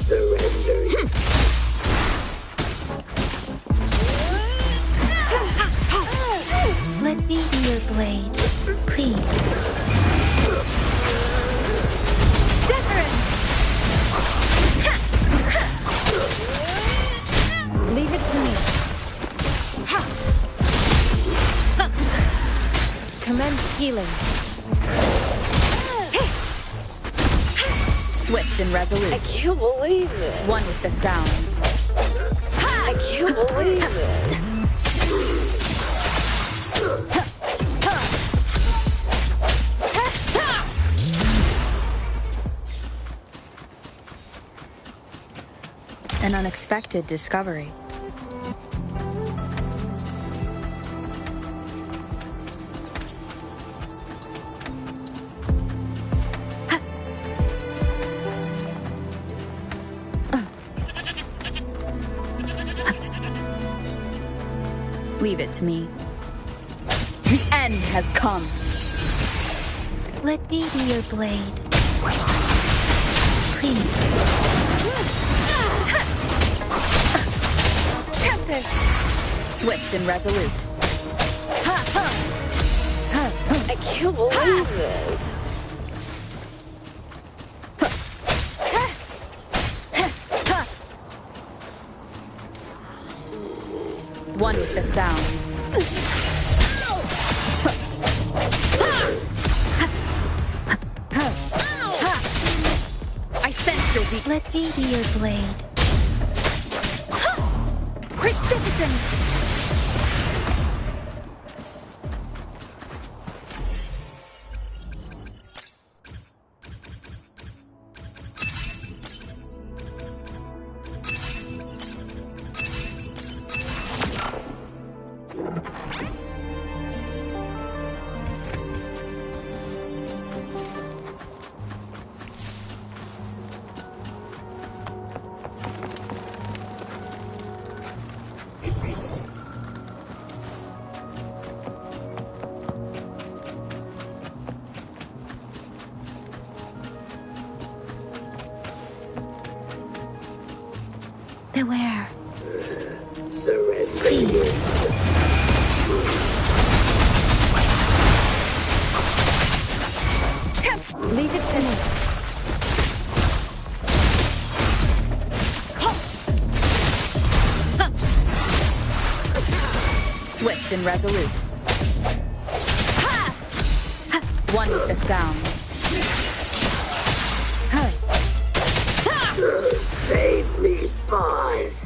[SPEAKER 16] Surrender.
[SPEAKER 2] Let me be your blade. Please.
[SPEAKER 6] Leave it to me.
[SPEAKER 4] Commence healing.
[SPEAKER 6] Swift and resolute.
[SPEAKER 16] I can't believe it.
[SPEAKER 6] One with the sounds.
[SPEAKER 16] I can't believe it.
[SPEAKER 6] An unexpected discovery. Leave it to me. The end has come.
[SPEAKER 2] Let me be your blade. Please.
[SPEAKER 6] Swift and resolute.
[SPEAKER 16] I can't believe it.
[SPEAKER 6] One with the sounds. I sense your weakness.
[SPEAKER 2] Let me be your blade.
[SPEAKER 6] Precipitant!
[SPEAKER 2] Beware.
[SPEAKER 16] Surrender yourself.
[SPEAKER 6] Leave it to me. Swift and resolute. One with the sounds.
[SPEAKER 16] Save me, boss.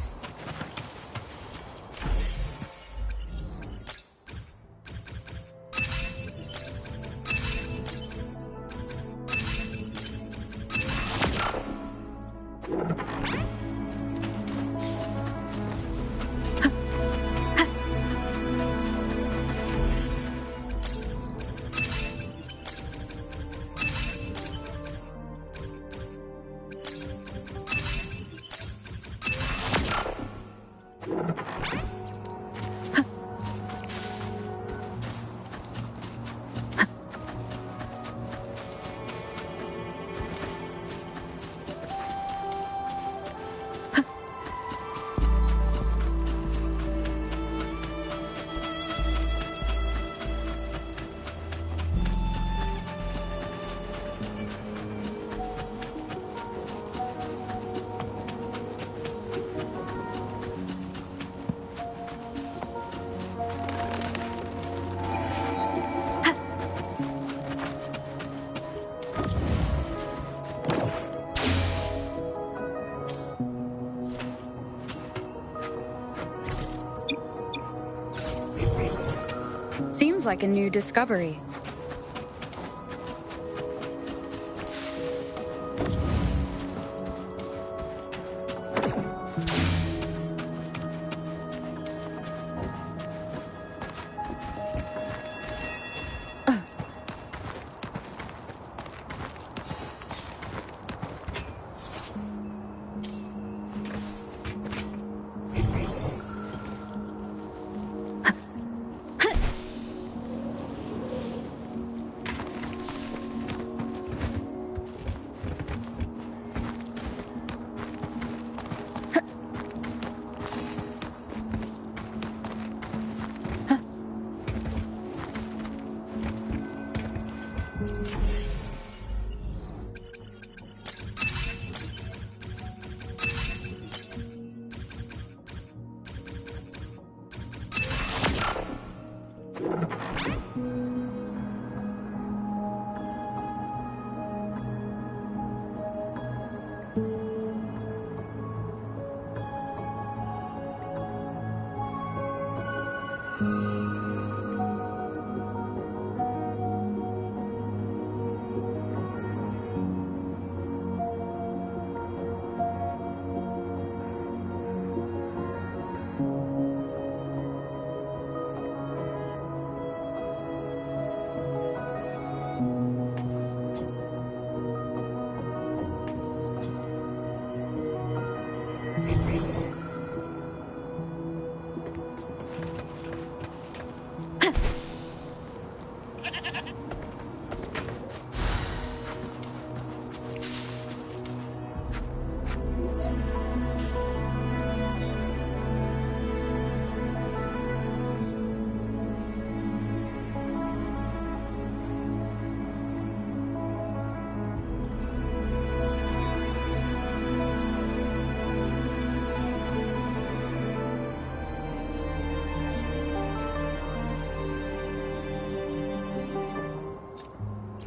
[SPEAKER 6] Seems like a new discovery.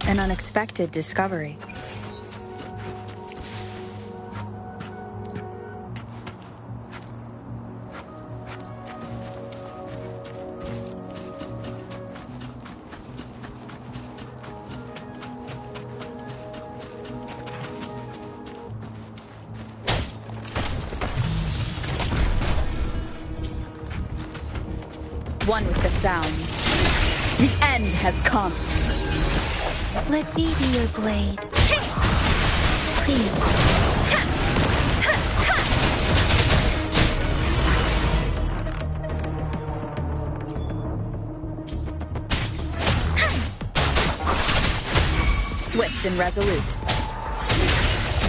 [SPEAKER 6] An unexpected discovery. One with the sounds. The end has come.
[SPEAKER 2] Let me be your blade. Please.
[SPEAKER 6] Swift and resolute.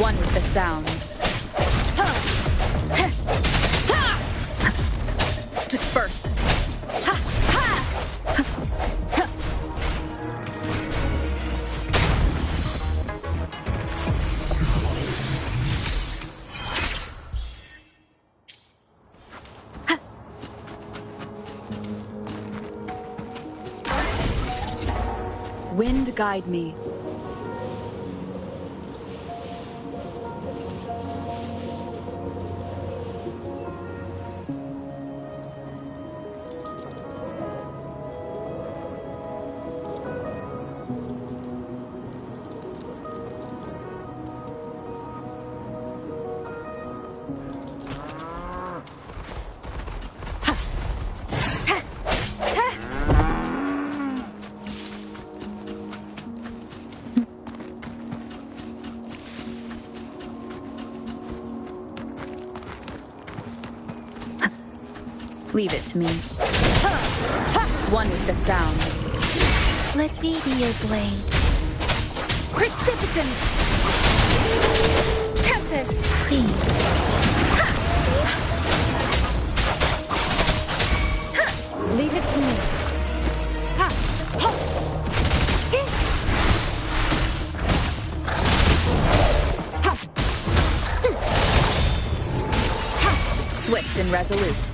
[SPEAKER 6] One with the sounds. Disperse. Wind guide me. Leave it to me. One with the sounds.
[SPEAKER 2] Let me be your blade.
[SPEAKER 3] Precipitant! Tempest!
[SPEAKER 2] Please.
[SPEAKER 6] Leave it to me. Swift and resolute.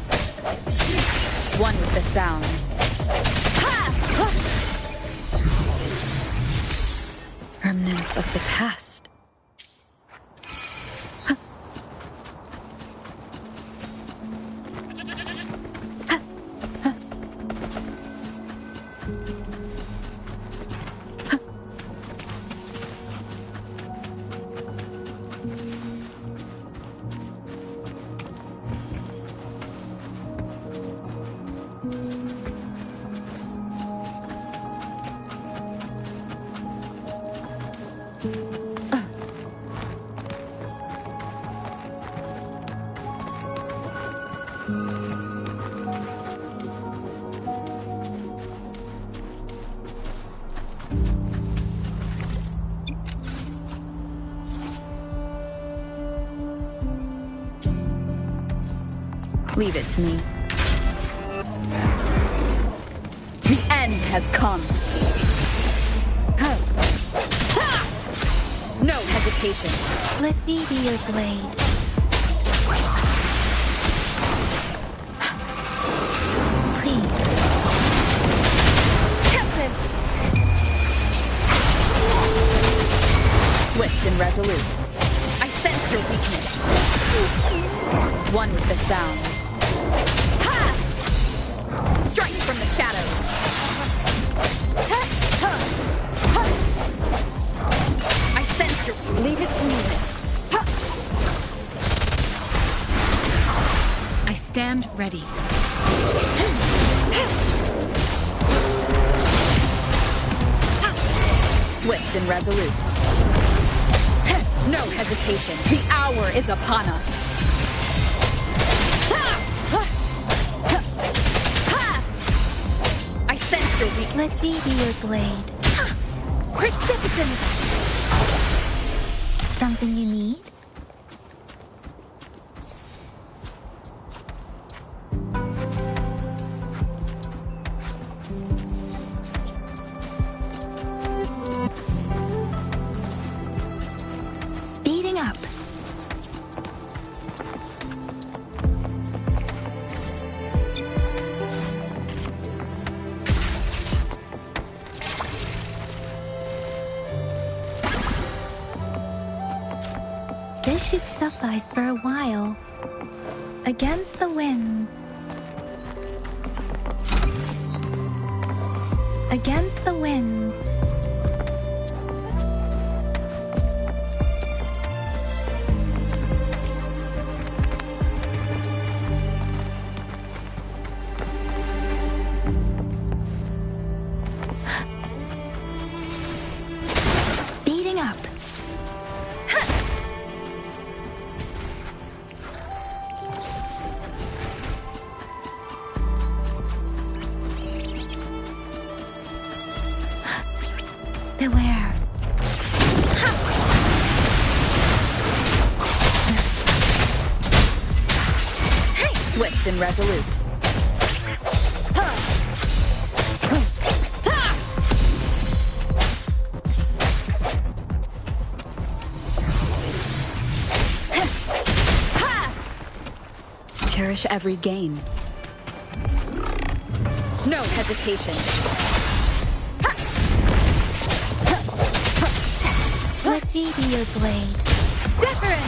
[SPEAKER 6] One with the sounds. Remnants of the past. Leave it to me. The end has come. No hesitation.
[SPEAKER 2] Let me be your blade. Please.
[SPEAKER 3] Tempest!
[SPEAKER 6] Swift and resolute. I sense your weakness. One with the sounds. Strike from the shadows. I sense your... Leave it to me, miss.
[SPEAKER 14] I stand ready.
[SPEAKER 6] Swift and resolute. No hesitation. The hour is upon us. I sense your weakness.
[SPEAKER 2] Let me be your blade.
[SPEAKER 3] Precipitant!
[SPEAKER 2] Something you need? Speeding up. This should suffice for a while. Against the winds. Against the winds. Speeding up. Beware.
[SPEAKER 6] Swift and resolute. Cherish every gain. No hesitation.
[SPEAKER 2] Let me be your blade.
[SPEAKER 7] Different!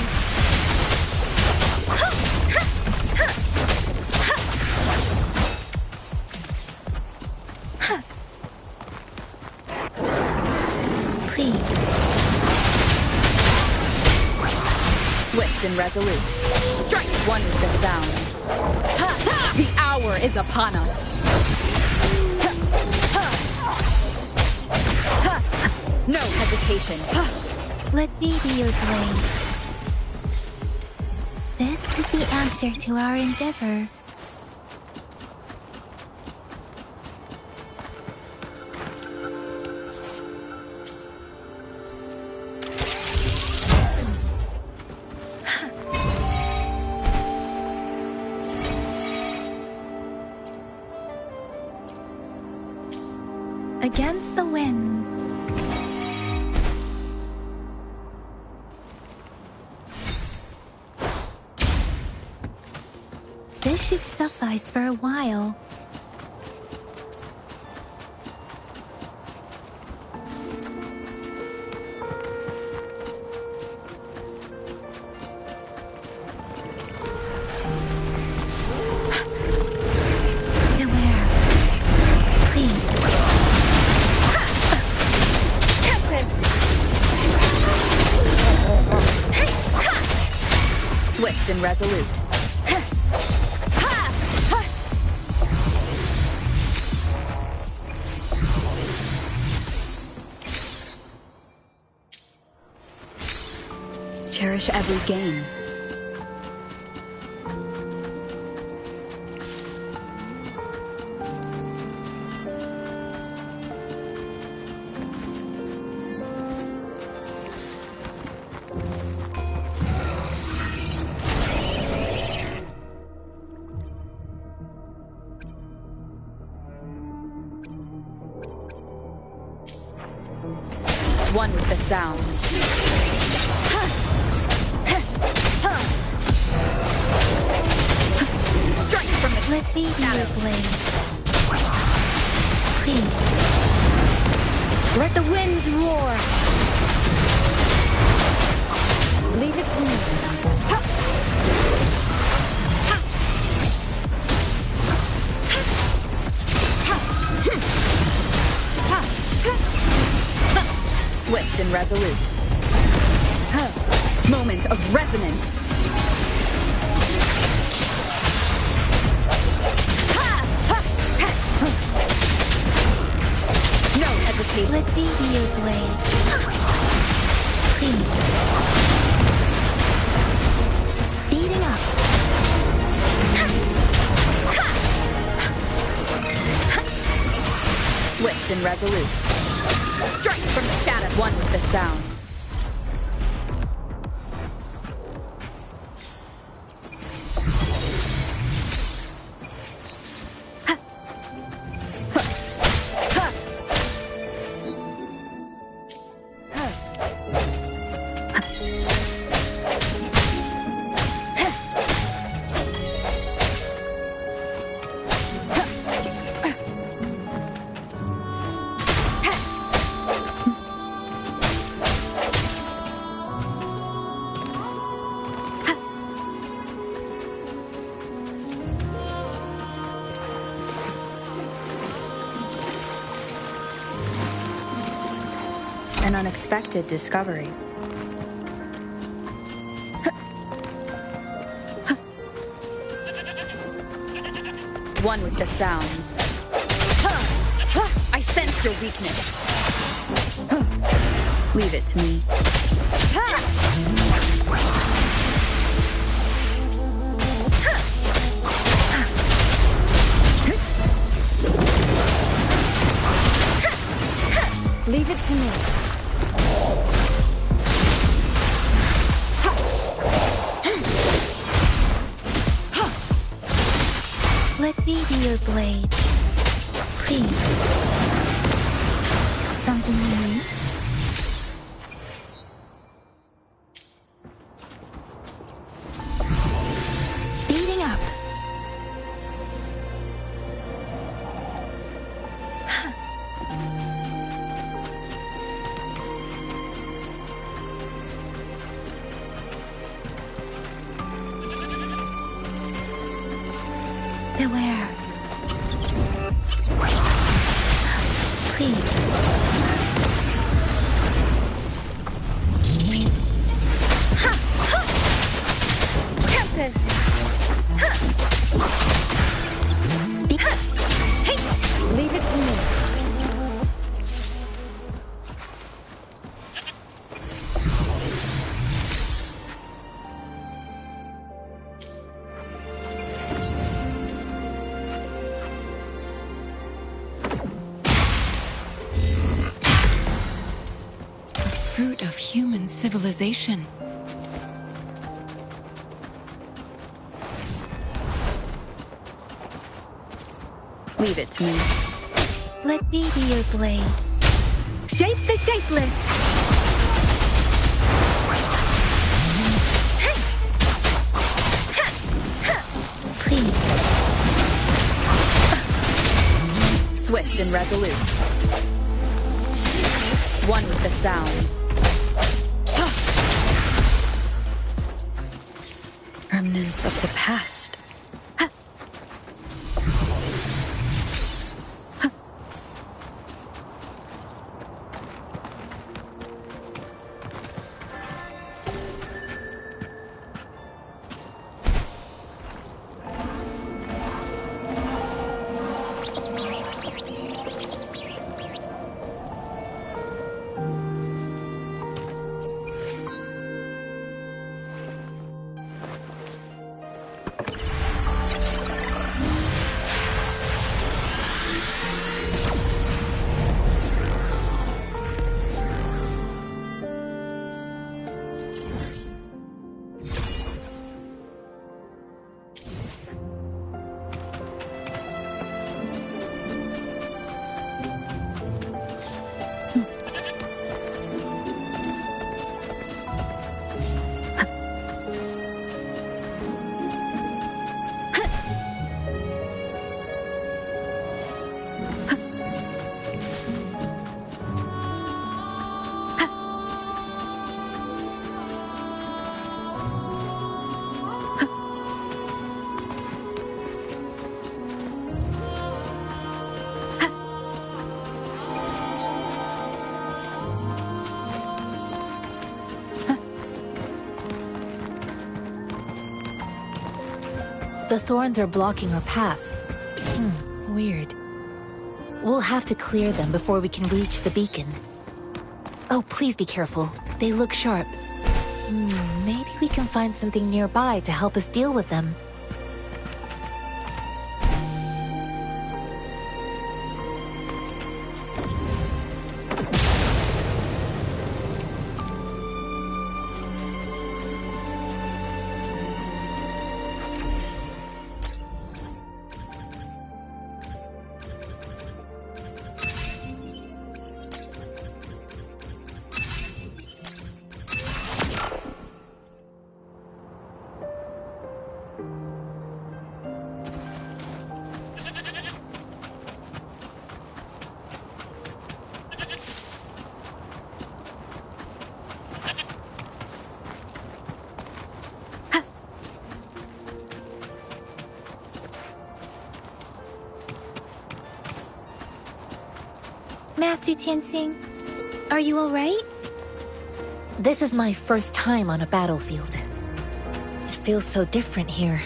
[SPEAKER 2] Please.
[SPEAKER 6] Swift and resolute. Strike one with the sounds. The hour is upon us. No hesitation.
[SPEAKER 2] Let me be your blade. This is the answer to our endeavor. Against the winds. This should suffice for a while. Beware. Please.
[SPEAKER 6] Swift and resolute. Cherish every gain. One with the sounds. Strike from the
[SPEAKER 2] Let me be your blade. Please.
[SPEAKER 6] Let the winds roar. Leave it to me. Swift and resolute. Moment of resonance. No hesitation.
[SPEAKER 2] Let me be your blade. Please. Speeding up.
[SPEAKER 6] Swift and resolute. Strike from the shadow. One with the sounds. An unexpected discovery. One with the sounds. I sense your weakness. Leave it to me. Leave it to me.
[SPEAKER 2] Let me be your blade. Please. Something you need? Speeding up. Beware. Please.
[SPEAKER 10] Tempest!
[SPEAKER 6] Leave it to me.
[SPEAKER 14] Fruit of human civilization.
[SPEAKER 6] Leave it to me.
[SPEAKER 2] Let me be your blade.
[SPEAKER 7] Shape the shapeless!
[SPEAKER 2] Please.
[SPEAKER 6] Swift and resolute. One with the sounds. Remnants of the past.
[SPEAKER 2] The thorns are blocking our path. Weird. We'll have to clear them before we can reach the beacon. Oh, please be careful. They look sharp. Maybe we can find something nearby to help us deal with them. Master Tianxing, are you all right? This is my first time on a battlefield. It feels so different here.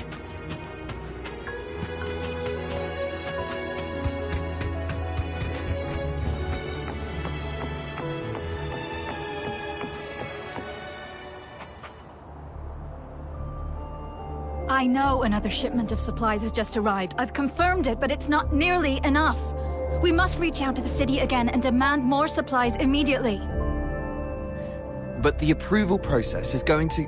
[SPEAKER 7] I know another shipment of supplies has just arrived. I've confirmed it, but it's not nearly enough. We must reach out to the city again and demand more supplies immediately.
[SPEAKER 17] But the approval process is going to...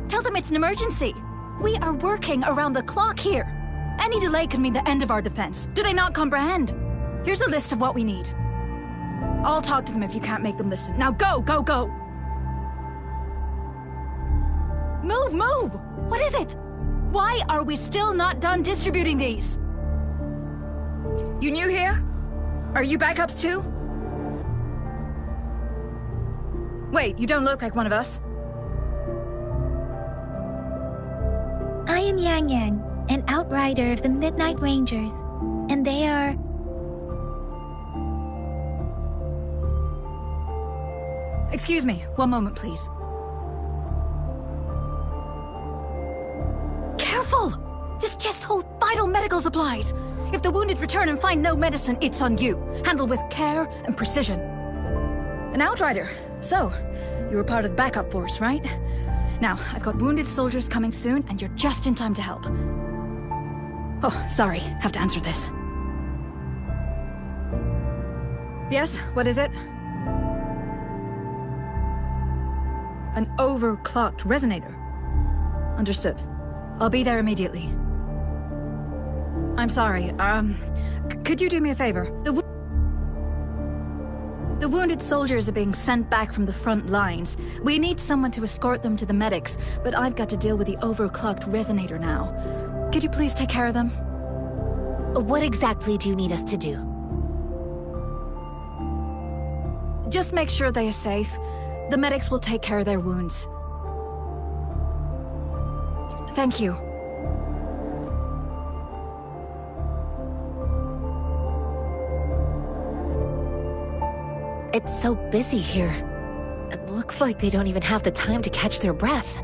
[SPEAKER 7] Tell them it's an emergency. We are working around the clock here. Any delay could mean the end of our defense. Do they not comprehend? Here's a list of what we need. I'll talk to them if you can't make them listen. Now go, go, go! Move, move! What is it? Why are we still not done distributing these? You new here? Are you backups too? Wait, you don't look like one of us.
[SPEAKER 2] I am Yang Yang, an outrider of the Midnight Rangers, and they are...
[SPEAKER 7] Excuse me, one moment, please. Careful! This chest holds vital medical supplies. If the wounded return and find no medicine, it's on you. Handle with care and precision. An outrider. So, you were part of the backup force, right? Now, I've got wounded soldiers coming soon, and you're just in time to help. Oh, sorry. Have to answer this. Yes, what is it? An overclocked resonator. Understood. I'll be there immediately. I'm sorry, could you do me a favor? The wounded soldiers are being sent back from the front lines. We need someone to escort them to the medics, but I've got to deal with the overclocked resonator now. Could you please take care of them?
[SPEAKER 2] What exactly do you need us to do?
[SPEAKER 7] Just make sure they are safe. The medics will take care of their wounds. Thank you.
[SPEAKER 2] It's so busy here. It looks like they don't even have the time to catch their breath.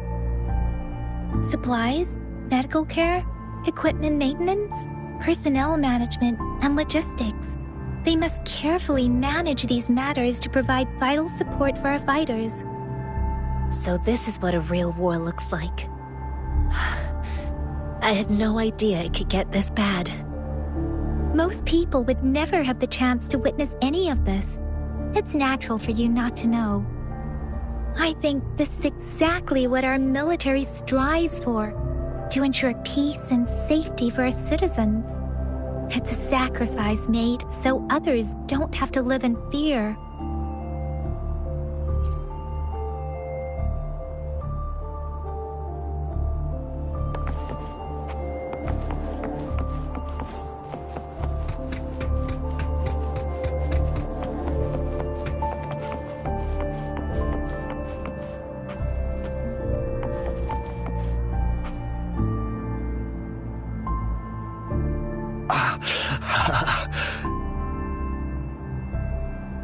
[SPEAKER 2] Supplies, medical care, equipment maintenance, personnel management, and logistics. They must carefully manage these matters to provide vital support for our fighters. So this is what a real war looks like. I had no idea it could get this bad. Most people would never have the chance to witness any of this. It's natural for you not to know. I think this is exactly what our military strives for, to ensure peace and safety for our citizens. It's a sacrifice made so others don't have to live in fear.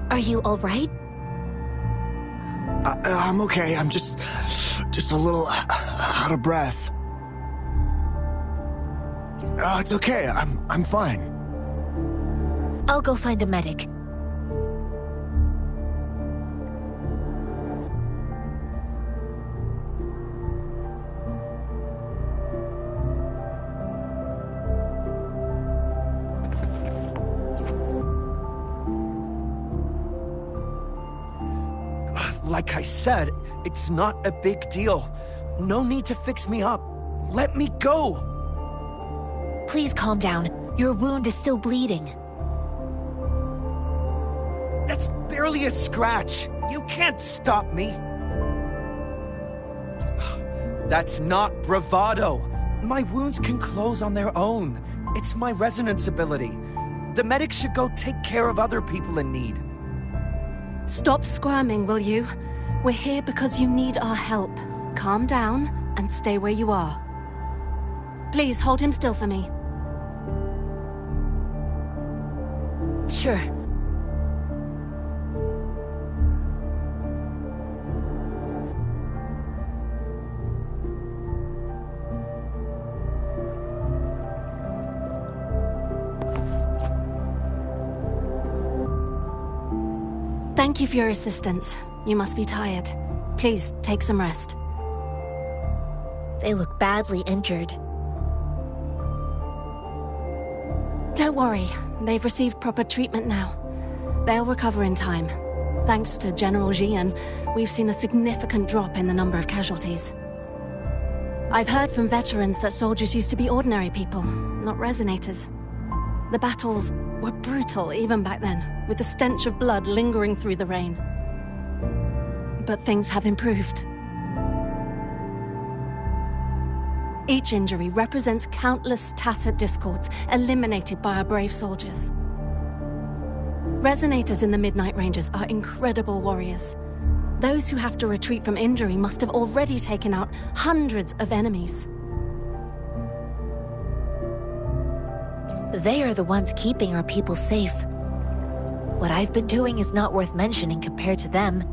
[SPEAKER 2] Are you all right?
[SPEAKER 20] I'm okay. I'm just a little out of breath. It's okay. I'm fine.
[SPEAKER 2] I'll go find a medic.
[SPEAKER 17] Like I said, it's not a big deal. No need to fix me up. Let me go!
[SPEAKER 2] Please calm down. Your wound is still bleeding.
[SPEAKER 17] That's barely a scratch. You can't stop me. That's not bravado. My wounds can close on their own. It's my resonance ability. The medics should go take care of other people in need.
[SPEAKER 14] Stop squirming, will you? We're here because you need our help. Calm down and stay where you are. Please hold him still for me.
[SPEAKER 2] Sure.
[SPEAKER 14] Thank you for your assistance. You must be tired. Please, take some rest.
[SPEAKER 2] They look badly injured.
[SPEAKER 14] Don't worry. They've received proper treatment now. They'll recover in time. Thanks to General Jian, we've seen a significant drop in the number of casualties. I've heard from veterans that soldiers used to be ordinary people, not resonators. The battles were brutal even back then, with the stench of blood lingering through the rain. But things have improved. Each injury represents countless tacit discords eliminated by our brave soldiers. Resonators in the Midnight Rangers are incredible warriors. Those who have to retreat from injury must have already taken out hundreds of enemies.
[SPEAKER 21] They are the ones keeping our people safe. What I've been doing is not worth mentioning compared to them.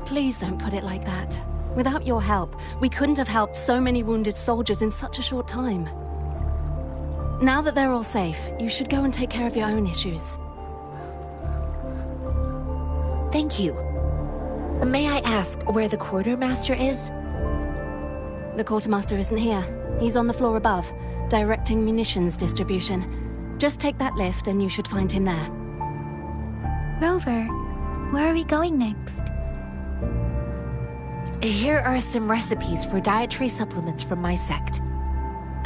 [SPEAKER 14] Please don't put it like that. Without your help, we couldn't have helped so many wounded soldiers in such a short time. Now that they're all safe, you should go and take care of your own issues.
[SPEAKER 21] Thank you. May I ask where the quartermaster is?
[SPEAKER 14] The quartermaster isn't here. He's on the floor above, directing munitions distribution. Just take that lift and you should find him there.
[SPEAKER 2] Rover, where are we going next?
[SPEAKER 21] Here are some recipes for dietary supplements from my sect.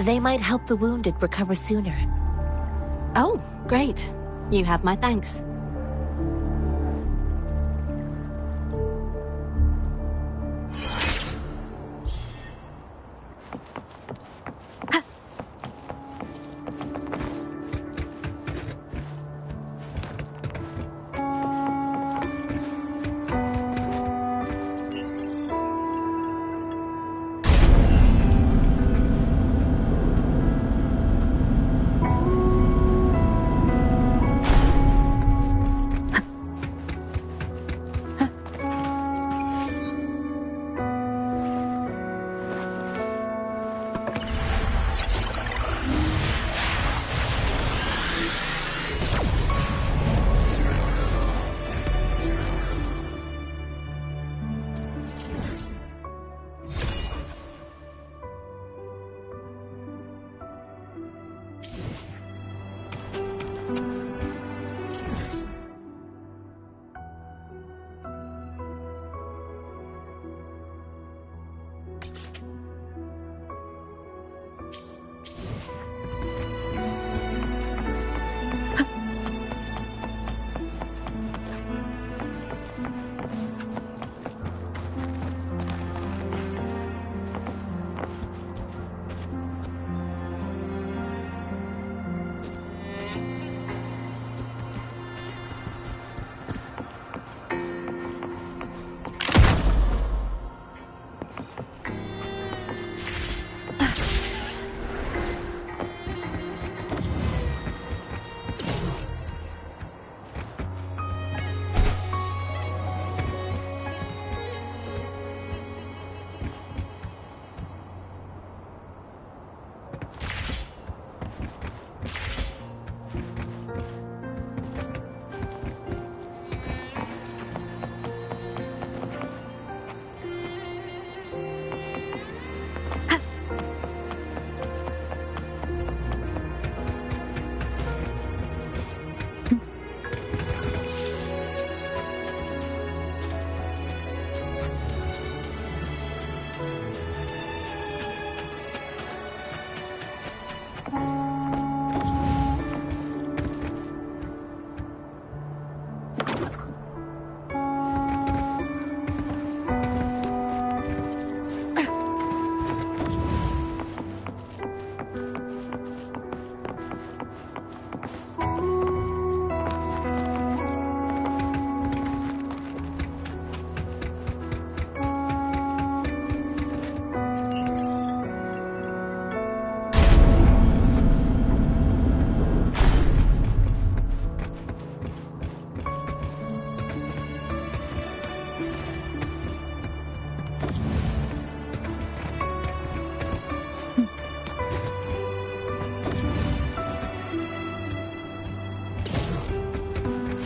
[SPEAKER 21] They might help the wounded recover sooner.
[SPEAKER 14] Oh, great. You have my thanks.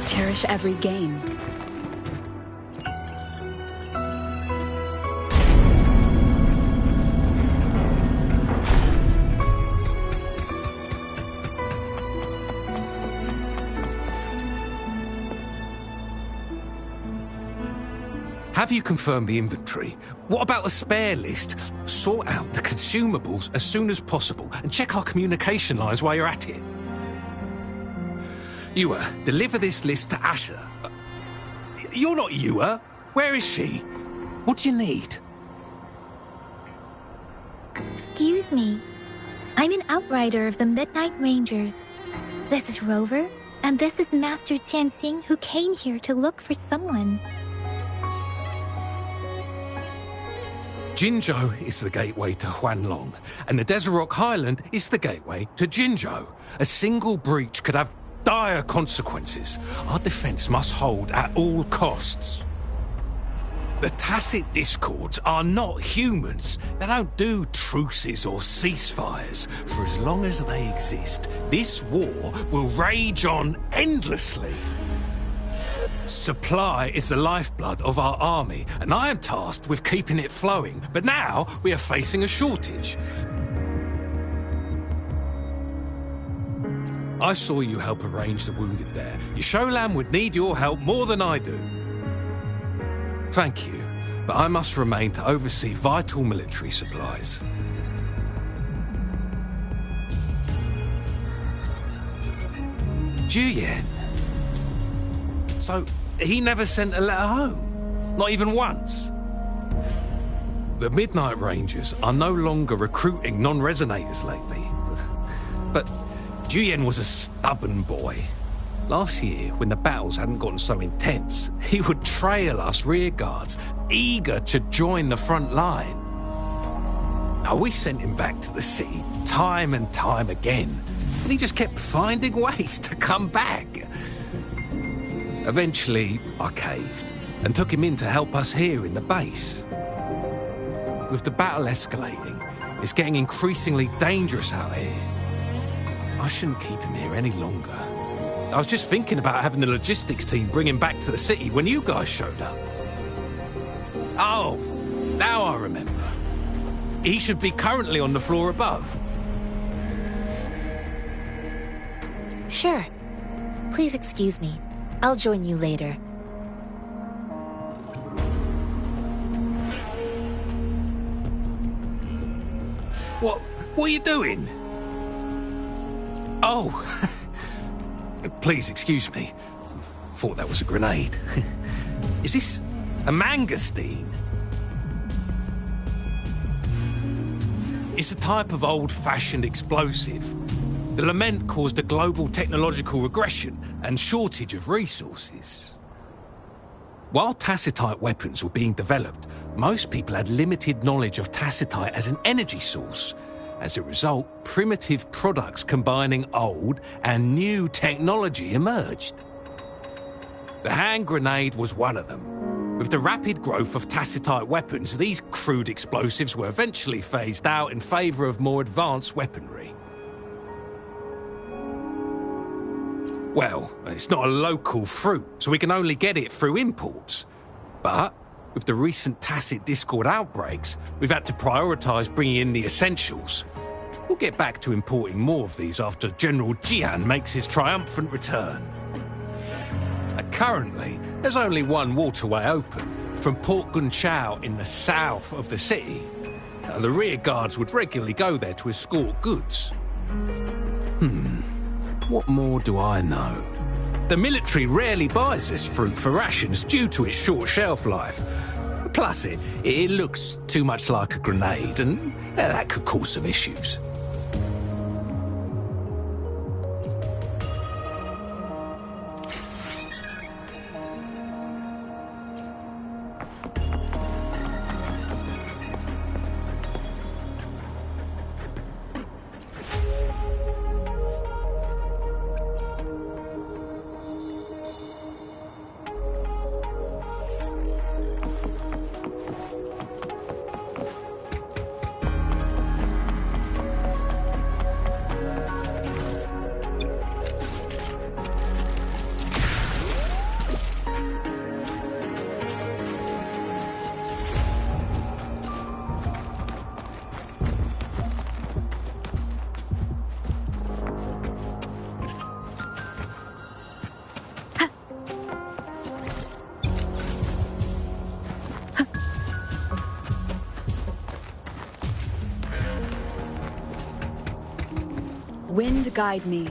[SPEAKER 6] Cherish every gain.
[SPEAKER 15] Have you confirmed the inventory? What about the spare list? Sort out the consumables as soon as possible and check our communication lines while you're at it. Ewa, deliver this list to Asher. You're not Ewa. Where is she? What do you need?
[SPEAKER 2] Excuse me. I'm an outrider of the Midnight Rangers. This is Rover, and this is Master Tianxing, who came here to look for someone.
[SPEAKER 15] Jinzhou is the gateway to Huanlong, and the Desert Rock Highland is the gateway to Jinzhou. A single breach could have dire consequences. Our defense must hold at all costs. The Tacit Discords are not humans. They don't do truces or ceasefires. For as long as they exist, this war will rage on endlessly. Supply is the lifeblood of our army, and I am tasked with keeping it flowing. But now we are facing a shortage. I saw you help arrange the wounded there. Yasholan would need your help more than I do. Thank you, but I must remain to oversee vital military supplies. Juyen. So, he never sent a letter home? Not even once? The Midnight Rangers are no longer recruiting non-resonators lately. But Juyen was a stubborn boy. Last year, when the battles hadn't gotten so intense, he would trail us rearguards, eager to join the front line. Now, we sent him back to the city time and time again, and he just kept finding ways to come back. Eventually, I caved and took him in to help us here in the base. With the battle escalating, it's getting increasingly dangerous out here. I shouldn't keep him here any longer. I was just thinking about having the logistics team bring him back to the city when you guys showed up. Oh, now I remember. He should be currently on the floor above.
[SPEAKER 21] Sure. Please excuse me. I'll join you later.
[SPEAKER 15] What are you doing? Oh, please excuse me. Thought that was a grenade. Is this a mangosteen? It's a type of old-fashioned explosive. The lament caused a global technological regression and shortage of resources. While tacitite weapons were being developed, most people had limited knowledge of tacitite as an energy source. As a result, primitive products combining old and new technology emerged. The hand grenade was one of them. With the rapid growth of tacitite weapons, these crude explosives were eventually phased out in favour of more advanced weaponry. Well, it's not a local fruit, so we can only get it through imports. But with the recent Tacit Discord outbreaks, we've had to prioritise bringing in the essentials. We'll get back to importing more of these after General Jian makes his triumphant return. Currently, there's only one waterway open, from Port Gunchao in the south of the city. The rear guards would regularly go there to escort goods. What more do I know? The military rarely buys this fruit for rations due to its short shelf life. Plus, it looks too much like a grenade, and that could cause some issues.
[SPEAKER 6] Wind guide me.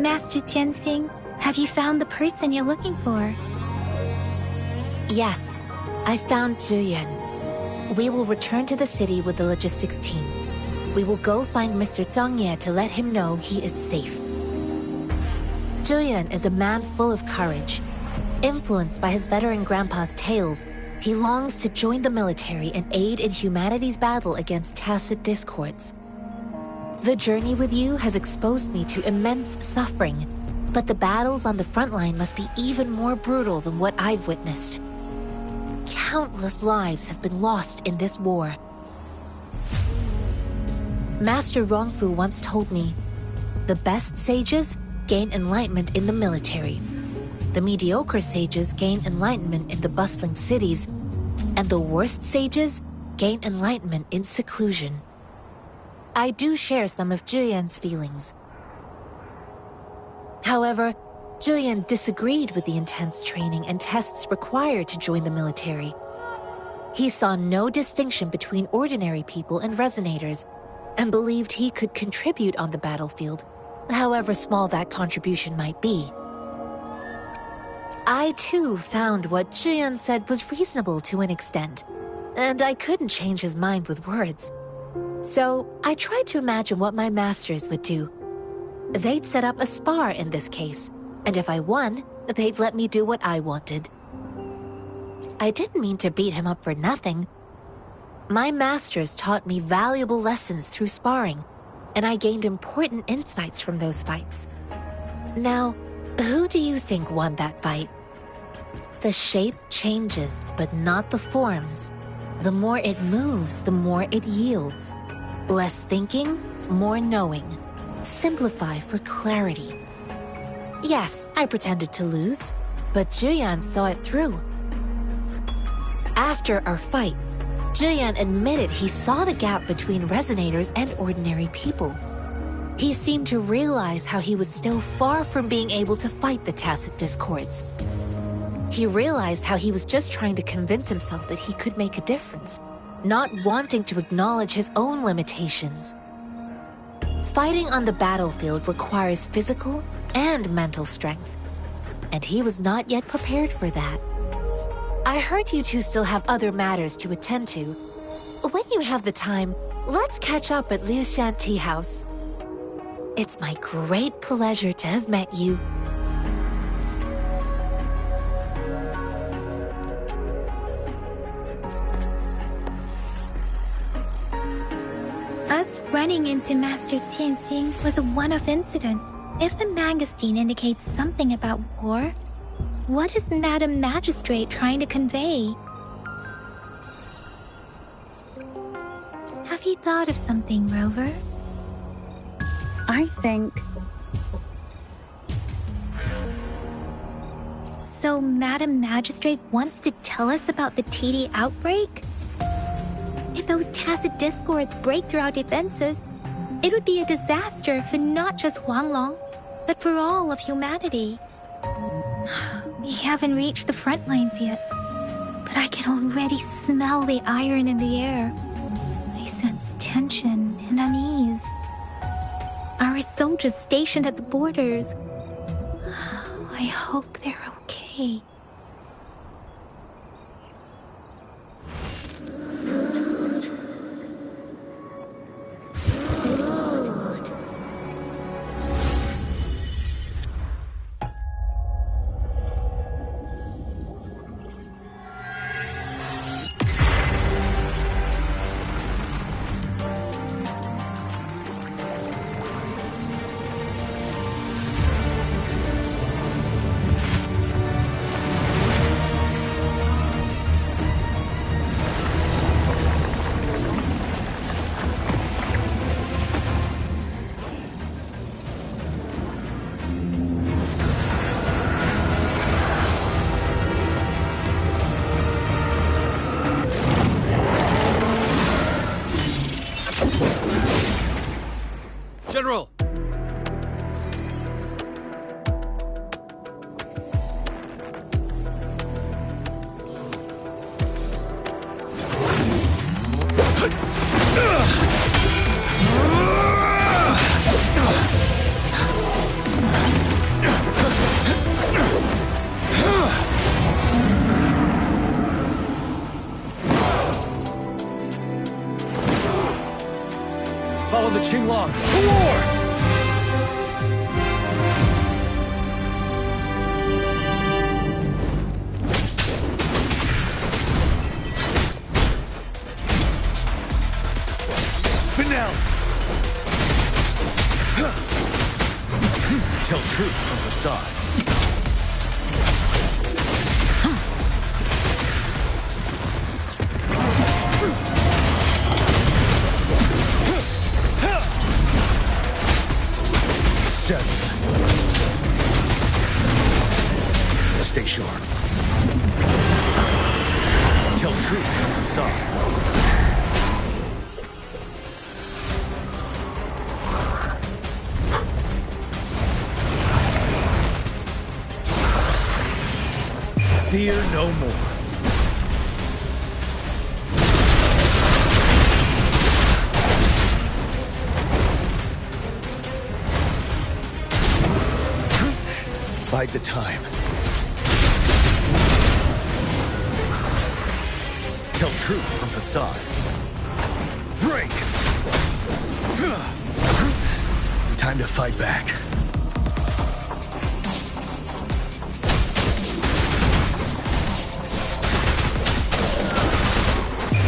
[SPEAKER 2] Master Tianxing, have you found the person you're looking for?
[SPEAKER 21] Yes, I found Zhuyan. We will return to the city with the logistics team. We will go find Mr. Zhang Ye to let him know he is safe. Zhuyan is a man full of courage. Influenced by his veteran grandpa's tales, he longs to join the military and aid in humanity's battle against tacit discords. The journey with you has exposed me to immense suffering, but the battles on the front line must be even more brutal than what I've witnessed. Countless lives have been lost in this war. Master Rongfu once told me, the best sages gain enlightenment in the military. The mediocre sages gain enlightenment in the bustling cities, and the worst sages gain enlightenment in seclusion. I do share some of Zhuyan's feelings. However, Zhuyan disagreed with the intense training and tests required to join the military. He saw no distinction between ordinary people and resonators, and believed he could contribute on the battlefield, however small that contribution might be. I too found what Zhuyan said was reasonable to an extent, and I couldn't change his mind with words. So I tried to imagine what my masters would do. They'd set up a spar in this case, and if I won, they'd let me do what I wanted. I didn't mean to beat him up for nothing. My masters taught me valuable lessons through sparring, and I gained important insights from those fights. Now, who do you think won that fight? The shape changes, but not the forms. The more it moves, the more it yields. Less thinking, more knowing. Simplify for clarity. Yes, I pretended to lose, but Zhuyan saw it through. After our fight, Zhuyan admitted he saw the gap between resonators and ordinary people. He seemed to realize how he was still far from being able to fight the tacit discords. He realized how he was just trying to convince himself that he could make a difference, not wanting to acknowledge his own limitations. Fighting on the battlefield requires physical and mental strength, and he was not yet prepared for that. I heard you two still have other matters to attend to. When you have the time, let's catch up at Liu Shan Tea House. It's my great pleasure to have met you.
[SPEAKER 2] Us running into Master Tianxing was a one-off incident. If the magazine indicates something about war, what is Madam Magistrate trying to convey? Have you thought of something, Rover?
[SPEAKER 6] I think...
[SPEAKER 2] So Madam Magistrate wants to tell us about the TD outbreak? If those tacit discords break through our defenses, it would be a disaster for not just Huanglong, but for all of humanity. We haven't reached the front lines yet, but I can already smell the iron in the air. I sense tension and unease. Our soldiers stationed at the borders. I hope they're okay.
[SPEAKER 18] from facade. Stay sharp. Tell truth from facade. Fear no more. Bide the time. Tell truth from facade. Break! Time to fight back.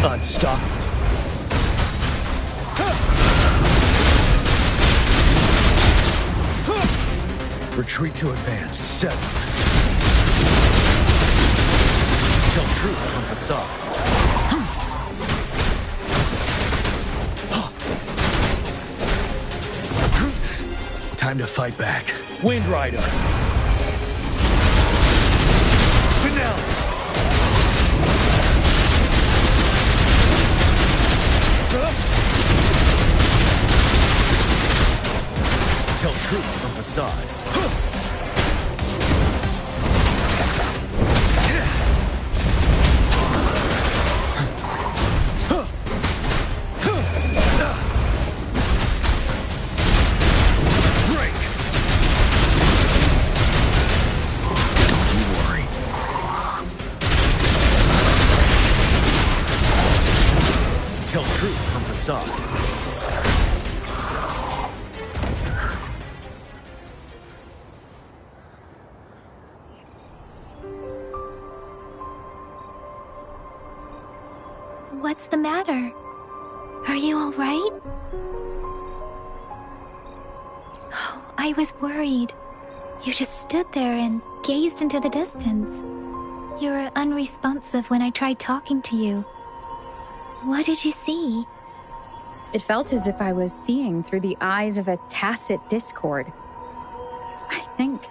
[SPEAKER 18] Unstoppable. Retreat to advance. 7. Tell truth from facade. Time to fight back. Wind Rider. Finale. Tell truth from facade.
[SPEAKER 2] What's the matter? Are you all right? Oh, I was worried. You just stood there and gazed into the distance. You were unresponsive when I tried talking to you. What did you see?
[SPEAKER 6] It felt as if I was seeing through the eyes of a tacit discord. I think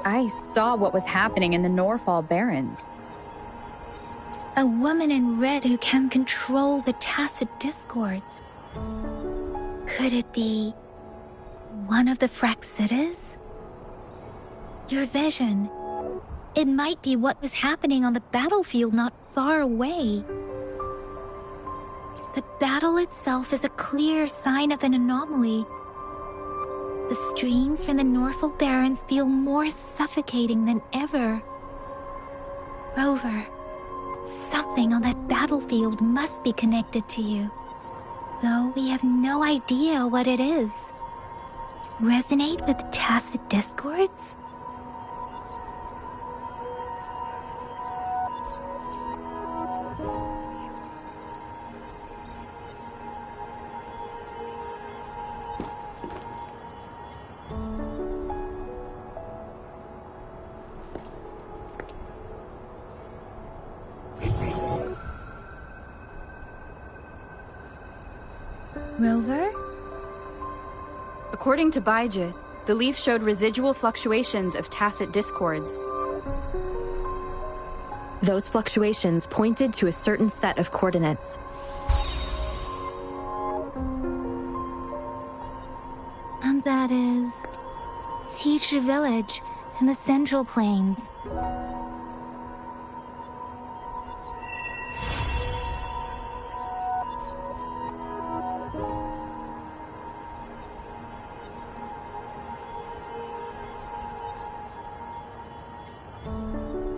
[SPEAKER 6] I saw what was happening in the Norfall Barrens.
[SPEAKER 2] A woman in red who can control the tacit discords. Could it be one of the Fraxitas? Your vision. It might be what was happening on the battlefield not far away. The battle itself is a clear sign of an anomaly. The streams from the Norfall Barrens feel more suffocating than ever. Rover, something on that battlefield must be connected to you, though we have no idea what it is. Resonate with tacit discords? Rover?
[SPEAKER 6] According to Baija, the leaf showed residual fluctuations of tacit discords. Those fluctuations pointed to a certain set of coordinates.
[SPEAKER 2] And that is Teacher Village in the Central Plains.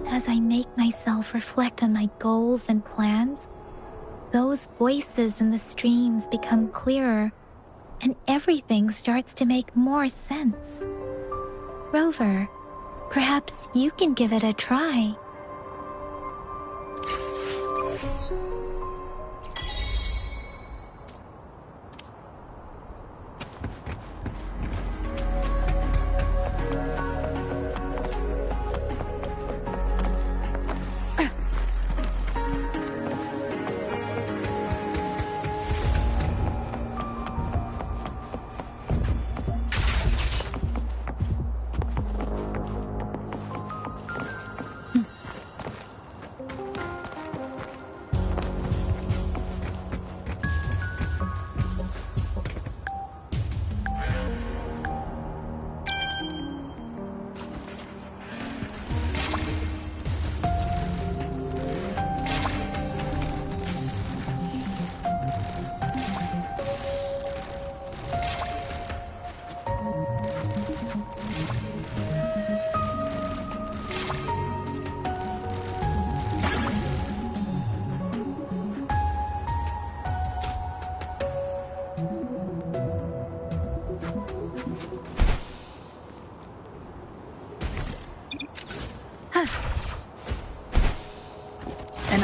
[SPEAKER 2] As I make myself reflect on my goals and plans, those voices in the streams become clearer, and everything starts to make more sense. Rover, perhaps you can give it a try.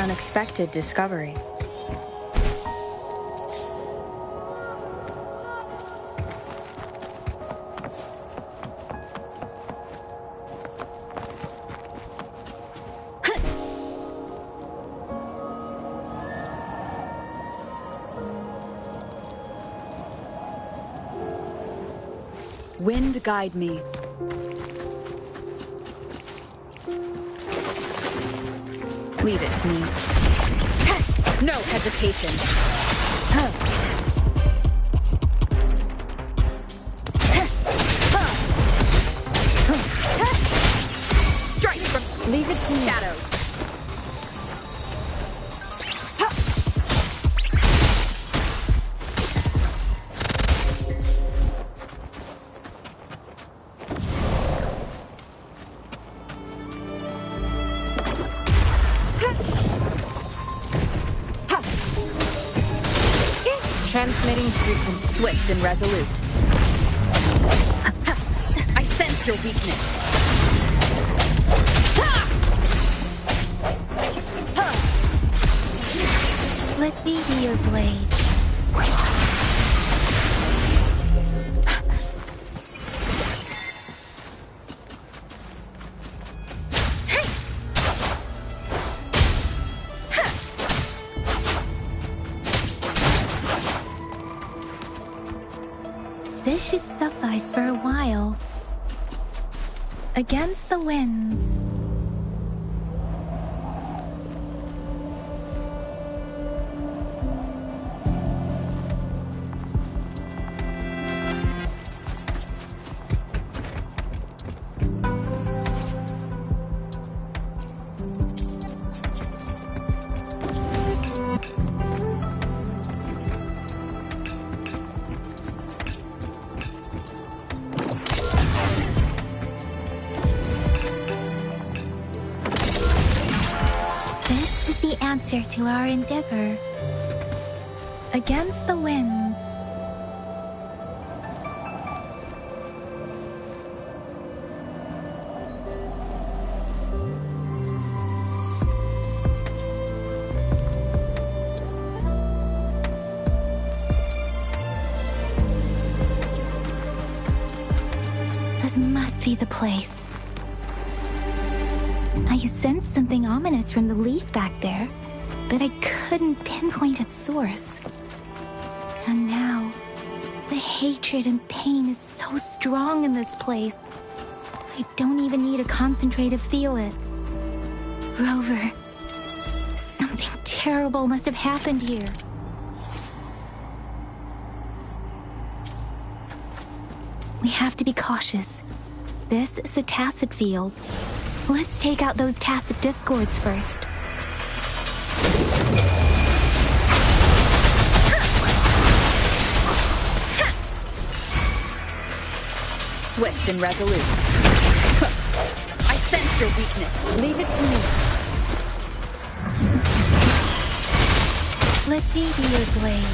[SPEAKER 6] unexpected discovery. Wind guide me. Leave it to me. No hesitation. Strike from... Leave it to me. Shadows. Transmitting frequency. Swift and resolute. I sense your weakness.
[SPEAKER 2] Let me be your blade. This should suffice for a while. Against the winds. Answer to our endeavor. Against the winds. This must be the place. I sensed something ominous from the leaf back there, but I couldn't pinpoint its source. And now, the hatred and pain is so strong in this place. I don't even need to concentrate to feel it. Rover, something terrible must have happened here. We have to be cautious. This is a tacit field. Let's take out those tacit discords first.
[SPEAKER 6] Swift and resolute. I sense your weakness. Leave it to me.
[SPEAKER 2] Let me be your blade.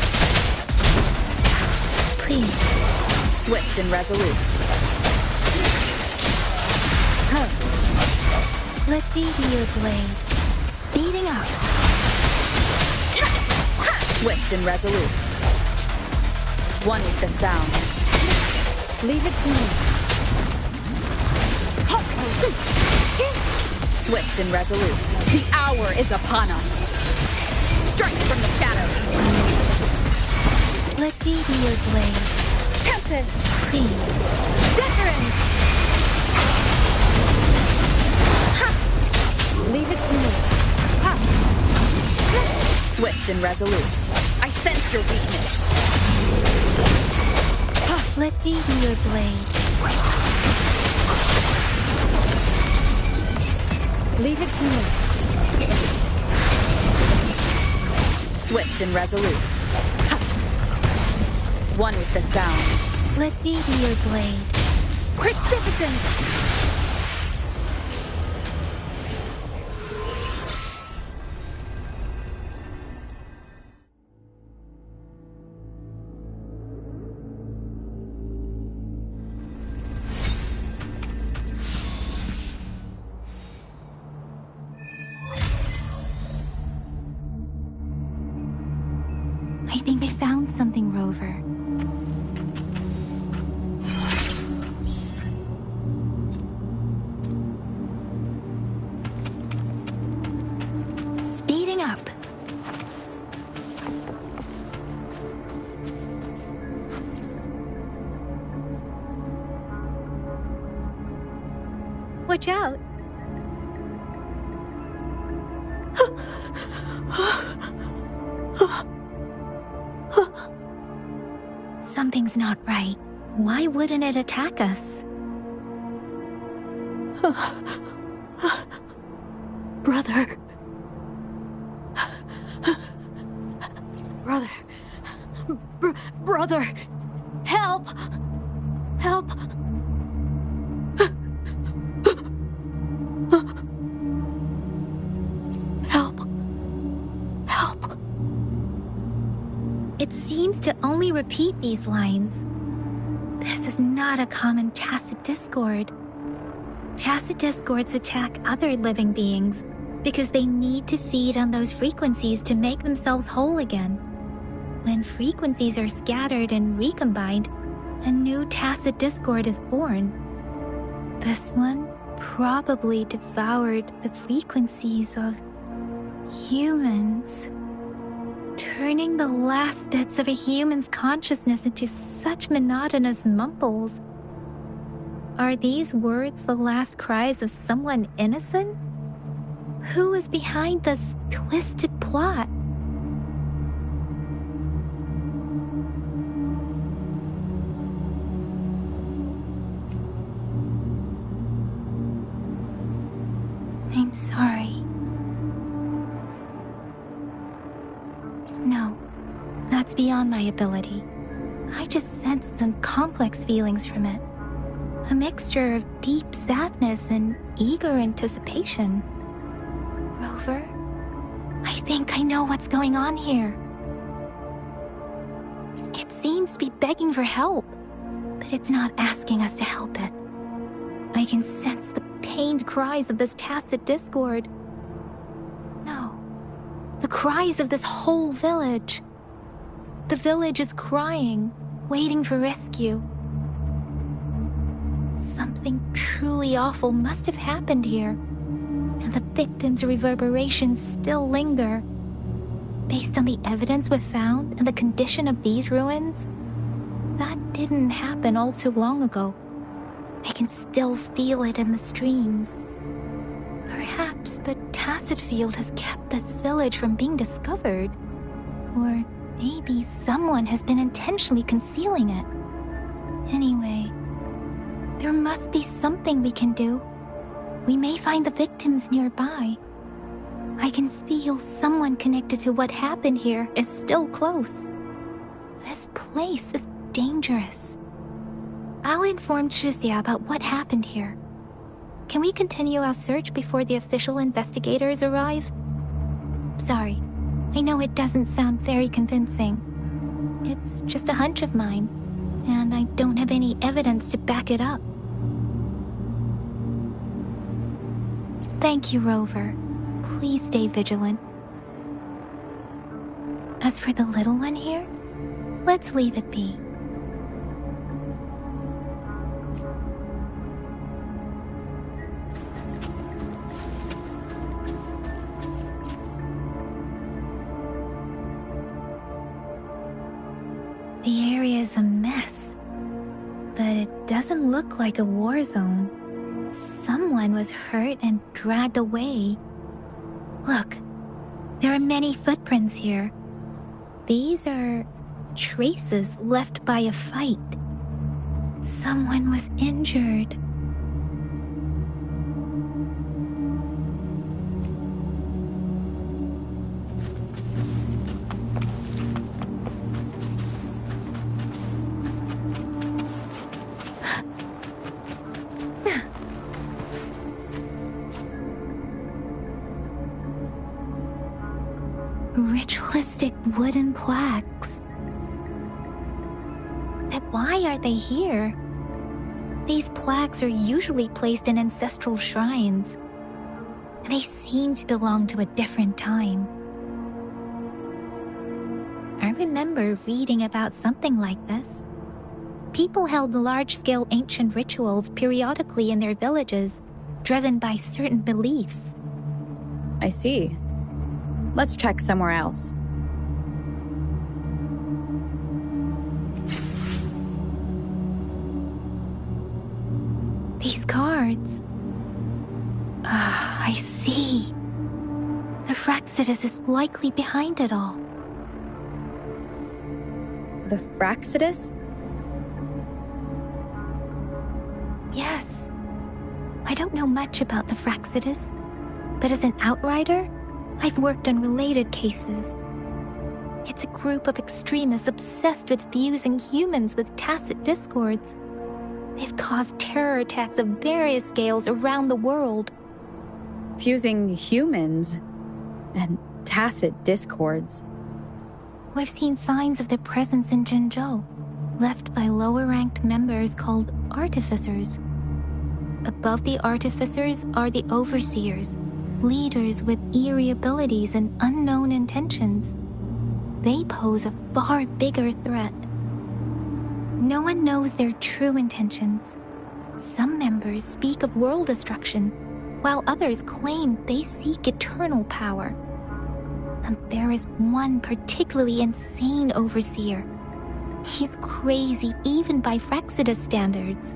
[SPEAKER 2] Please.
[SPEAKER 6] Swift and resolute.
[SPEAKER 2] Let me be your blade. Speeding up.
[SPEAKER 6] Swift and resolute. One with the sound. Leave it to me. Swift and resolute. The hour is upon us. Strike from the shadows.
[SPEAKER 2] Let me be your blade.
[SPEAKER 6] Tempest.
[SPEAKER 2] Please.
[SPEAKER 6] Deference. Leave it to me. Swift and resolute. I sense your weakness.
[SPEAKER 2] Let me be your blade.
[SPEAKER 6] Leave it to me. Swift and resolute. One with the sound.
[SPEAKER 2] Let me be your blade.
[SPEAKER 6] Precipitant!
[SPEAKER 2] Rover. Speeding up.
[SPEAKER 10] Watch out.
[SPEAKER 2] Something's not right. Why wouldn't it attack us?
[SPEAKER 14] Brother. Brother. Brother. Help! Help! Help! Help!
[SPEAKER 2] It seems to only repeat these lines. This is not a common tacit discord. Tacit discords attack other living beings because they need to feed on those frequencies to make themselves whole again. When frequencies are scattered and recombined, a new tacit discord is born. This one probably devoured the frequencies of humans, turning the last bits of a human's consciousness into such monotonous mumbles. Are these words the last cries of someone innocent? Who is behind this twisted plot? I'm sorry. No, that's beyond my ability. I just sensed some complex feelings from it. A mixture of deep sadness and eager anticipation. Rover, I think I know what's going on here. It seems to be begging for help, but it's not asking us to help it. I can sense the pained cries of this tacit discord. No, the cries of this whole village. The village is crying, waiting for rescue. Something truly awful must have happened here, and the victims' reverberations still linger. Based on the evidence we've found and the condition of these ruins, that didn't happen all too long ago. I can still feel it in the streams. Perhaps the tacit field has kept this village from being discovered. Or maybe someone has been intentionally concealing it. Anyway, there must be something we can do. We may find the victims nearby. I can feel someone connected to what happened here is still close. This place is dangerous. I'll inform Chuzia about what happened here. Can we continue our search before the official investigators arrive? Sorry, I know it doesn't sound very convincing. It's just a hunch of mine, and I don't have any evidence to back it up. Thank you, Rover. Please stay vigilant. As for the little one here, let's leave it be. The area is a mess, but it doesn't look like a war zone. Someone was hurt and dragged away. Look, there are many footprints here. These are traces left by a fight. Someone was injured. Ritualistic wooden plaques. But why are they here? These plaques are usually placed in ancestral shrines. They seem to belong to a different time. Are remember reading about something like this. People held large-scale ancient rituals periodically in their villages, driven by certain beliefs.
[SPEAKER 6] I see. Let's check somewhere else.
[SPEAKER 2] These cards. I see. The Fraxidus is likely behind it all.
[SPEAKER 6] The Fraxidus?
[SPEAKER 2] Yes. I don't know much about the Fraxidus, but as an outrider, I've worked on related cases. It's a group of extremists obsessed with fusing humans with tacit discords. They've caused terror attacks of various scales around the world.
[SPEAKER 6] Fusing humans and tacit discords.
[SPEAKER 2] We've seen signs of their presence in Jinzhou, left by lower-ranked members called artificers. Above the artificers are the overseers, leaders with eerie abilities and unknown intentions. They pose a far bigger threat. No one knows their true intentions. Some members speak of world destruction, while others claim they seek eternal power. And there is one particularly insane overseer. He's crazy even by Fraxidus standards.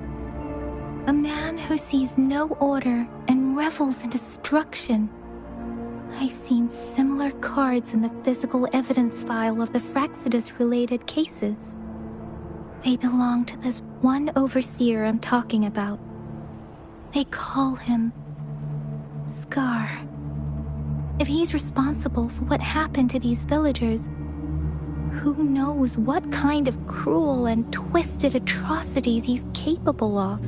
[SPEAKER 2] A man who sees no order and revels in destruction. I've seen similar cards in the physical evidence file of the Fraxidus-related cases. They belong to this one overseer I'm talking about. They call him Scar. If he's responsible for what happened to these villagers, who knows what kind of cruel and twisted atrocities he's capable of?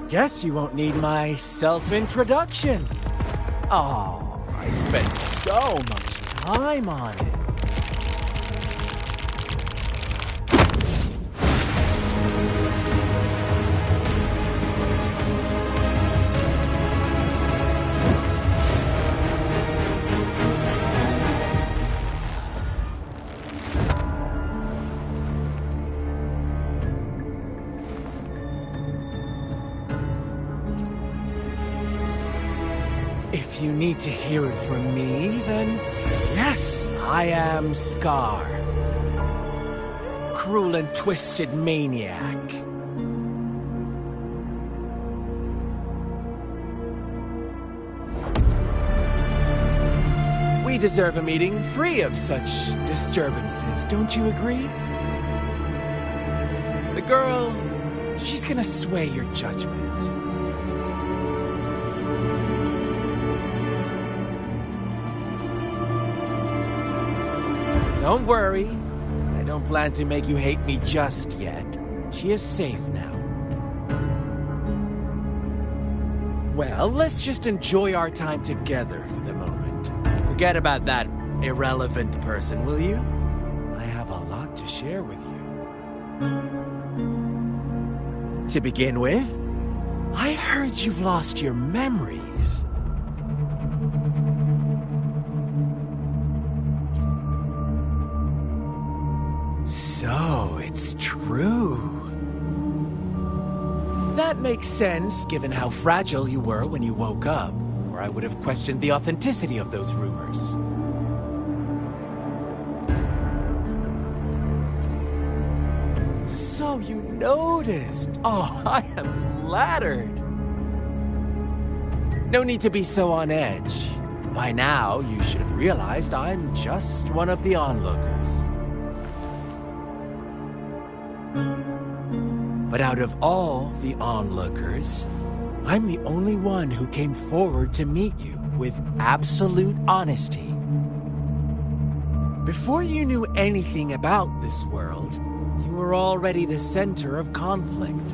[SPEAKER 5] Guess you won't need my self-introduction. Oh, I spent so much time on it. If you need to hear it from me, then yes, I am Scar. Cruel and twisted maniac. We deserve a meeting free of such disturbances, don't you agree? The girl, she's gonna sway your judgment. Don't worry. I don't plan to make you hate me just yet. She is safe now. Well, let's just enjoy our time together for the moment. Forget about that irrelevant person, will you? I have a lot to share with you. To begin with, I heard you've lost your memories. So, it's true. That makes sense, given how fragile you were when you woke up, or I would have questioned the authenticity of those rumors. So you noticed. Oh, I am flattered. No need to be so on edge. By now, you should have realized I'm just one of the onlookers. But out of all the onlookers, I'm the only one who came forward to meet you. with absolute honesty. Before you knew anything about this world, you were already the center of conflict.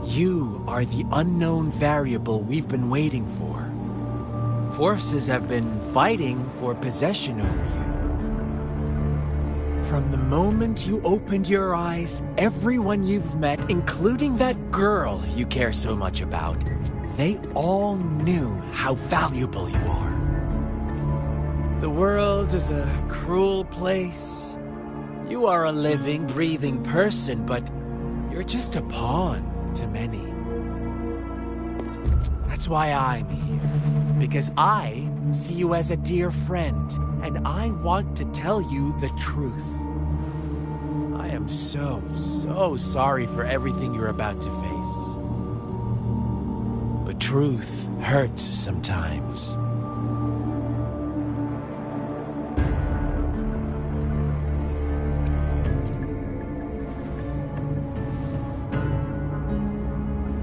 [SPEAKER 5] You are the unknown variable we've been waiting for. Forces have been fighting for possession over you. From the moment you opened your eyes, everyone you've met, including that girl you care so much about, they all knew how valuable you are. The world is a cruel place. You are a living, breathing person, but you're just a pawn to many. That's why I'm here, because I see you as a dear friend, and I want to tell you the truth. I am so sorry for everything you're about to face. But truth hurts sometimes.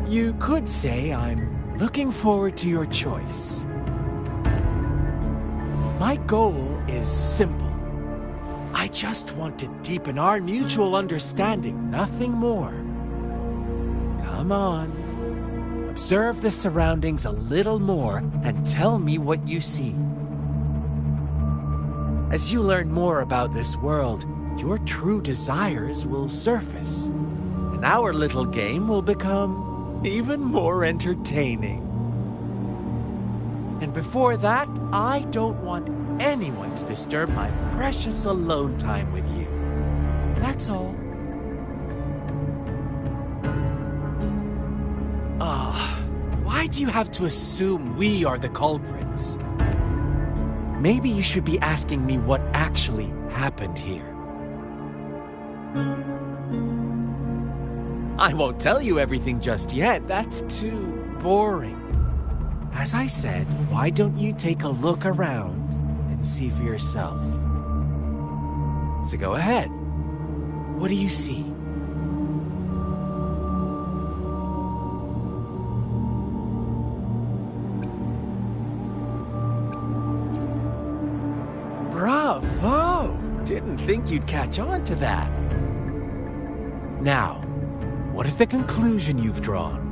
[SPEAKER 5] You could say I'm looking forward to your choice. My goal is simple. I just want to deepen our mutual understanding, nothing more. Come on. Observe the surroundings a little more and tell me what you see. As you learn more about this world, your true desires will surface, and our little game will become even more entertaining. And before that, I don't want anyone to disturb my precious alone time with you. That's all. Why do you have to assume we are the culprits? Maybe you should be asking me what actually happened here. I won't tell you everything just yet. That's too boring. As I said, why don't you take a look around and see for yourself? So go ahead. What do you see? Bravo! Didn't think you'd catch on to that. Now, what is the conclusion you've drawn?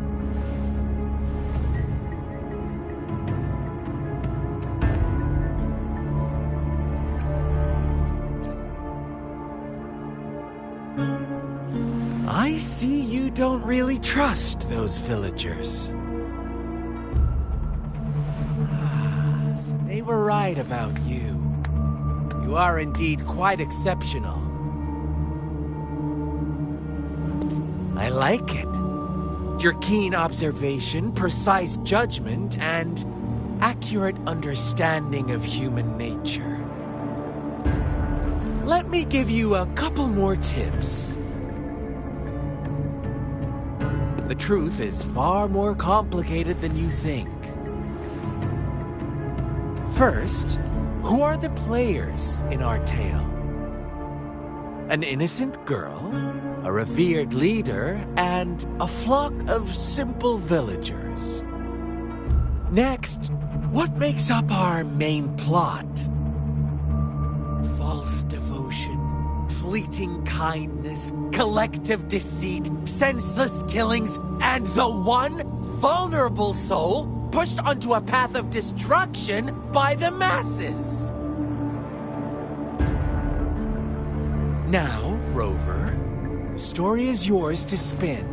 [SPEAKER 5] I see you don't really trust those villagers. So they were right about you. You are indeed quite exceptional. I like it. Your keen observation, precise judgment, and accurate understanding of human nature. Let me give you a couple more tips. The truth is far more complicated than you think. First, who are the players in our tale? An innocent girl, a revered leader, and a flock of simple villagers. Next, what makes up our main plot? False devotion, fleeting kindness, collective deceit, senseless killings, and the one vulnerable soul pushed onto a path of destruction by the masses. Now, Rover, the story is yours to spin.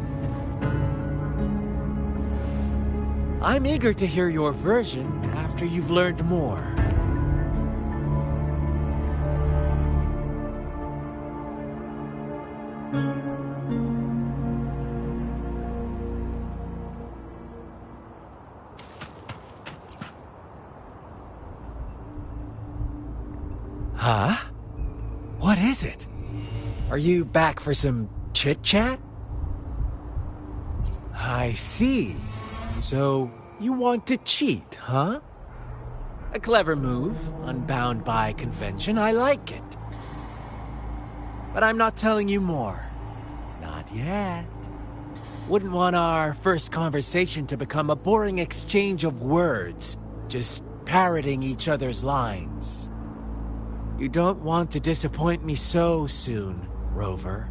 [SPEAKER 5] I'm eager to hear your version after you've learned more. Huh? What is it? Are you back for some chit-chat? I see. So, you want to cheat, huh? A clever move, unbound by convention. I like it. But I'm not telling you more. Not yet. Wouldn't want our first conversation to become a boring exchange of words, just parroting each other's lines. You don't want to disappoint me so soon, Rover.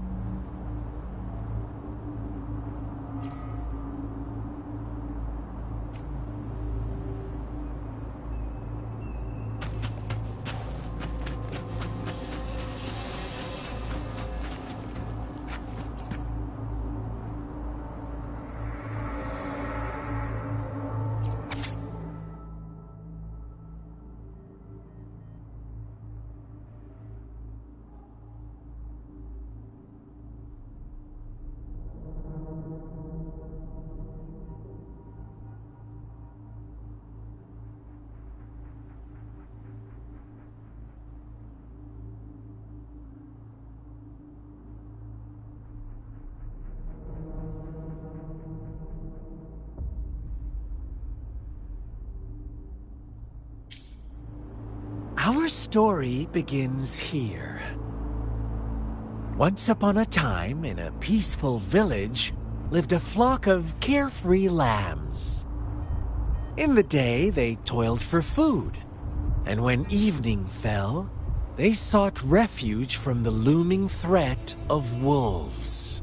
[SPEAKER 5] Our story begins here. Once upon a time, in a peaceful village, lived a flock of carefree lambs. In the day, they toiled for food, and when evening fell, they sought refuge from the looming threat of wolves.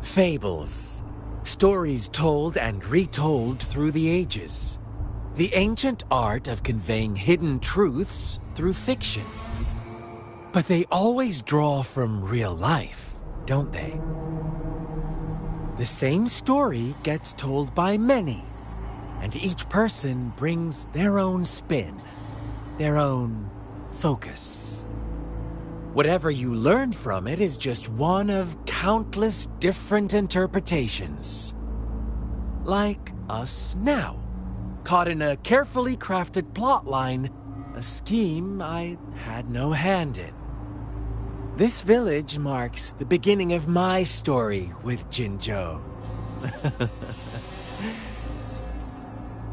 [SPEAKER 5] Fables, stories told and retold through the ages. The ancient art of conveying hidden truths through fiction. But they always draw from real life, don't they? The same story gets told by many, and each person brings their own spin, their own focus. Whatever you learn from it is just one of countless different interpretations. Like us now. Caught in a carefully crafted plotline, a scheme I had no hand in. This village marks the beginning of my story with Jinzhou.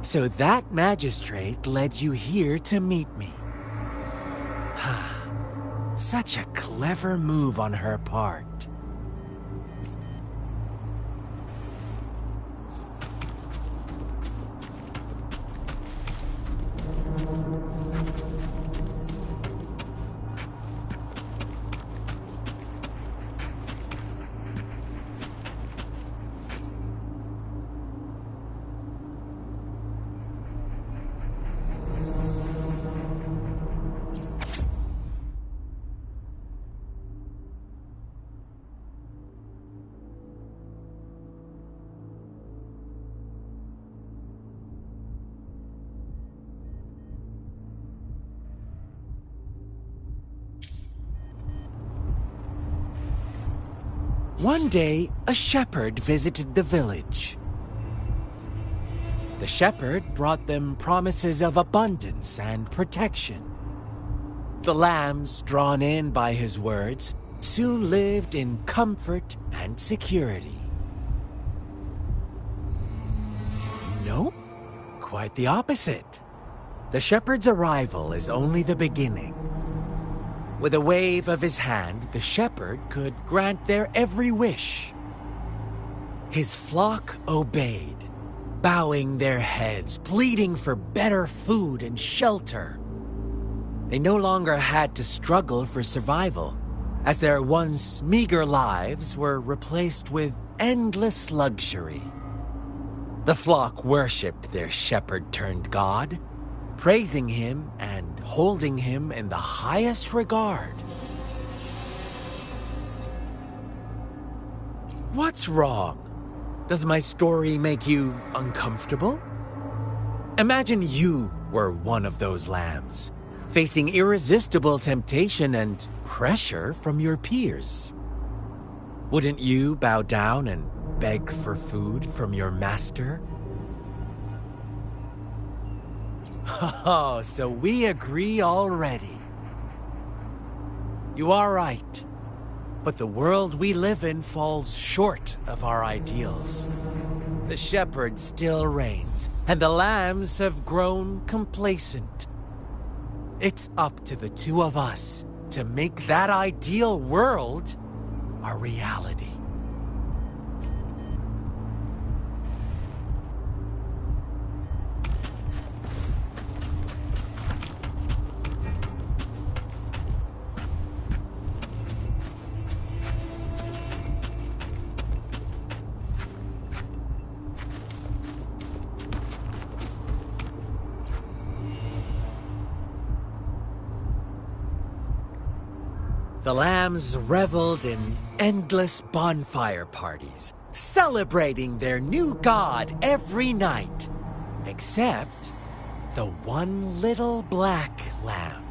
[SPEAKER 5] So that magistrate led you here to meet me. Such a clever move on her part. One day, a shepherd visited the village. The shepherd brought them promises of abundance and protection. The lambs, drawn in by his words, soon lived in comfort and security. Nope, quite the opposite. The shepherd's arrival is only the beginning. With a wave of his hand, the shepherd could grant their every wish. His flock obeyed, bowing their heads, pleading for better food and shelter. They no longer had to struggle for survival, as their once meager lives were replaced with endless luxury. The flock worshipped their shepherd-turned-god, praising him and holding him in the highest regard. What's wrong? Does my story make you uncomfortable? Imagine you were one of those lambs, facing irresistible temptation and pressure from your peers. Wouldn't you bow down and beg for food from your master? Oh, so we agree already. You are right, but the world we live in falls short of our ideals. The shepherd still reigns, and the lambs have grown complacent. It's up to the two of us to make that ideal world a reality. The lambs reveled in endless bonfire parties, celebrating their new god every night, except the one little black lamb.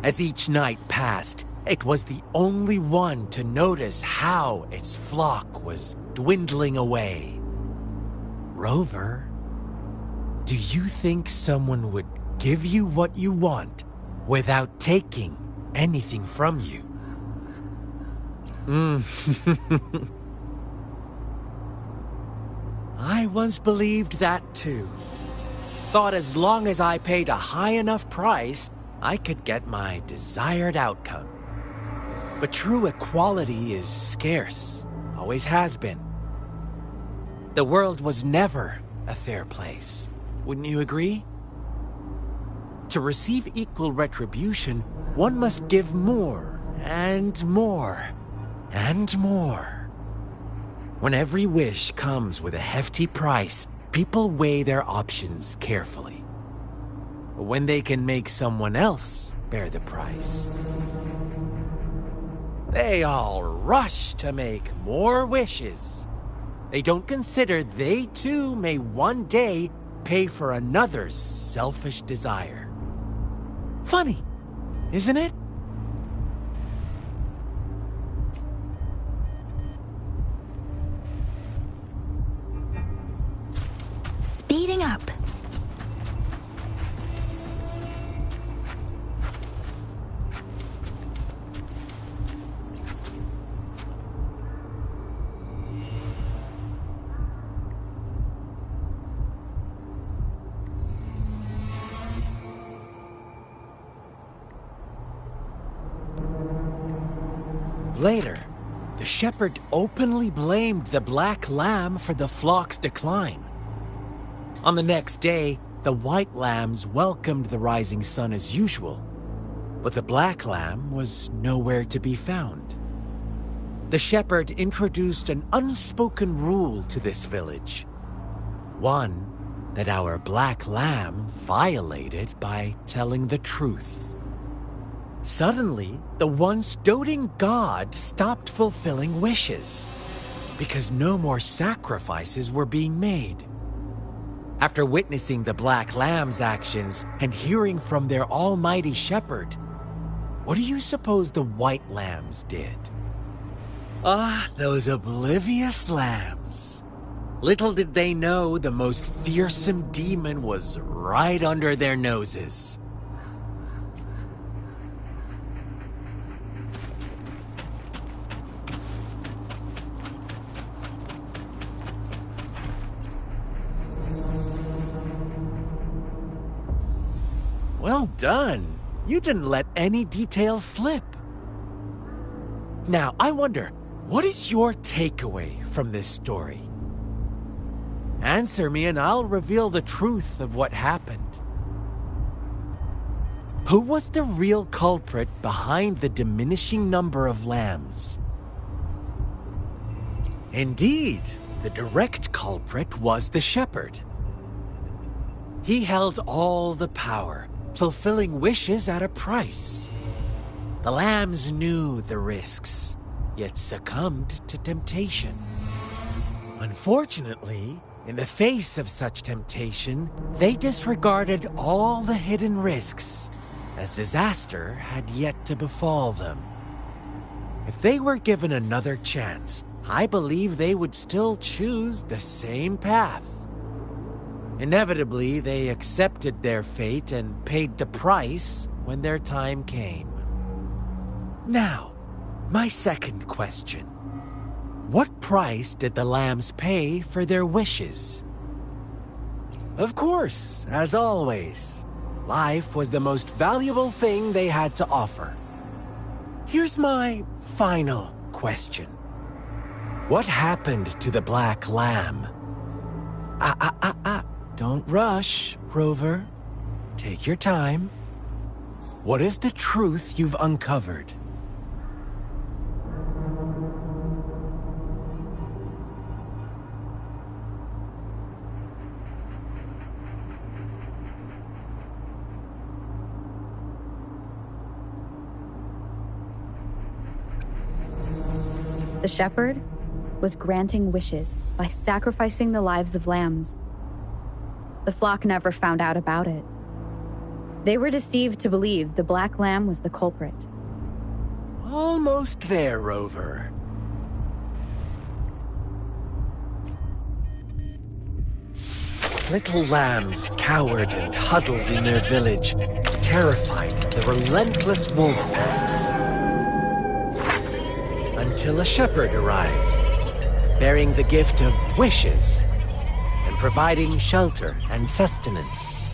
[SPEAKER 5] As each night passed, it was the only one to notice how its flock was dwindling away. Rover, do you think someone would give you what you want without taking anything from you? I once believed that too. Thought as long as I paid a high enough price, I could get my desired outcome. But true equality is scarce, always has been. The world was never a fair place, wouldn't you agree? To receive equal retribution, one must give more, and more, and more. When every wish comes with a hefty price, people weigh their options carefully. But when they can make someone else bear the price, they all rush to make more wishes. They don't consider they too may one day pay for another's selfish desire. Funny, isn't it?
[SPEAKER 2] Speeding up.
[SPEAKER 5] Later, the shepherd openly blamed the black lamb for the flock's decline. On the next day, the white lambs welcomed the rising sun as usual, but the black lamb was nowhere to be found. The shepherd introduced an unspoken rule to this village. One that our black lamb violated by telling the truth. Suddenly, the once doting god stopped fulfilling wishes, because no more sacrifices were being made. After witnessing the black lamb's actions and hearing from their almighty shepherd, what do you suppose the white lambs did? Ah, those oblivious lambs. Little did they know the most fearsome demon was right under their noses. Well done. You didn't let any details slip. Now, I wonder, what is your takeaway from this story? Answer me and I'll reveal the truth of what happened. Who was the real culprit behind the diminishing number of lambs? Indeed, the direct culprit was the shepherd. He held all the power, fulfilling wishes at a price. The lambs knew the risks, yet succumbed to temptation. Unfortunately, in the face of such temptation, they disregarded all the hidden risks, as disaster had yet to befall them. If they were given another chance, I believe they would still choose the same path. Inevitably, they accepted their fate and paid the price when their time came. Now, my second question. What price did the lambs pay for their wishes? Of course, as always, life was the most valuable thing they had to offer. Here's my final question. What happened to the Black Lamb? Don't rush, Rover. Take your time. What is the truth you've uncovered?
[SPEAKER 6] The shepherd was granting wishes by sacrificing the lives of lambs. The flock never found out about it. They were deceived to believe the Black Lamb was the culprit.
[SPEAKER 5] Almost there, Rover. Little lambs cowered and huddled in their village, terrified of the relentless wolf packs. Until a shepherd arrived, bearing the gift of wishes and providing shelter and sustenance.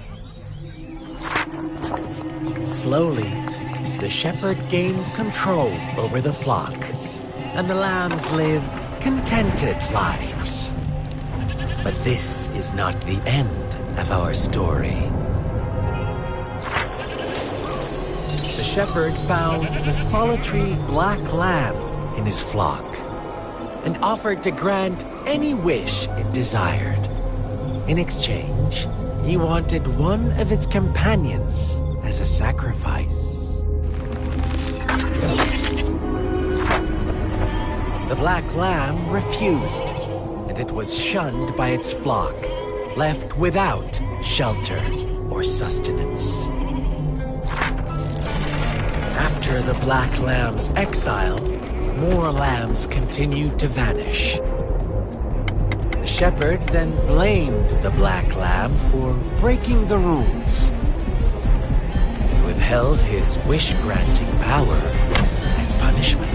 [SPEAKER 5] Slowly, the shepherd gained control over the flock, and the lambs lived contented lives. But this is not the end of our story. The shepherd found the solitary black lamb in his flock and offered to grant any wish it desired. In exchange, he wanted one of its companions as a sacrifice. The black lamb refused, and it was shunned by its flock, left without shelter or sustenance. After the black lamb's exile, more lambs continued to vanish. The shepherd then blamed the black lamb for breaking the rules. He withheld his wish-granting power as punishment.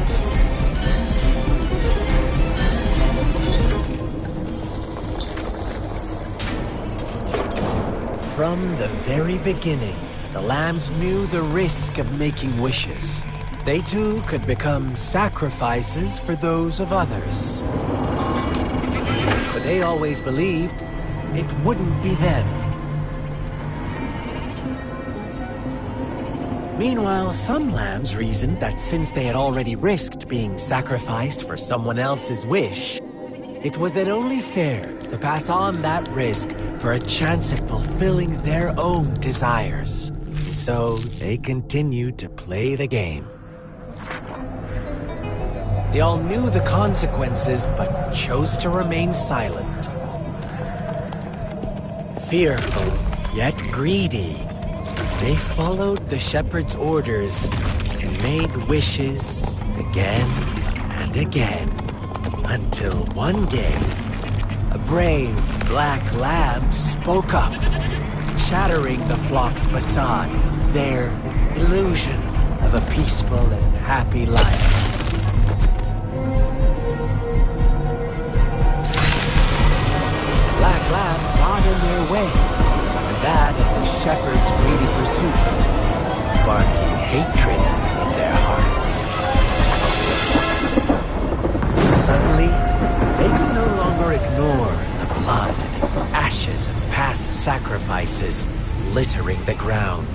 [SPEAKER 5] From the very beginning, the lambs knew the risk of making wishes. They too could become sacrifices for those of others. But they always believed it wouldn't be them. Meanwhile, some lambs reasoned that since they had already risked being sacrificed for someone else's wish, it was then only fair to pass on that risk for a chance at fulfilling their own desires. So they continued to play the game. They all knew the consequences, but chose to remain silent. Fearful, yet greedy, they followed the shepherd's orders and made wishes again and again, until one day, a brave black lamb spoke up, shattering the flock's facade, their illusion of a peaceful and happy life. Black lamb got in their way, and that of the shepherd's greedy pursuit, sparking hatred in their hearts. Suddenly, they could no longer ignore the blood and ashes of past sacrifices littering the ground.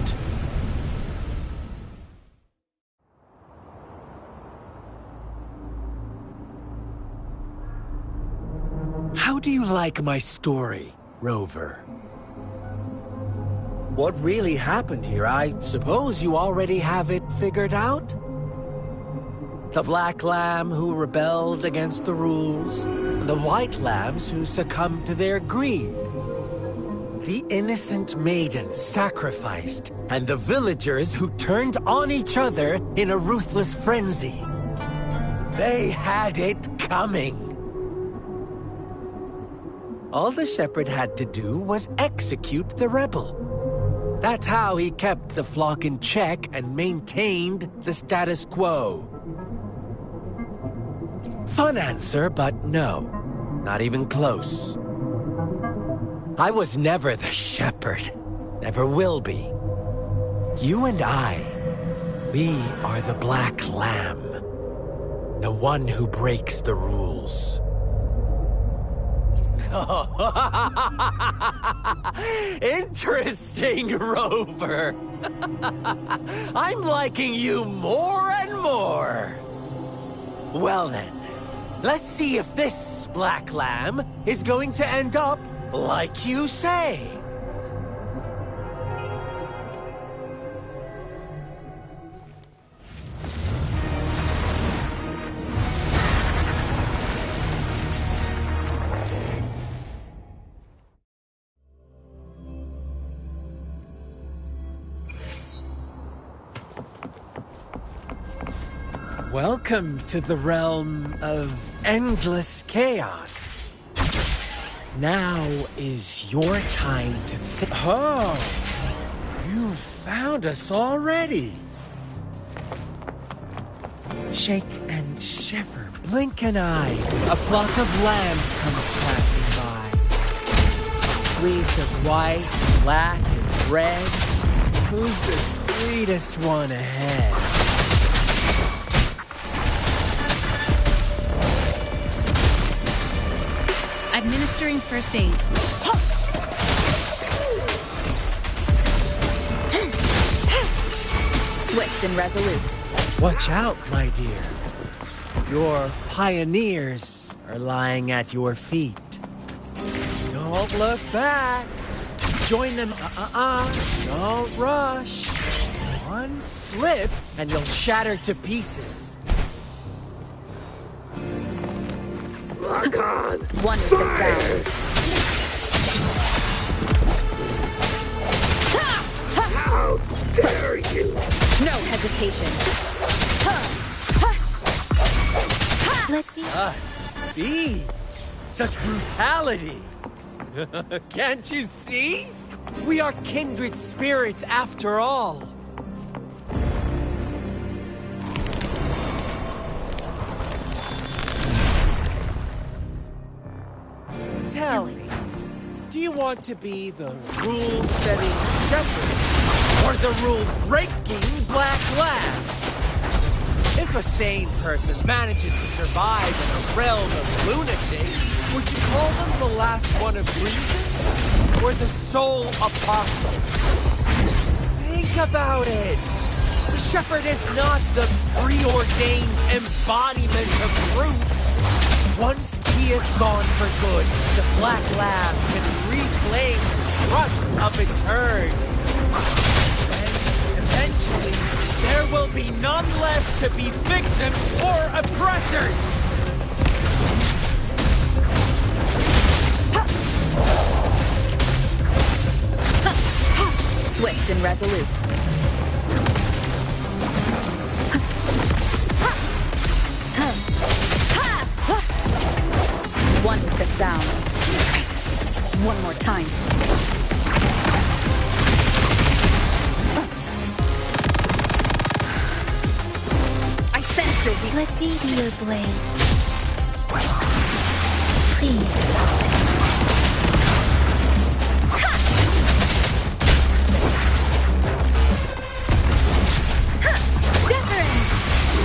[SPEAKER 5] How do you like my story, Rover? What really happened here? I suppose you already have it figured out? The black lamb who rebelled against the rules, and the white lambs who succumbed to their greed. The innocent maiden sacrificed, and the villagers who turned on each other in a ruthless frenzy. They had it coming. All the shepherd had to do was execute the rebel. That's how he kept the flock in check and maintained the status quo. Fun answer, but no. Not even close. I was never the shepherd. Never will be. You and I, we are the black lamb. the one who breaks the rules. Interesting, Rover. I'm liking you more and more. Well then, let's see if this black lamb is going to end up like you say. Welcome to the realm of endless chaos. Now is your time to think. Oh, you found us already. Shake and shiver, blink an eye. A flock of lambs comes passing by. Fleece of white, black, and red. Who's the sweetest one ahead?
[SPEAKER 6] Administering first aid. Swift and resolute.
[SPEAKER 5] Watch out, my dear. Your pioneers are lying at your feet. Don't look back. Join them. Don't rush. One slip and you'll shatter to pieces.
[SPEAKER 16] Lock on.
[SPEAKER 6] One with the sound.
[SPEAKER 16] How dare you?
[SPEAKER 6] No hesitation.
[SPEAKER 2] Let's see.
[SPEAKER 5] Such speed. Such brutality. Can't you see? We are kindred spirits after all. Tell me, do you want to be the rule-setting shepherd or the rule-breaking black lamb? If a sane person manages to survive in a realm of lunatics, would you call them the last one of reason or the sole apostle? Think about it. The shepherd is not the preordained embodiment of truth. Once he is gone for good, the black lamb can reclaim the trust of its herd. And eventually, there will be none left to be victims or oppressors!
[SPEAKER 6] Swift and resolute. One with the sound. One more time. I sense it.
[SPEAKER 2] Let me be your blade. Please.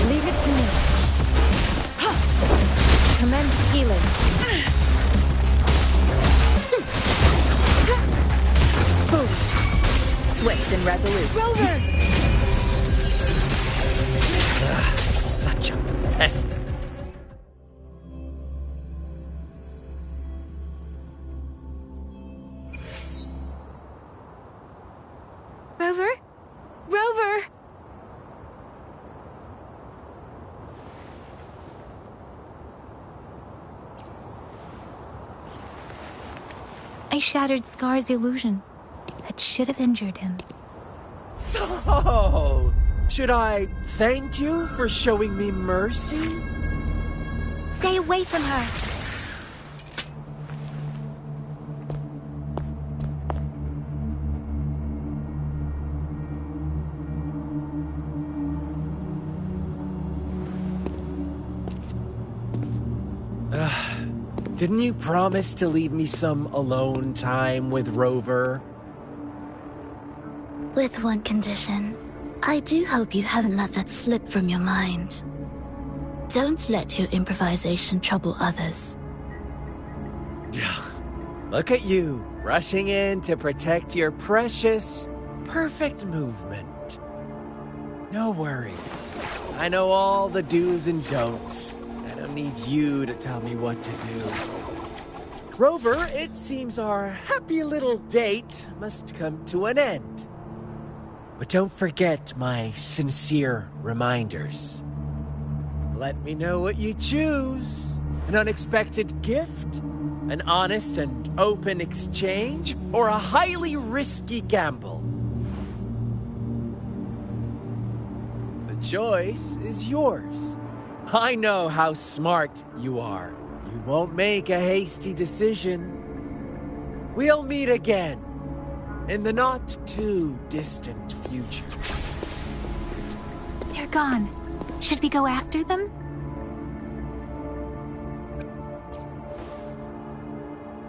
[SPEAKER 4] Leave it to me. Commence healing.
[SPEAKER 6] Swift and resolute.
[SPEAKER 2] Rover!
[SPEAKER 5] Such a pest.
[SPEAKER 2] Rover? Rover! I shattered Scar's illusion. That should have injured him.
[SPEAKER 5] Oh, should I thank you for showing me mercy?
[SPEAKER 2] Stay away from her.
[SPEAKER 5] Didn't you promise to leave me some alone time with Rover?
[SPEAKER 2] With one condition. I do hope you haven't let that slip from your mind. Don't let your improvisation trouble others.
[SPEAKER 5] Look at you, rushing in to protect your precious, perfect movement. No worries. I know all the do's and don'ts. I don't need you to tell me what to do. Rover, it seems our happy little date must come to an end. But don't forget my sincere reminders. Let me know what you choose. An unexpected gift? An honest and open exchange? Or a highly risky gamble? The choice is yours. I know how smart you are. You won't make a hasty decision. We'll meet again in the not-too-distant future.
[SPEAKER 2] They're gone. Should we go after them?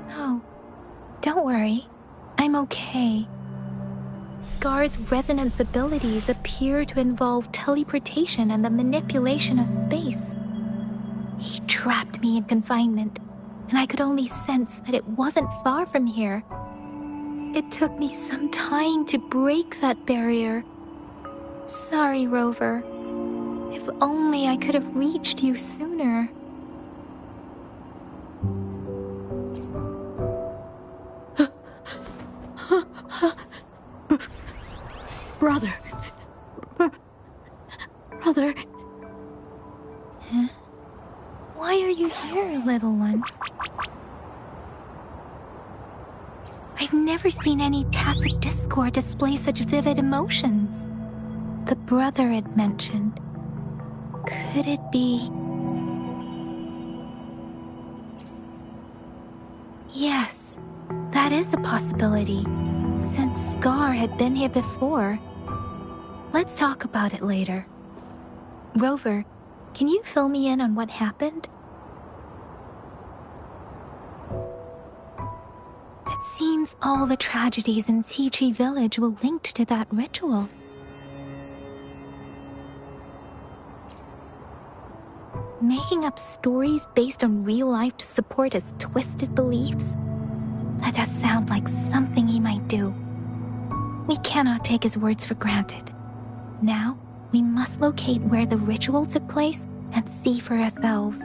[SPEAKER 2] No. Don't worry. I'm okay. Scar's resonance abilities appear to involve teleportation and the manipulation of space. He trapped me in confinement, and I could only sense that it wasn't far from here. It took me some time to break that barrier. Sorry, Rover. If only I could have reached you sooner.
[SPEAKER 7] Brother. Brother.
[SPEAKER 2] Huh? Why are you here, little one? I've never seen any tacit discord display such vivid emotions. The brother it mentioned. Could it be... Yes, that is a possibility, since Scar had been here before. Let's talk about it later. Rover, can you fill me in on what happened? It seems all the tragedies in Tea Tree Village were linked to that ritual. Making up stories based on real life to support his twisted beliefs? That does sound like something he might do. We cannot take his words for granted. Now, we must locate where the ritual took place and see for ourselves.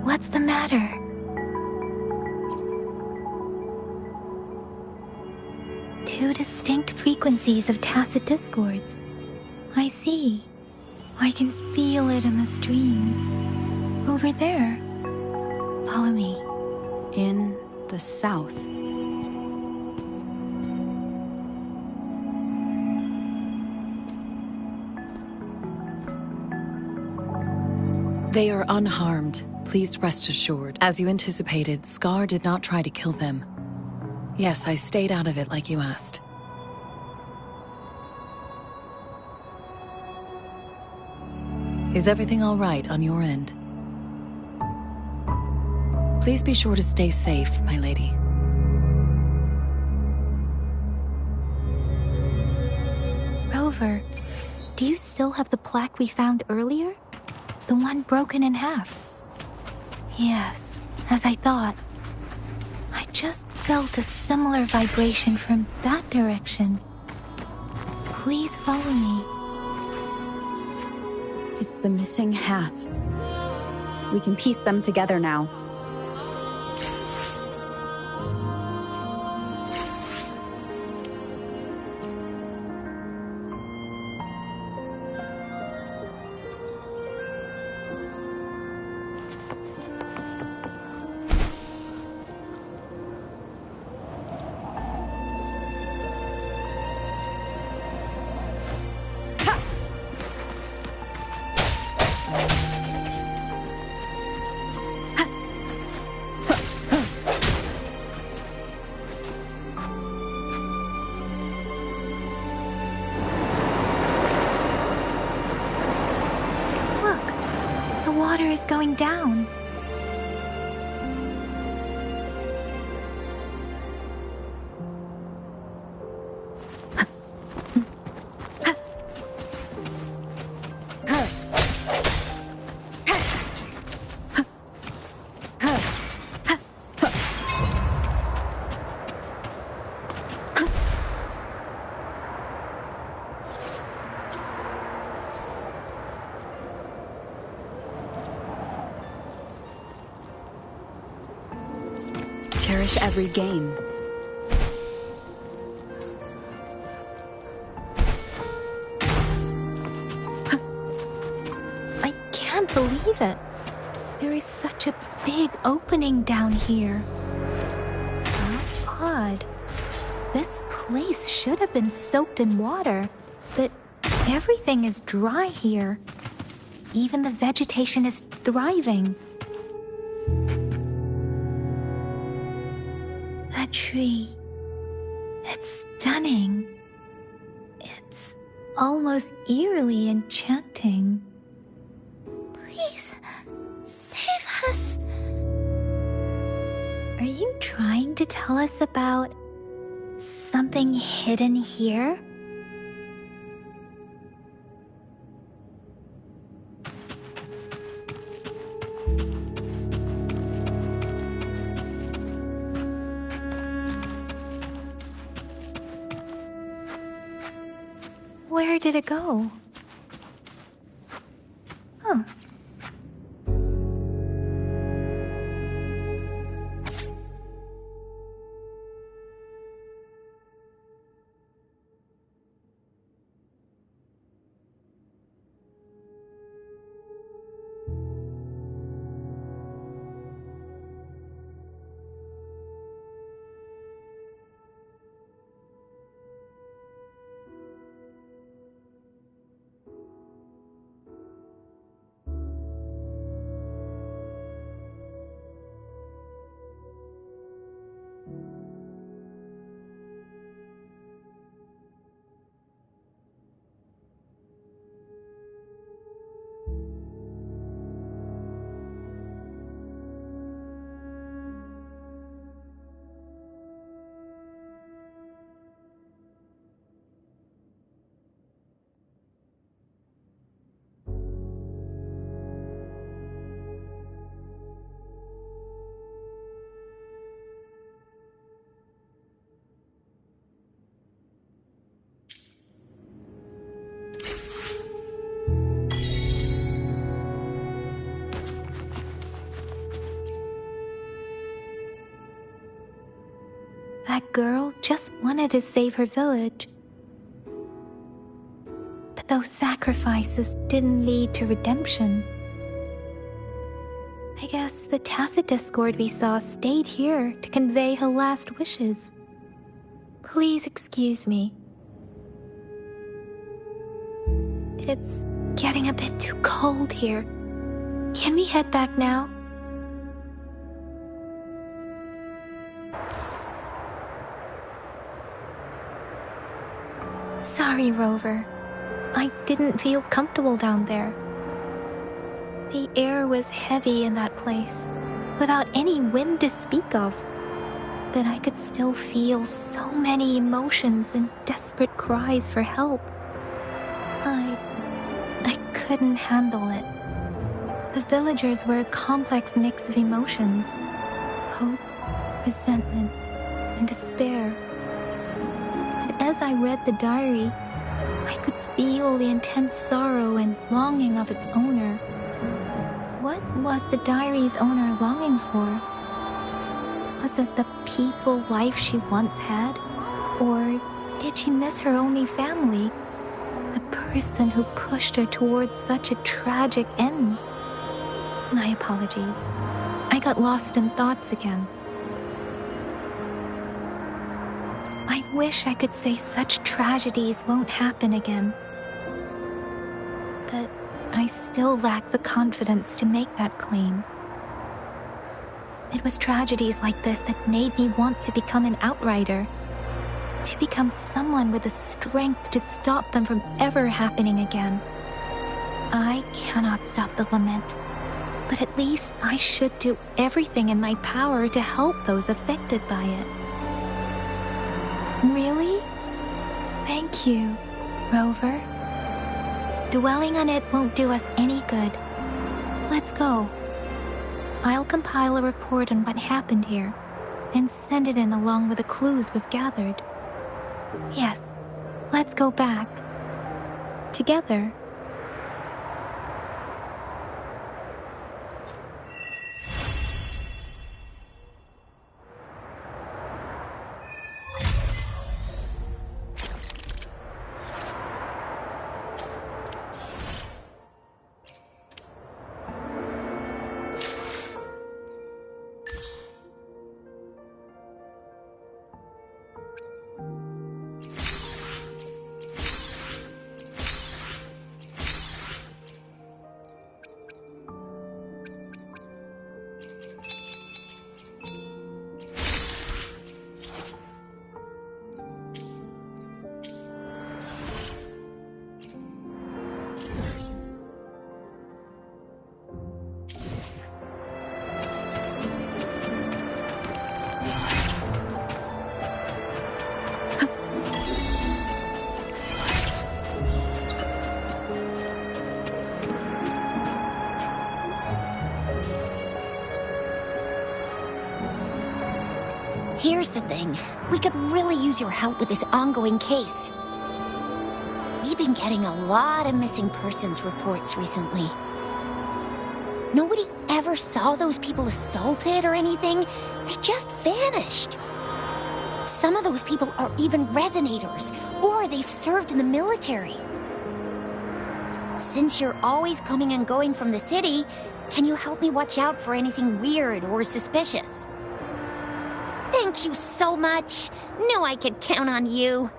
[SPEAKER 2] What's the matter? Two distinct frequencies of tacit discords. I see. I can feel it in the streams. Over there. Follow me.
[SPEAKER 6] In the south.
[SPEAKER 9] They are unharmed. Please rest assured. As you anticipated, Scar did not try to kill them. Yes, I stayed out of it like you asked. Is everything all right on your end? Please be sure to stay safe, my lady.
[SPEAKER 2] Rover, do you still have the plaque we found earlier? The one broken in half? Yes, as I thought. I just felt a similar vibration from that direction. Please follow me.
[SPEAKER 6] It's the missing half. We can piece them together now.
[SPEAKER 2] Going down.
[SPEAKER 6] cherish every gain.
[SPEAKER 2] I can't believe it. There is such a big opening down here. How odd. This place should have been soaked in water, but everything is dry here. Even the vegetation is thriving. That tree. It's stunning. It's almost eerily enchanting.
[SPEAKER 10] Please, save us.
[SPEAKER 2] Are you trying to tell us about something hidden here? Where did it go? Oh. That girl just wanted to save her village. But those sacrifices didn't lead to redemption. I guess the tacit discord we saw stayed here to convey her last wishes. Please excuse me. It's getting a bit too cold here. Can we head back now? Sorry, Rover. I didn't feel comfortable down there. The air was heavy in that place, without any wind to speak of. But I could still feel so many emotions and desperate cries for help. I couldn't handle it. The villagers were a complex mix of emotions. Hope, resentment, and despair. But as I read the diary, I could feel the intense sorrow and longing of its owner. What was the diary's owner longing for? Was it the peaceful life she once had? Or did she miss her only family? The person who pushed her towards such a tragic end? My apologies. I got lost in thoughts again. I wish I could say such tragedies won't happen again. But I still lack the confidence to make that claim. It was tragedies like this that made me want to become an outrider. To become someone with the strength to stop them from ever happening again. I cannot stop the lament, but at least I should do everything in my power to help those affected by it. Really? Thank you, Rover. Dwelling on it won't do us any good. Let's go. I'll compile a report on what happened here and send it in along with the clues we've gathered. Yes, let's go back. Together.
[SPEAKER 3] Here's the thing. We could really use your help with this ongoing case. We've been getting a lot of missing persons reports recently. Nobody ever saw those people assaulted or anything. They just vanished. Some of those people are even resonators, or they've served in the military. Since you're always coming and going from the city, can you help me watch out for anything weird or suspicious? Thank you so much. Knew I could count on you.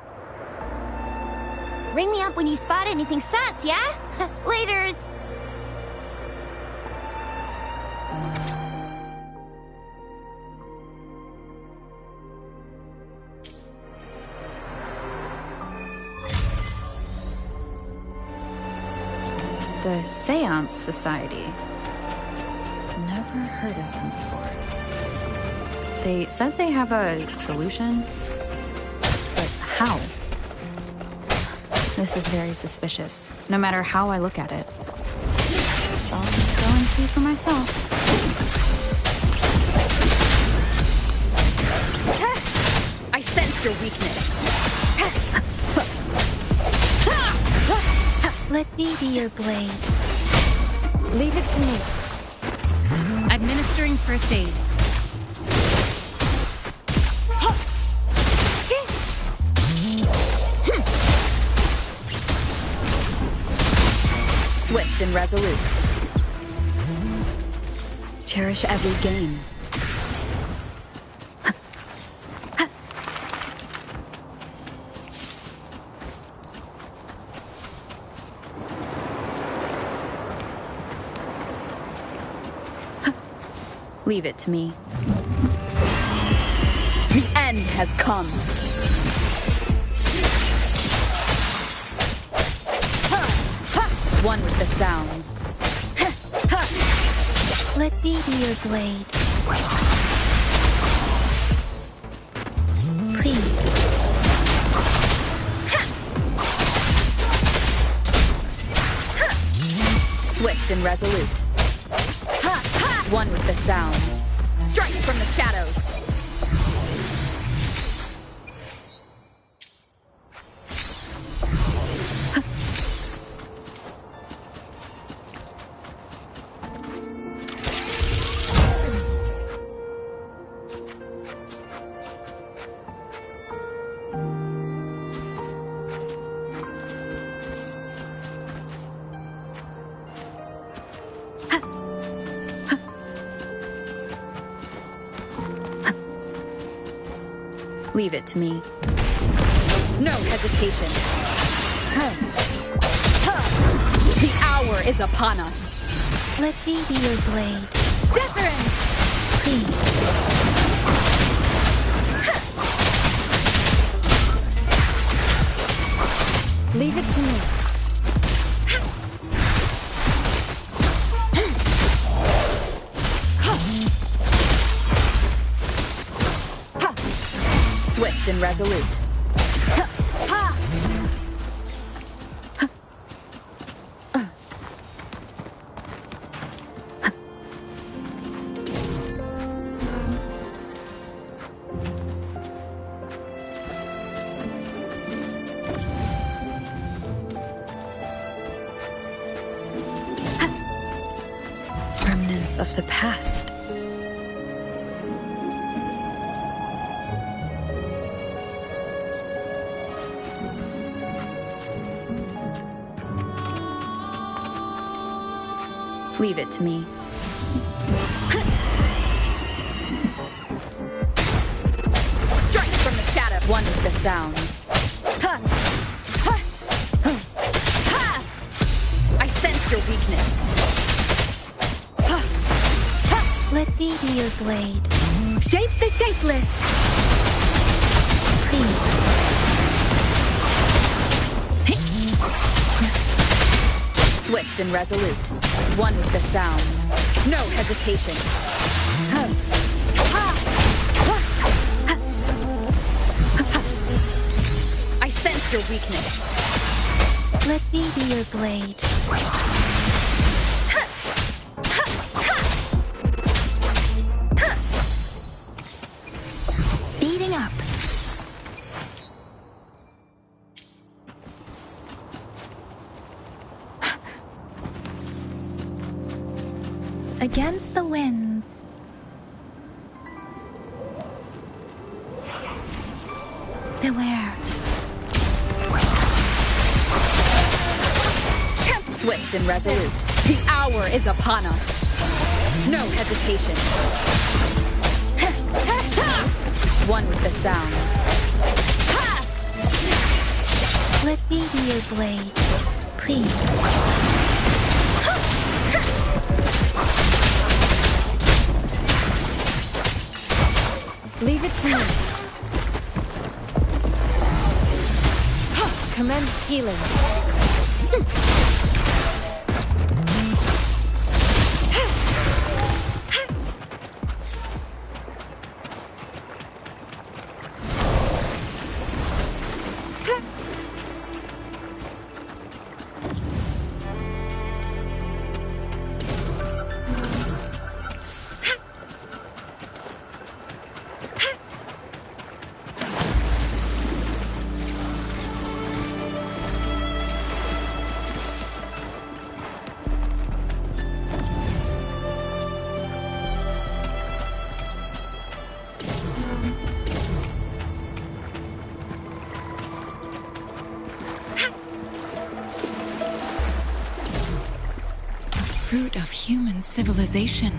[SPEAKER 3] Ring me up when you spot anything sus, yeah? Laters.
[SPEAKER 6] The Seance Society. Never heard of them before. They said they have a solution, but how? This is very suspicious, no matter how I look at it. So I'll just go and see for myself.
[SPEAKER 7] I sense your weakness.
[SPEAKER 2] Let me be your blade.
[SPEAKER 7] Leave it to me. Administering first aid.
[SPEAKER 6] Swift and resolute. Cherish every gain. Leave it to me. The end has come. One with the sounds.
[SPEAKER 2] Let me be your blade. Please.
[SPEAKER 6] Swift and resolute. One with the sounds. Strike from the shadows. Leave it to me. No hesitation. The hour is upon us.
[SPEAKER 2] Let me be your blade.
[SPEAKER 6] Detherin!
[SPEAKER 2] Please.
[SPEAKER 7] Leave it to me.
[SPEAKER 6] Swift and resolute. Remnants of the past. Leave it to me. Strike from the shadow. One with the sounds. I sense your weakness.
[SPEAKER 2] Let me be your blade.
[SPEAKER 6] Shape the shapeless. Swift and resolute. One with the sounds. No hesitation. I sense your weakness.
[SPEAKER 2] Let me be your blade. Against the winds. Beware.
[SPEAKER 6] Swift and resolute. The hour is upon us. No hesitation. One with the sounds.
[SPEAKER 2] Let me be your blade, please.
[SPEAKER 6] Leave it to me.
[SPEAKER 4] Commence healing.
[SPEAKER 13] Fruit of human civilization.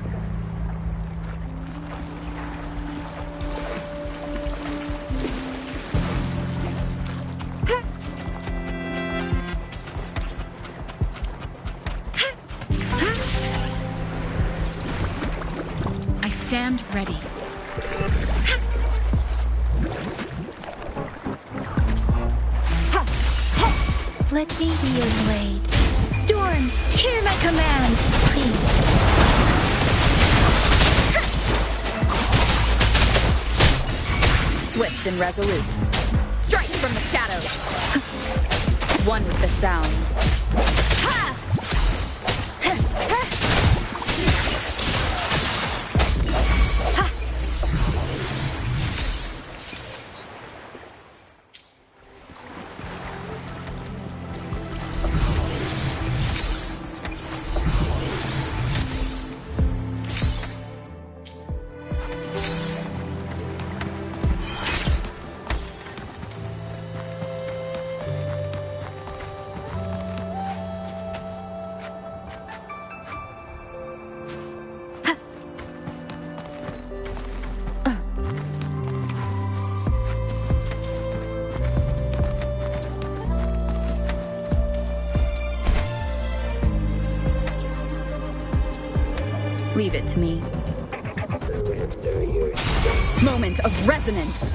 [SPEAKER 13] I stand ready.
[SPEAKER 2] Let me be your blade. Storm, hear my command, please.
[SPEAKER 6] Swift and resolute. Strike from the shadows. One with the sounds. Leave it to me. Moment of resonance.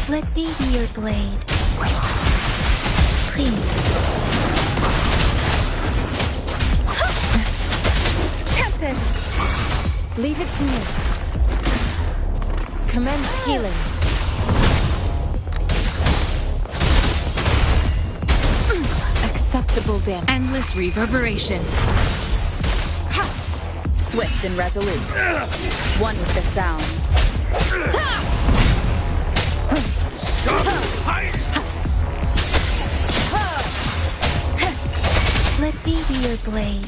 [SPEAKER 2] Let me be your blade. Please.
[SPEAKER 6] Tempest!
[SPEAKER 4] Leave it to me. Commence healing. Acceptable damage.
[SPEAKER 13] Endless reverberation.
[SPEAKER 6] Swift and resolute. One with the sounds.
[SPEAKER 2] Let me be your blade.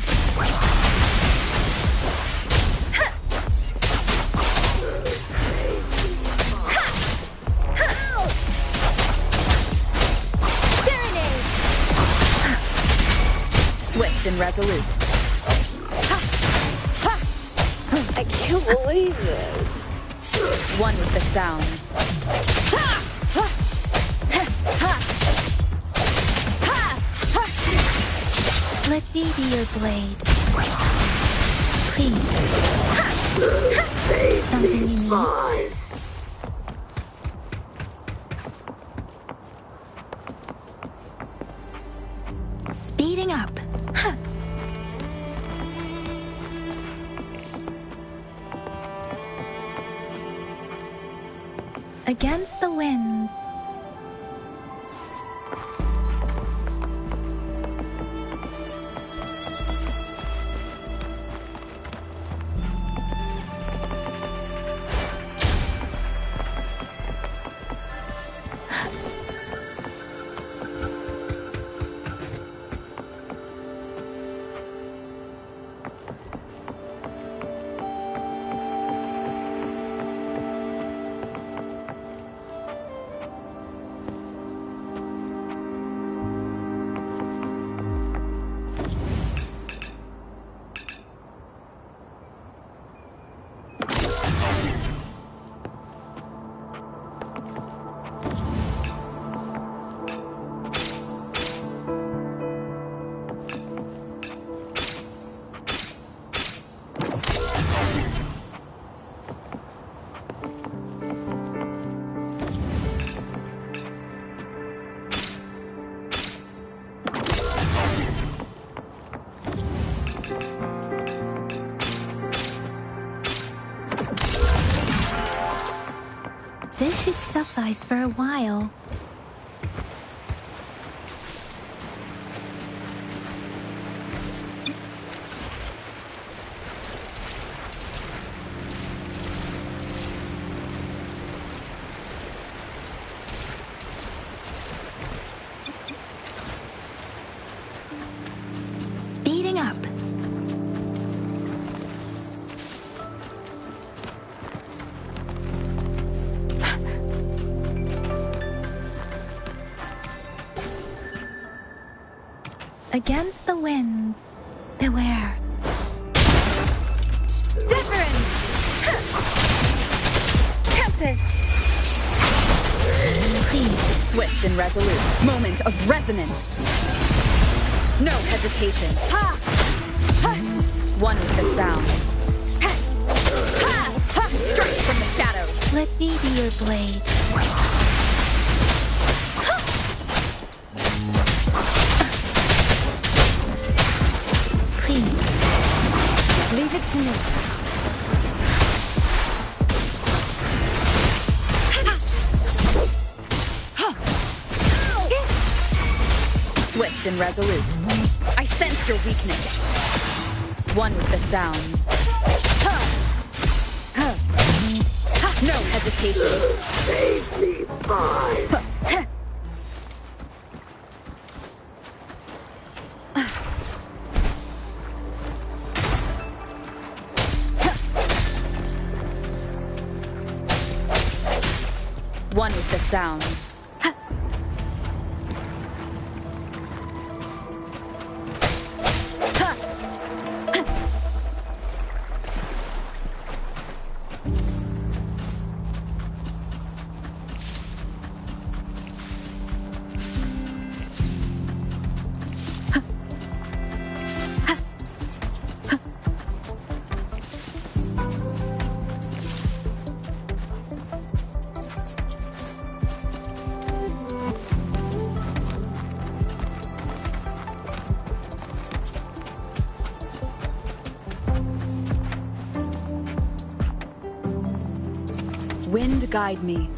[SPEAKER 6] Serenade! Swift and resolute.
[SPEAKER 8] I can't believe this.
[SPEAKER 6] One with the sounds.
[SPEAKER 2] Let me be your blade. Please. Something you need? Speeding up. Against the winds. This should suffice for a while. Speeding up. Against the winds, beware.
[SPEAKER 6] Different! Tempest!
[SPEAKER 2] Please.
[SPEAKER 6] Swift and resolute. Moment of resonance. No hesitation. Ha! Ha! One with the sounds. Ha! Ha! Ha! Strike from the shadows.
[SPEAKER 2] Let me be your blade. Please.
[SPEAKER 6] Leave it to me. Swift and resolute. I sense your weakness. One with the sounds. No hesitation.
[SPEAKER 16] Save me, boys.
[SPEAKER 6] One with the sounds. Wind guide me.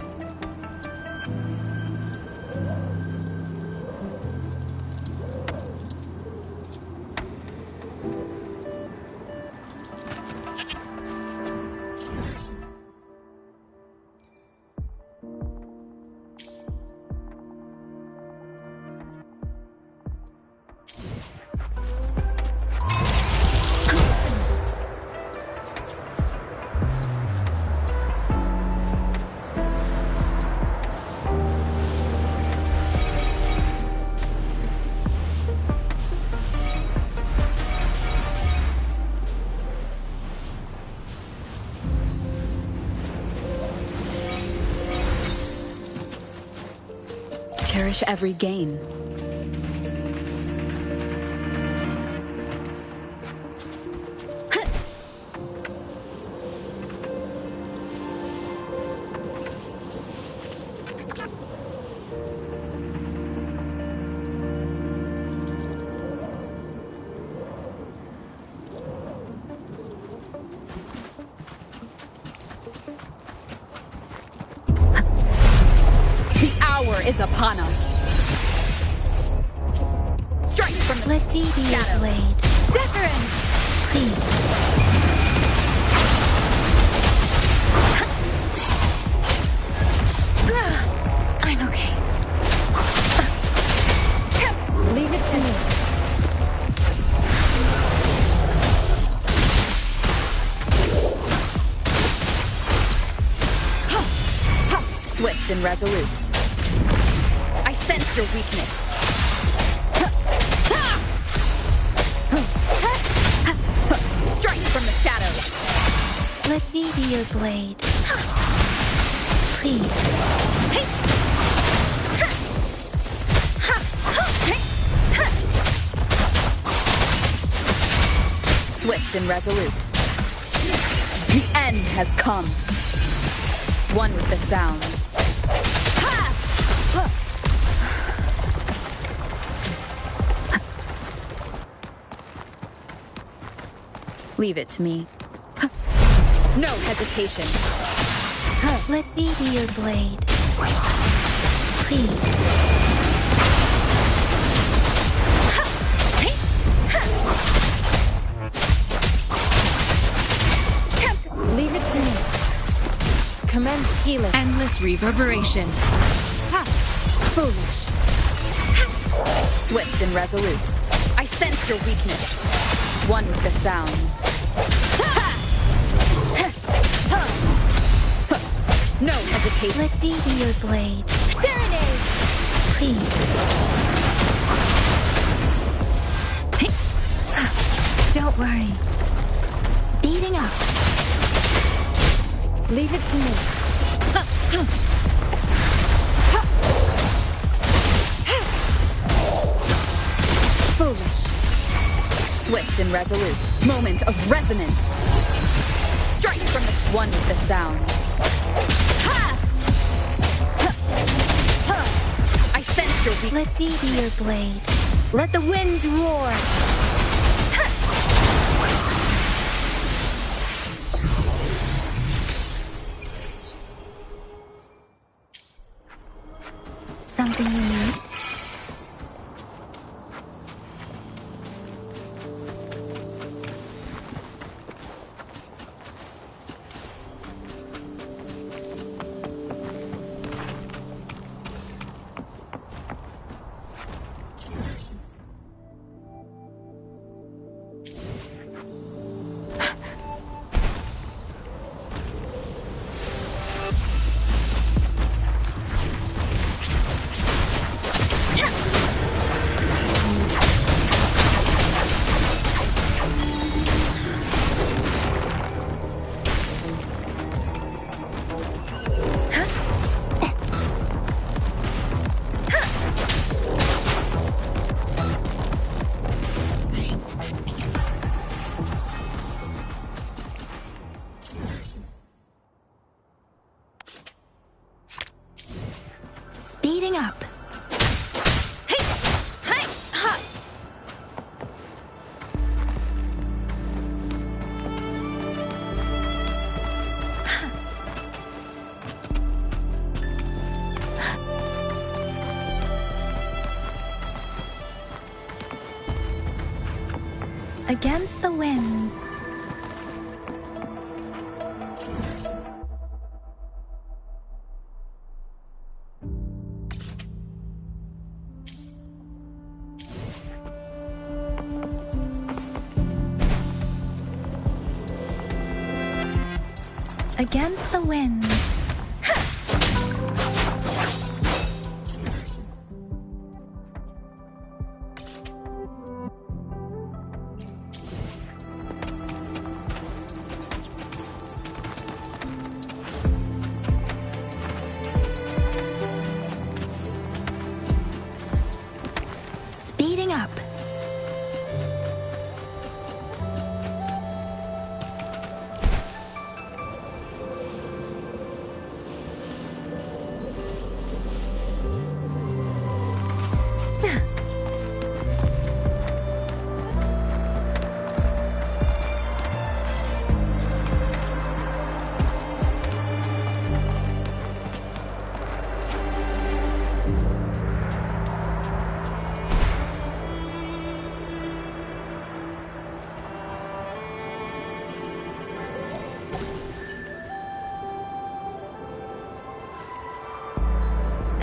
[SPEAKER 6] Cherish every gain. The hour is upon us. Strike from the
[SPEAKER 2] Let me be your blade.
[SPEAKER 6] Different!
[SPEAKER 2] Please. I'm okay.
[SPEAKER 6] Leave it to me. Swift and resolute. I sense your weakness. Strike from the shadows.
[SPEAKER 2] Let me be your blade. Please.
[SPEAKER 6] Swift and resolute. The end has come. One with the sounds. Leave it to me. No hesitation.
[SPEAKER 2] Let me be your blade. Please.
[SPEAKER 6] Leave it to me.
[SPEAKER 4] Commence healing.
[SPEAKER 6] Endless reverberation. Ha! Foolish. Swift and resolute. I sense your weakness. One with the sounds. No hesitation.
[SPEAKER 2] Let me be your blade. Serenade! Please. Don't worry. Speeding up.
[SPEAKER 6] Leave it to me. Foolish. Swift and resolute. Moment of resonance. Strike from the one with the sounds. I sense your weakness.
[SPEAKER 2] Let me be your blade.
[SPEAKER 3] Let the winds roar.
[SPEAKER 2] Something you need? Speeding up. Against the wind. Against the wind. Speeding up.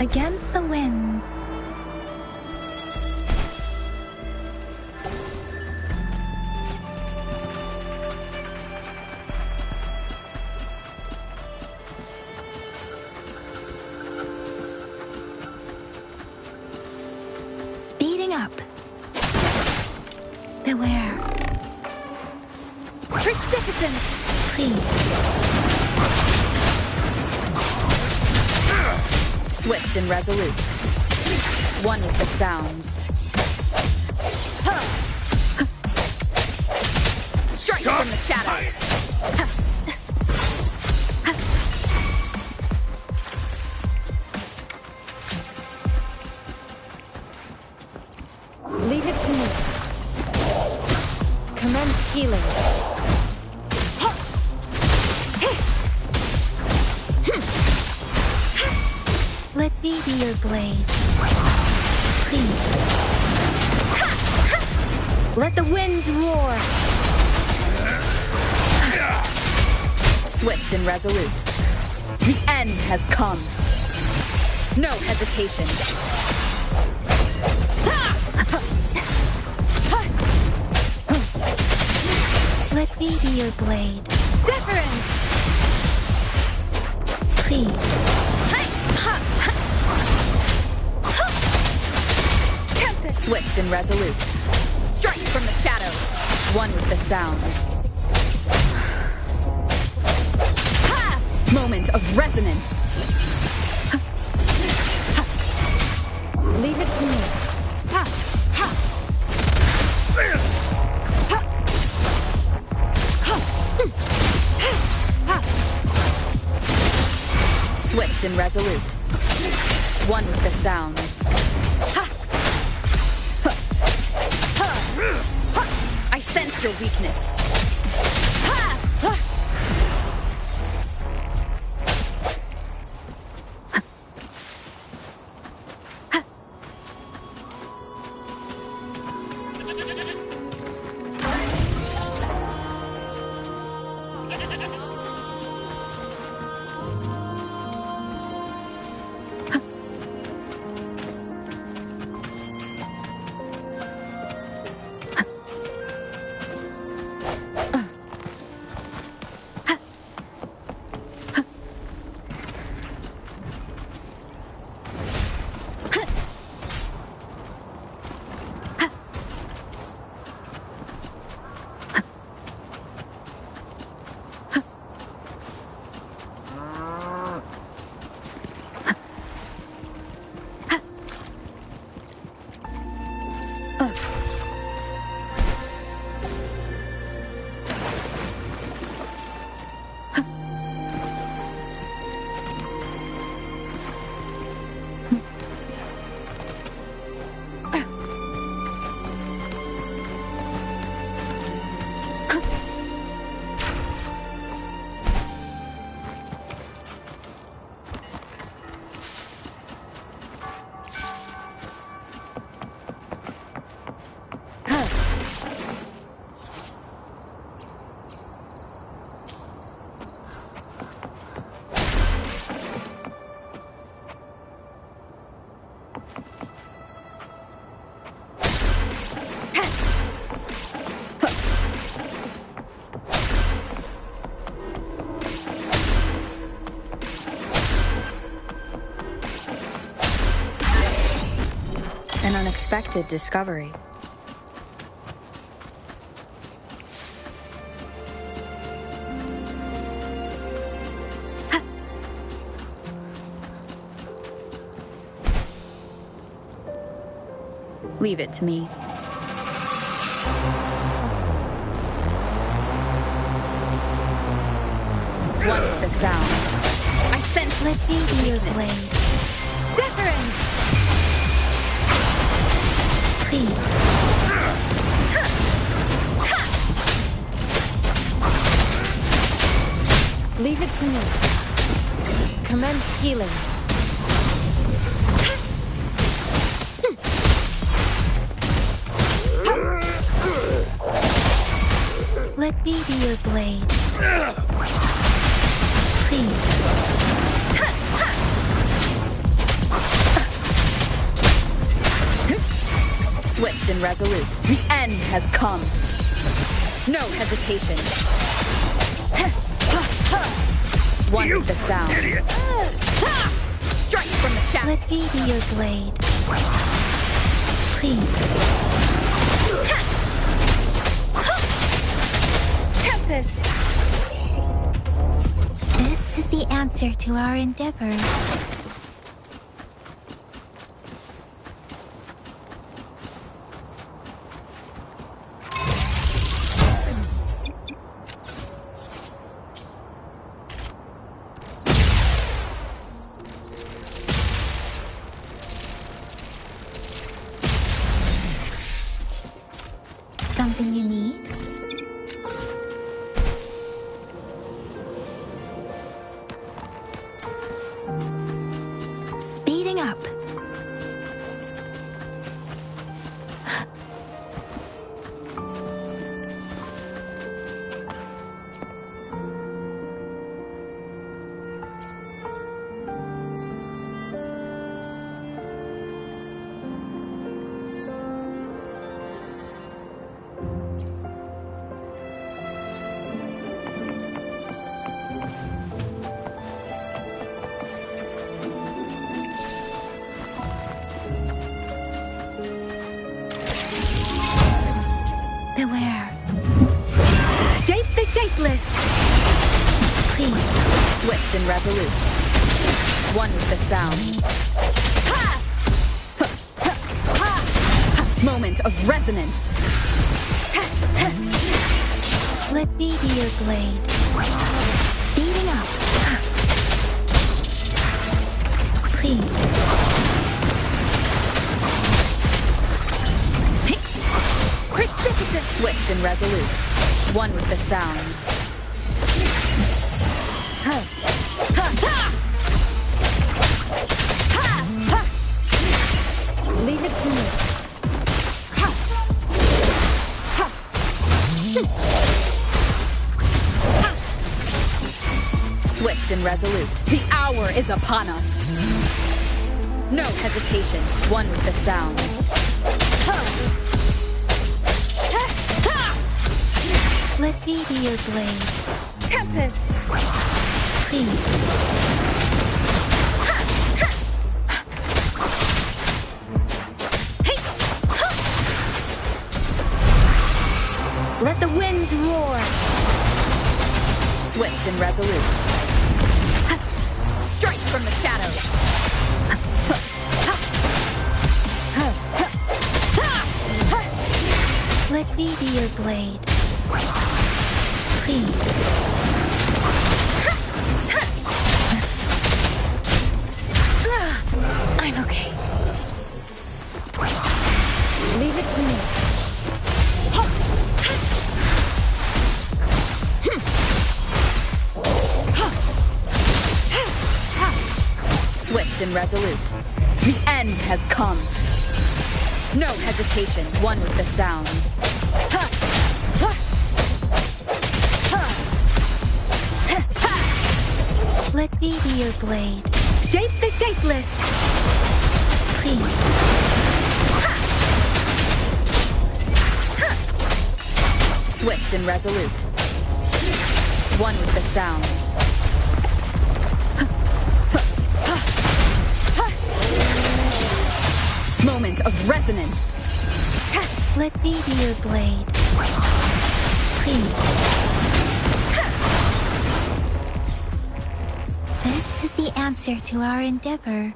[SPEAKER 2] Against the wind. Speeding up. Beware. Precipitance, please.
[SPEAKER 6] Swift and resolute. One with the sounds. Strike from the shadows.
[SPEAKER 4] Leave it to me. Commence healing.
[SPEAKER 2] Let me be your blade. Please.
[SPEAKER 6] Let the winds roar. Swift and resolute. The end has come. No hesitation.
[SPEAKER 2] Let me be your blade.
[SPEAKER 6] Different.
[SPEAKER 2] Please.
[SPEAKER 6] Tempest. Swift and resolute. Strike from the shadows. One with the sounds. Moment of resonance. Leave it to me. Swift and resolute. One with the sounds. I sense your weakness. An unexpected discovery. Leave it to me. One with the sound. I sense.
[SPEAKER 2] Let me be your blade.
[SPEAKER 6] Different.
[SPEAKER 2] Please.
[SPEAKER 13] Leave it to me. Commence healing.
[SPEAKER 2] Let me be your blade. Please.
[SPEAKER 6] Swift and resolute. The end has come. No hesitation. One with the sound. Strike from the shadow.
[SPEAKER 2] Let me be your blade. Please.
[SPEAKER 6] Tempest.
[SPEAKER 2] This is the answer to our endeavor. Something you need?
[SPEAKER 6] Swift and resolute. One with the sound. Moment of resonance.
[SPEAKER 2] Let me be your blade. Speeding up. Please.
[SPEAKER 6] Precipitate. Swift and resolute. One with the sound. Leave it to me. Swift and resolute. The hour is upon us. No hesitation. One with the sound.
[SPEAKER 2] Let me be your blade.
[SPEAKER 6] Tempest.
[SPEAKER 2] Please.
[SPEAKER 6] Let the winds roar. Swift and resolute. Strike from the shadows.
[SPEAKER 2] Let me be your blade. Please.
[SPEAKER 6] I'm okay. Leave it to me. Swift and resolute. The end has come. No hesitation. One with the sound.
[SPEAKER 2] Let me be your blade.
[SPEAKER 6] Shape the shapeless.
[SPEAKER 2] Please.
[SPEAKER 6] Swift and resolute. One with the sound. Moment of resonance.
[SPEAKER 2] Let me be your blade. Please. This is the answer to our endeavor.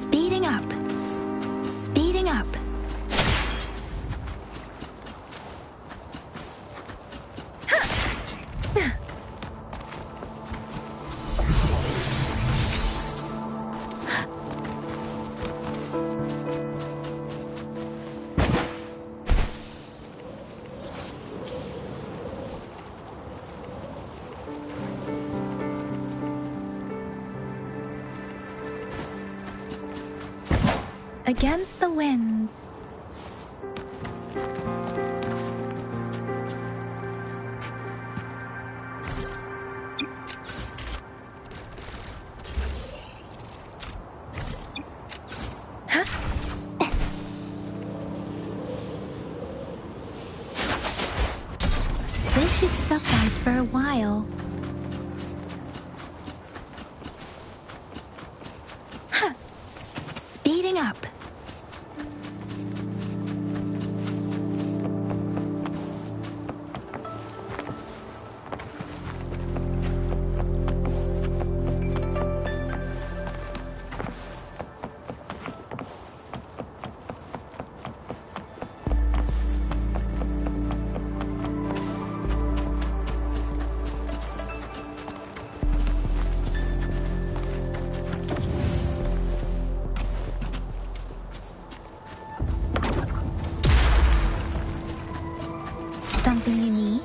[SPEAKER 2] Speeding up. Speeding up. Against the winds. This should suffice for a while. Speeding up. Something you need?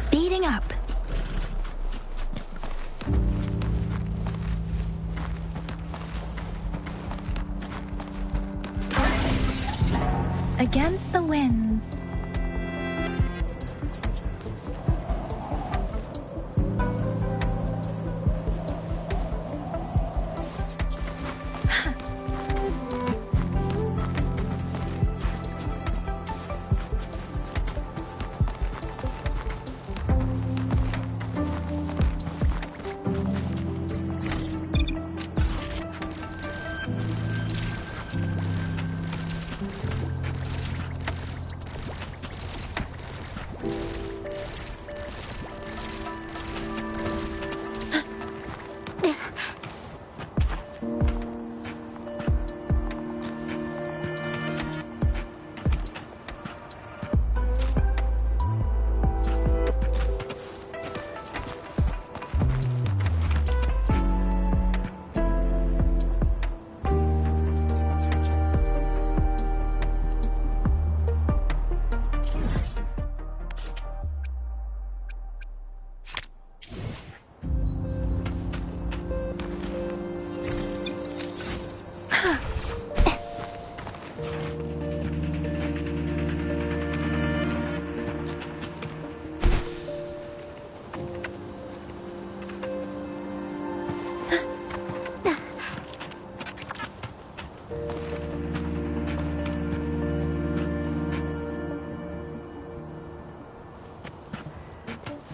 [SPEAKER 2] Speeding up. Against the winds.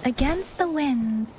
[SPEAKER 2] Against the winds.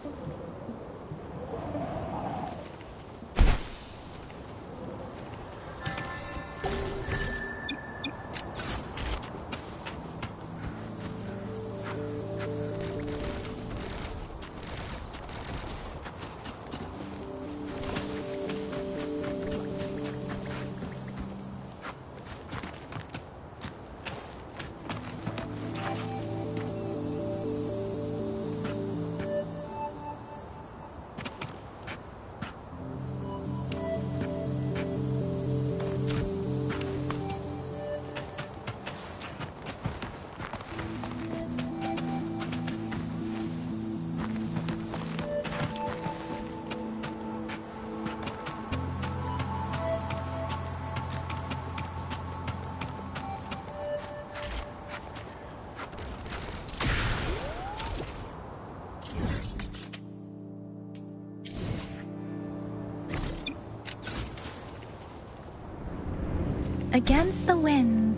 [SPEAKER 2] Against the winds.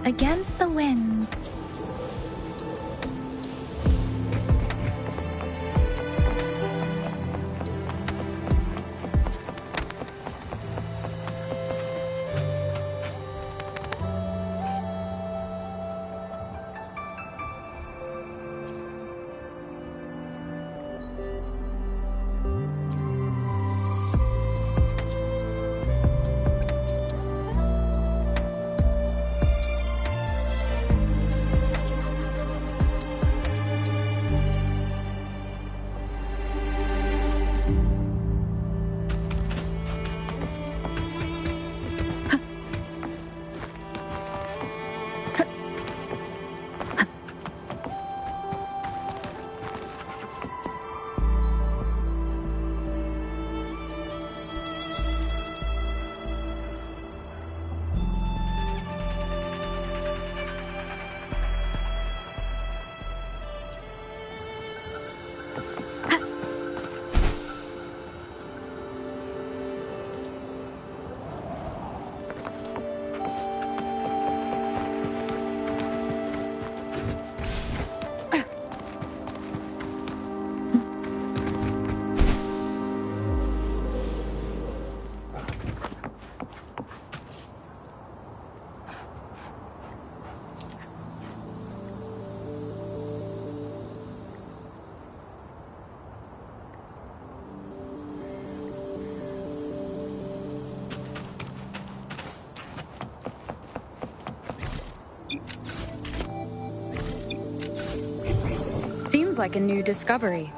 [SPEAKER 2] Against the winds.
[SPEAKER 6] Seems like a new discovery.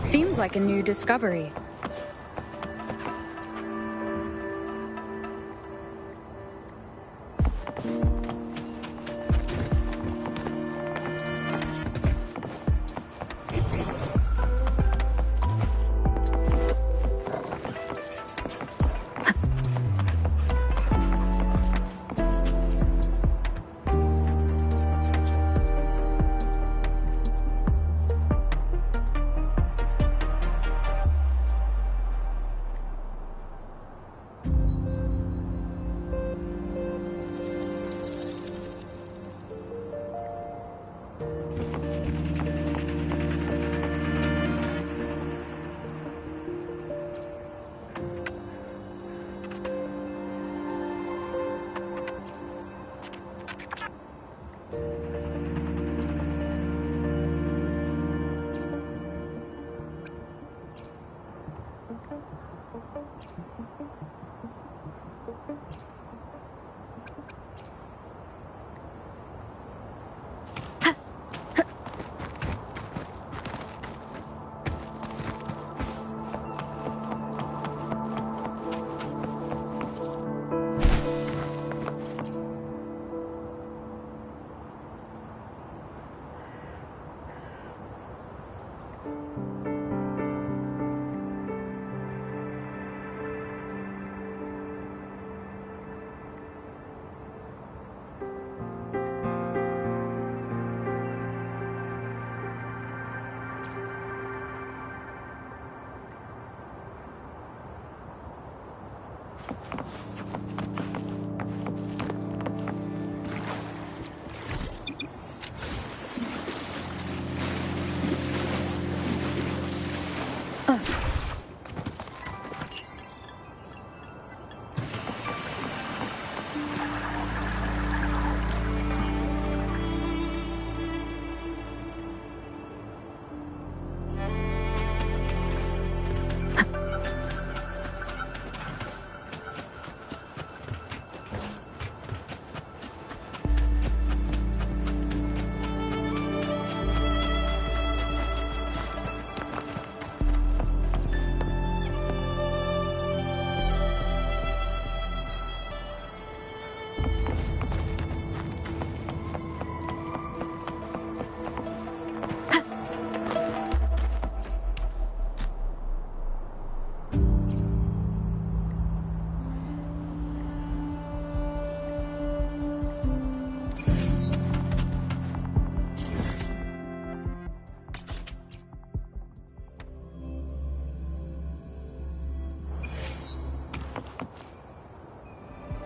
[SPEAKER 6] Seems like a new discovery.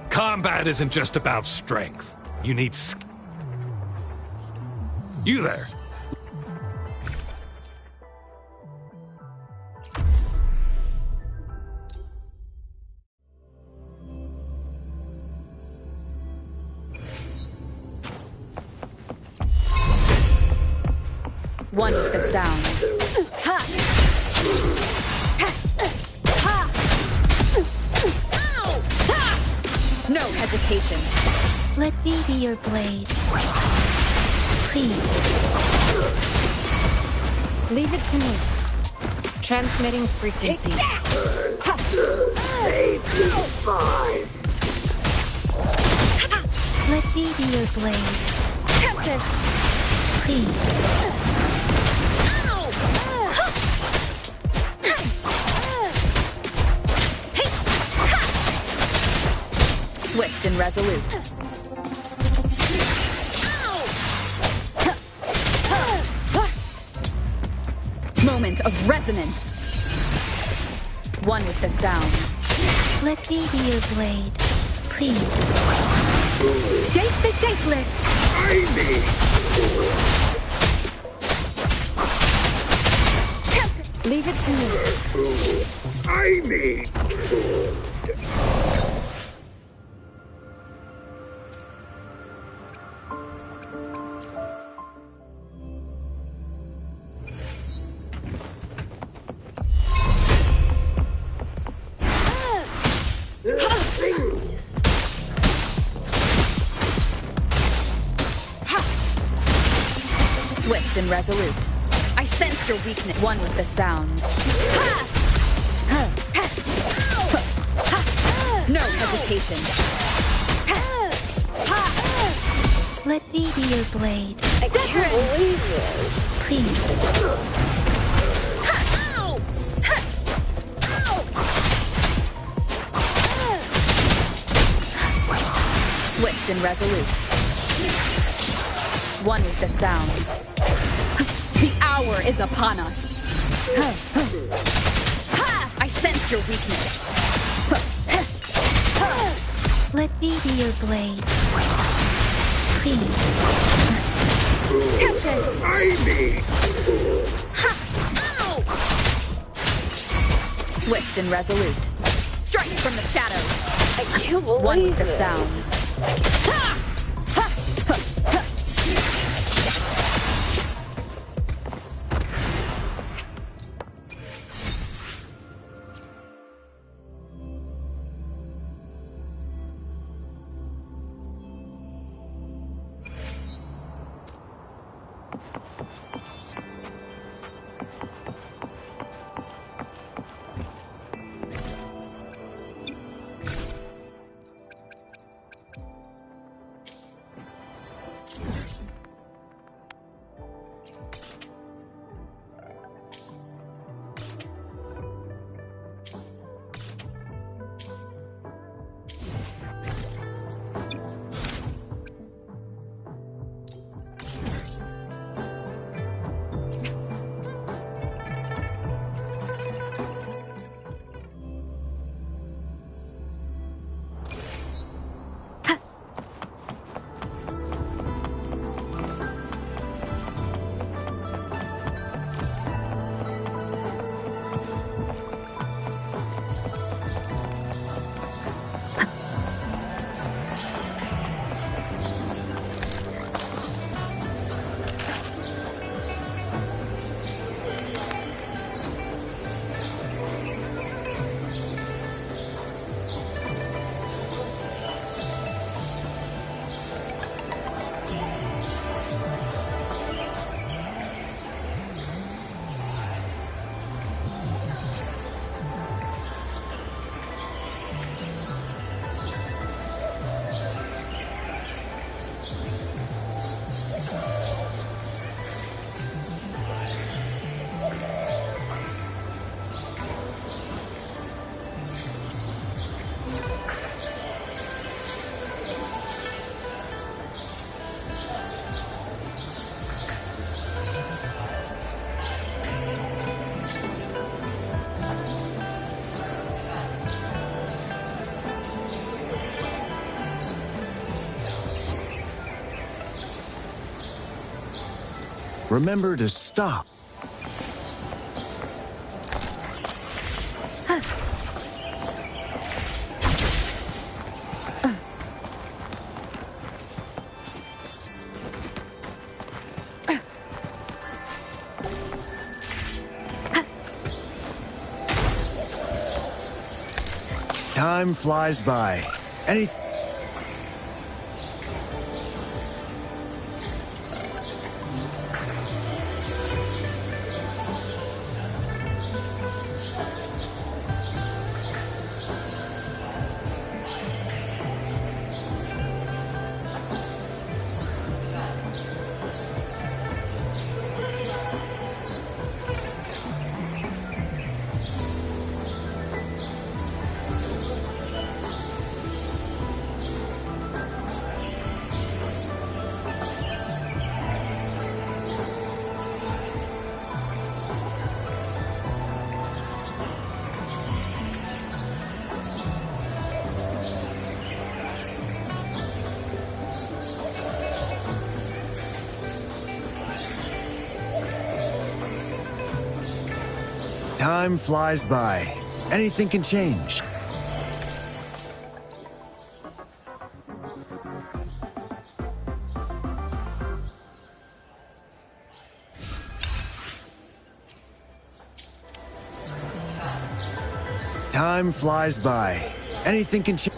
[SPEAKER 15] Combat isn't just about strength. You need You there.
[SPEAKER 6] One with the sound. No hesitation.
[SPEAKER 2] Let me be your blade. Please.
[SPEAKER 4] Leave it to me. Transmitting frequency.
[SPEAKER 2] Let me be your blade. Please.
[SPEAKER 6] Swift and resolute. Moment of resonance. One with the sound.
[SPEAKER 2] Let me be your blade. Please.
[SPEAKER 6] Shape the shapeless.
[SPEAKER 4] Leave it to me.
[SPEAKER 6] Swift and resolute. I sense your weakness. One with the sounds. No hesitation.
[SPEAKER 2] Let me be your blade.
[SPEAKER 8] I can't believe this.
[SPEAKER 2] Please.
[SPEAKER 6] Swift and resolute. One with the sounds. The hour is upon us. I sense your weakness.
[SPEAKER 2] Let me be your blade. Please.
[SPEAKER 6] Swift and resolute. Strike from the shadows.
[SPEAKER 8] I can't believe
[SPEAKER 6] One with the
[SPEAKER 8] this.
[SPEAKER 6] sounds.
[SPEAKER 20] Remember to stop. Time flies by. Anything. Time flies by. Anything can change. Time flies by. Anything can change.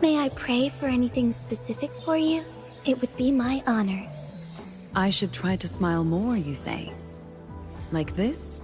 [SPEAKER 2] May I pray for anything specific for you? It would be my honor.
[SPEAKER 9] I should try to smile more, you say? Like this?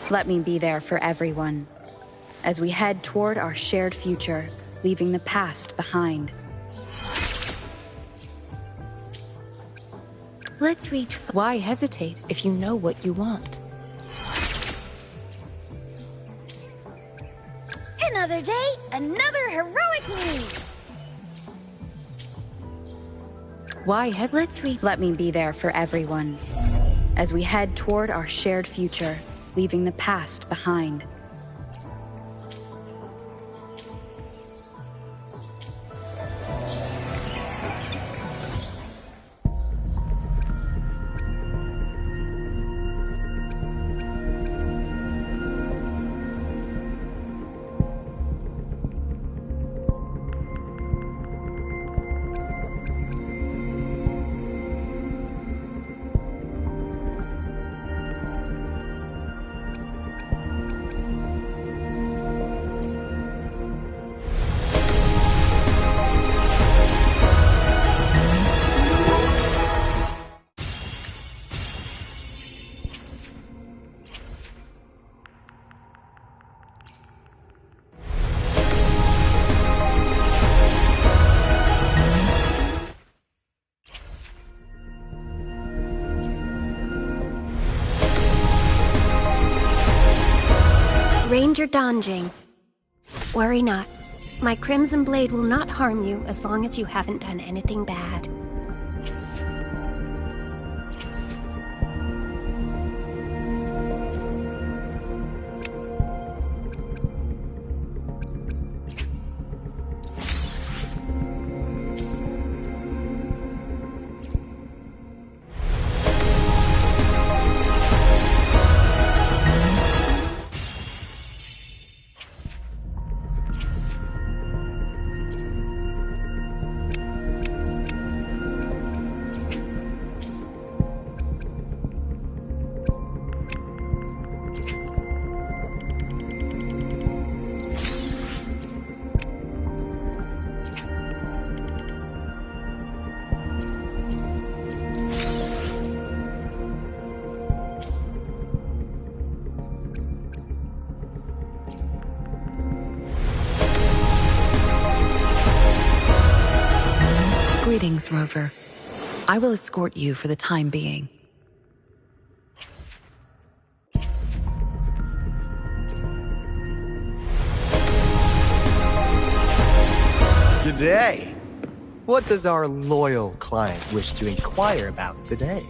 [SPEAKER 6] Let me be there for everyone, as we head toward our shared future, leaving the past behind.
[SPEAKER 2] Let's reach.
[SPEAKER 13] Why hesitate if you know what you want?
[SPEAKER 3] Another day, another heroic need.
[SPEAKER 13] Why
[SPEAKER 6] Let me be there for everyone, as we head toward our shared future, leaving the past behind.
[SPEAKER 12] Ranger Donjing. Worry not. My Crimson Blade will not harm you as long as you haven't done anything bad.
[SPEAKER 9] Greetings, Rover. I will escort you for the time being.
[SPEAKER 22] G'day! What does our loyal client wish to inquire about today?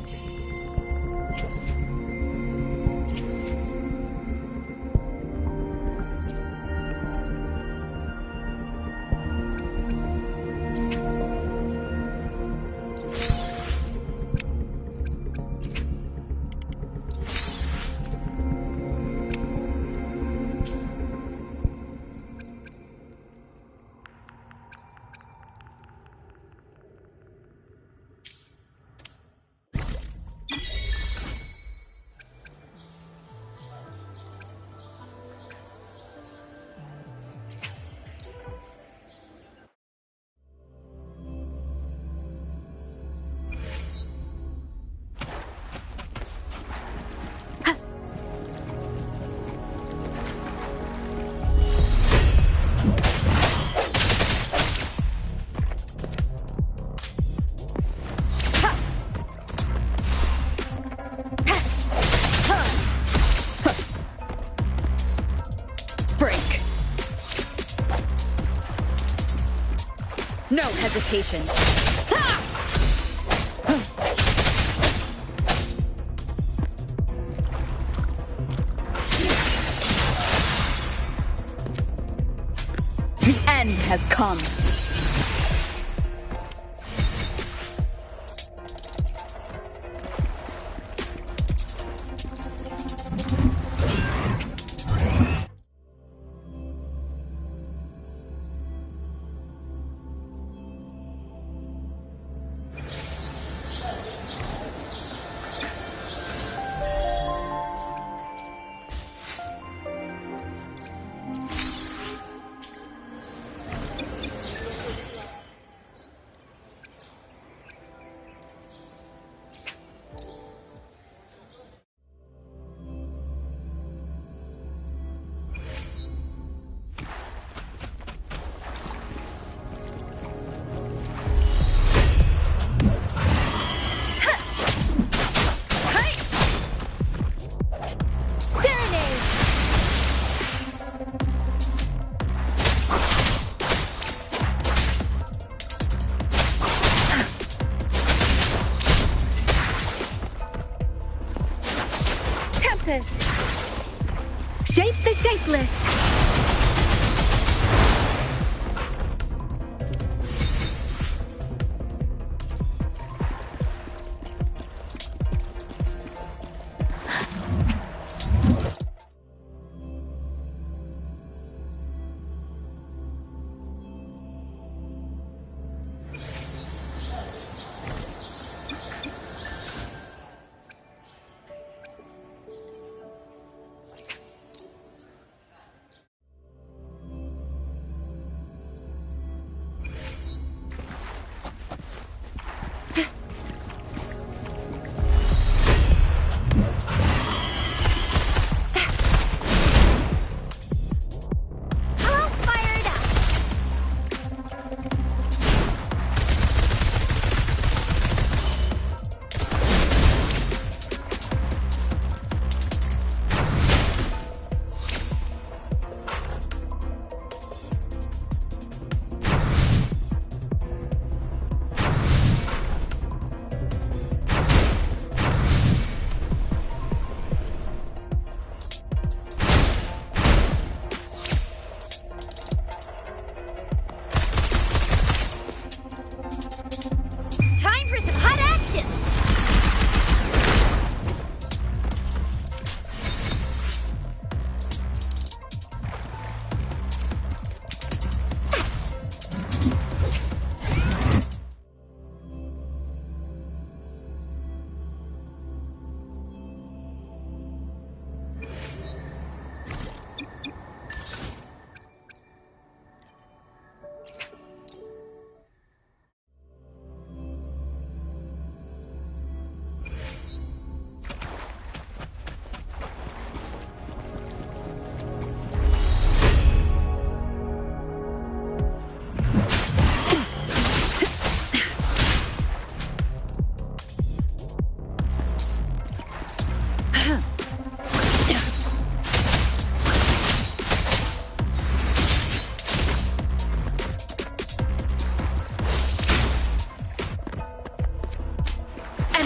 [SPEAKER 6] hesitation. The end has come. Shape the shapeless!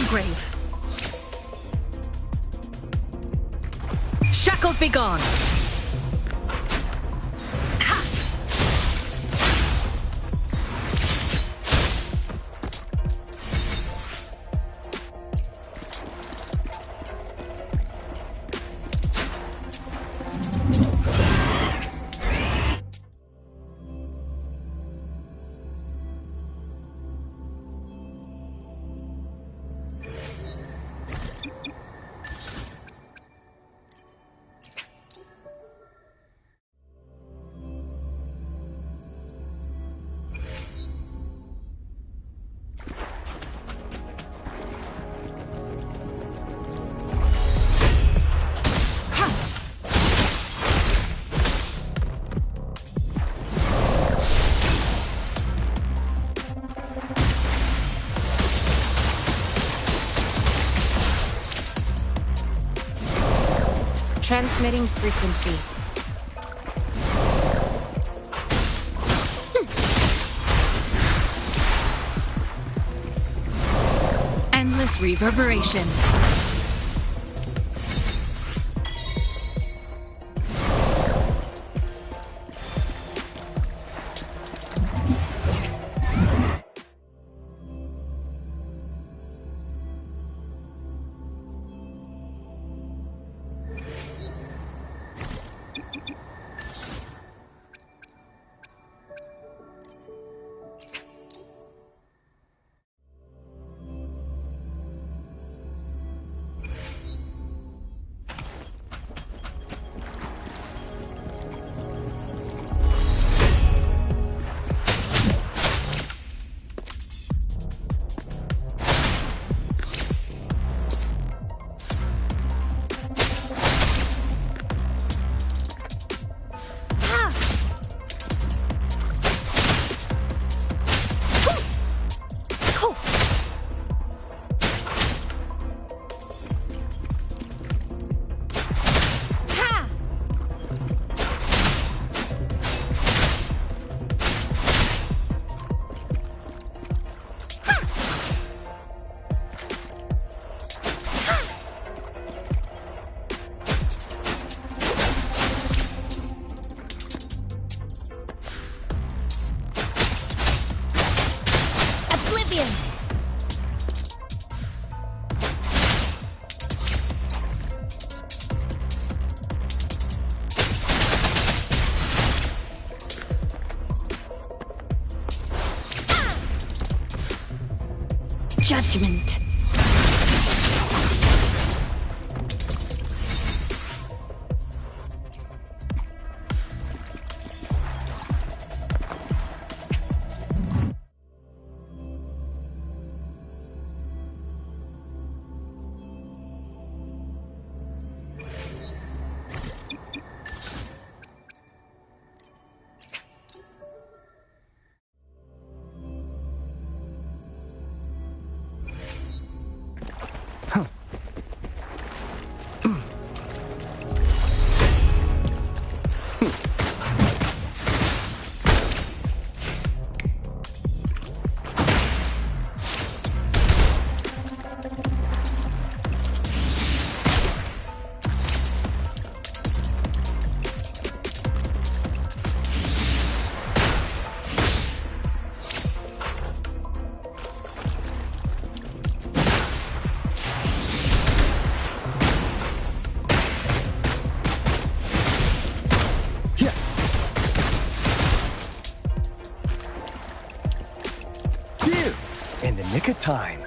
[SPEAKER 11] Grave. Shackles be gone.
[SPEAKER 4] Transmitting frequency.
[SPEAKER 13] Reverberation. Judgment.
[SPEAKER 22] In the nick of time.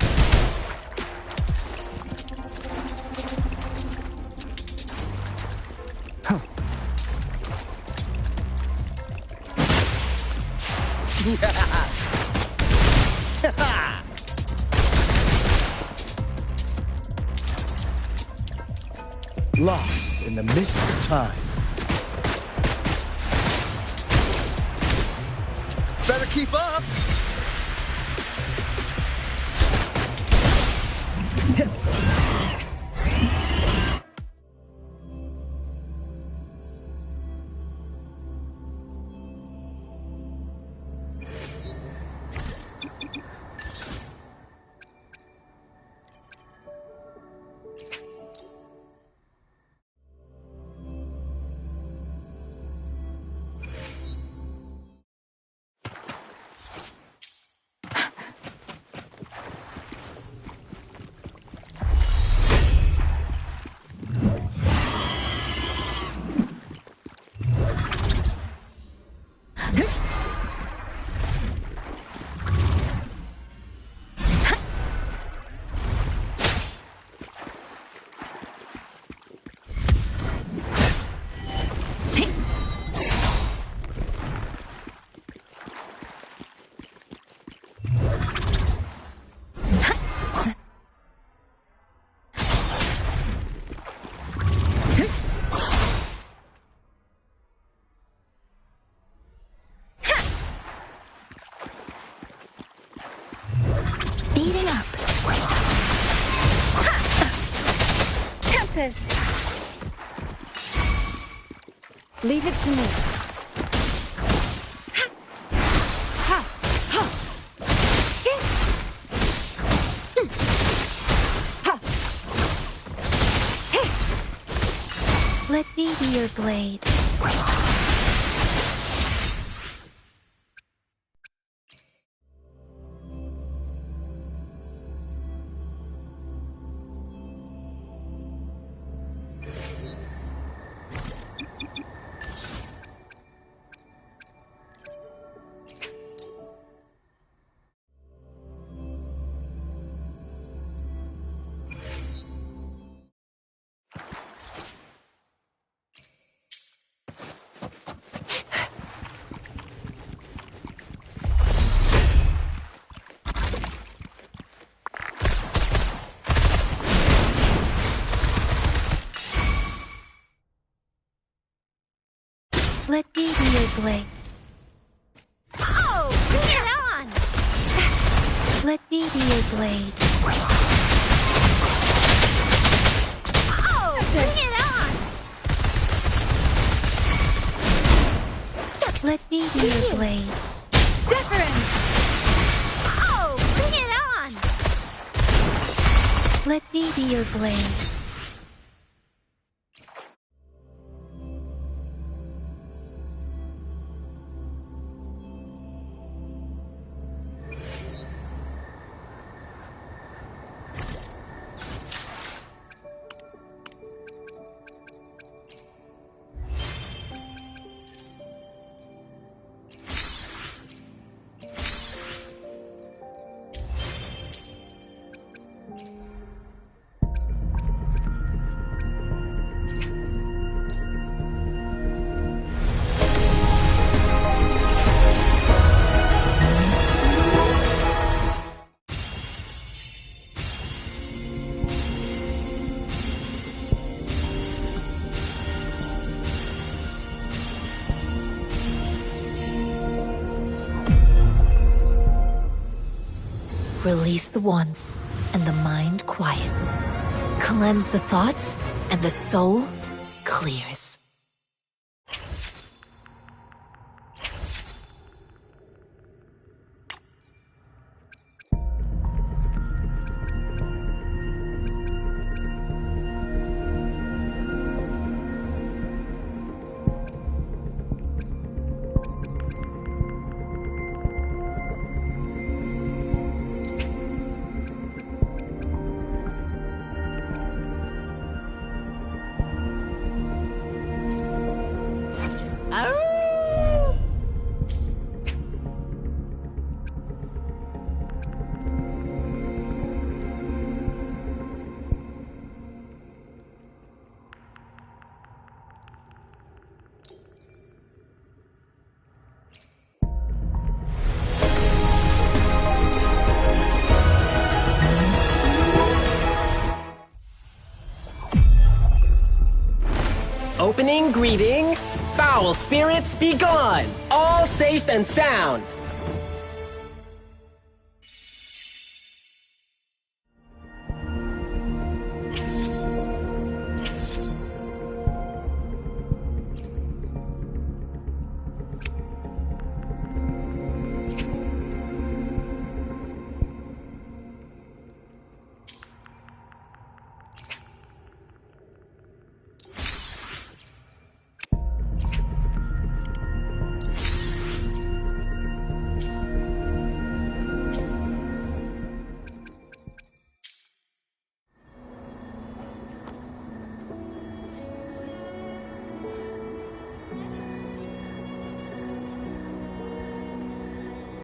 [SPEAKER 22] Huh. Lost in the mist of time. Better keep up!
[SPEAKER 2] Speeding up.
[SPEAKER 3] Tempest!
[SPEAKER 6] Leave it to me.
[SPEAKER 10] Let me be your blade. Let me be your blade.
[SPEAKER 12] Oh, bring it on!
[SPEAKER 10] Let me be your blade.
[SPEAKER 12] Oh, bring it on!
[SPEAKER 10] Sucks. Let me be your blade.
[SPEAKER 7] Different!
[SPEAKER 12] Oh, bring it on!
[SPEAKER 10] Let me be your blade.
[SPEAKER 21] Release the wands, and the mind quiets. Cleanse the thoughts, and the soul clears.
[SPEAKER 1] Opening greeting, foul spirits be gone, all safe and sound.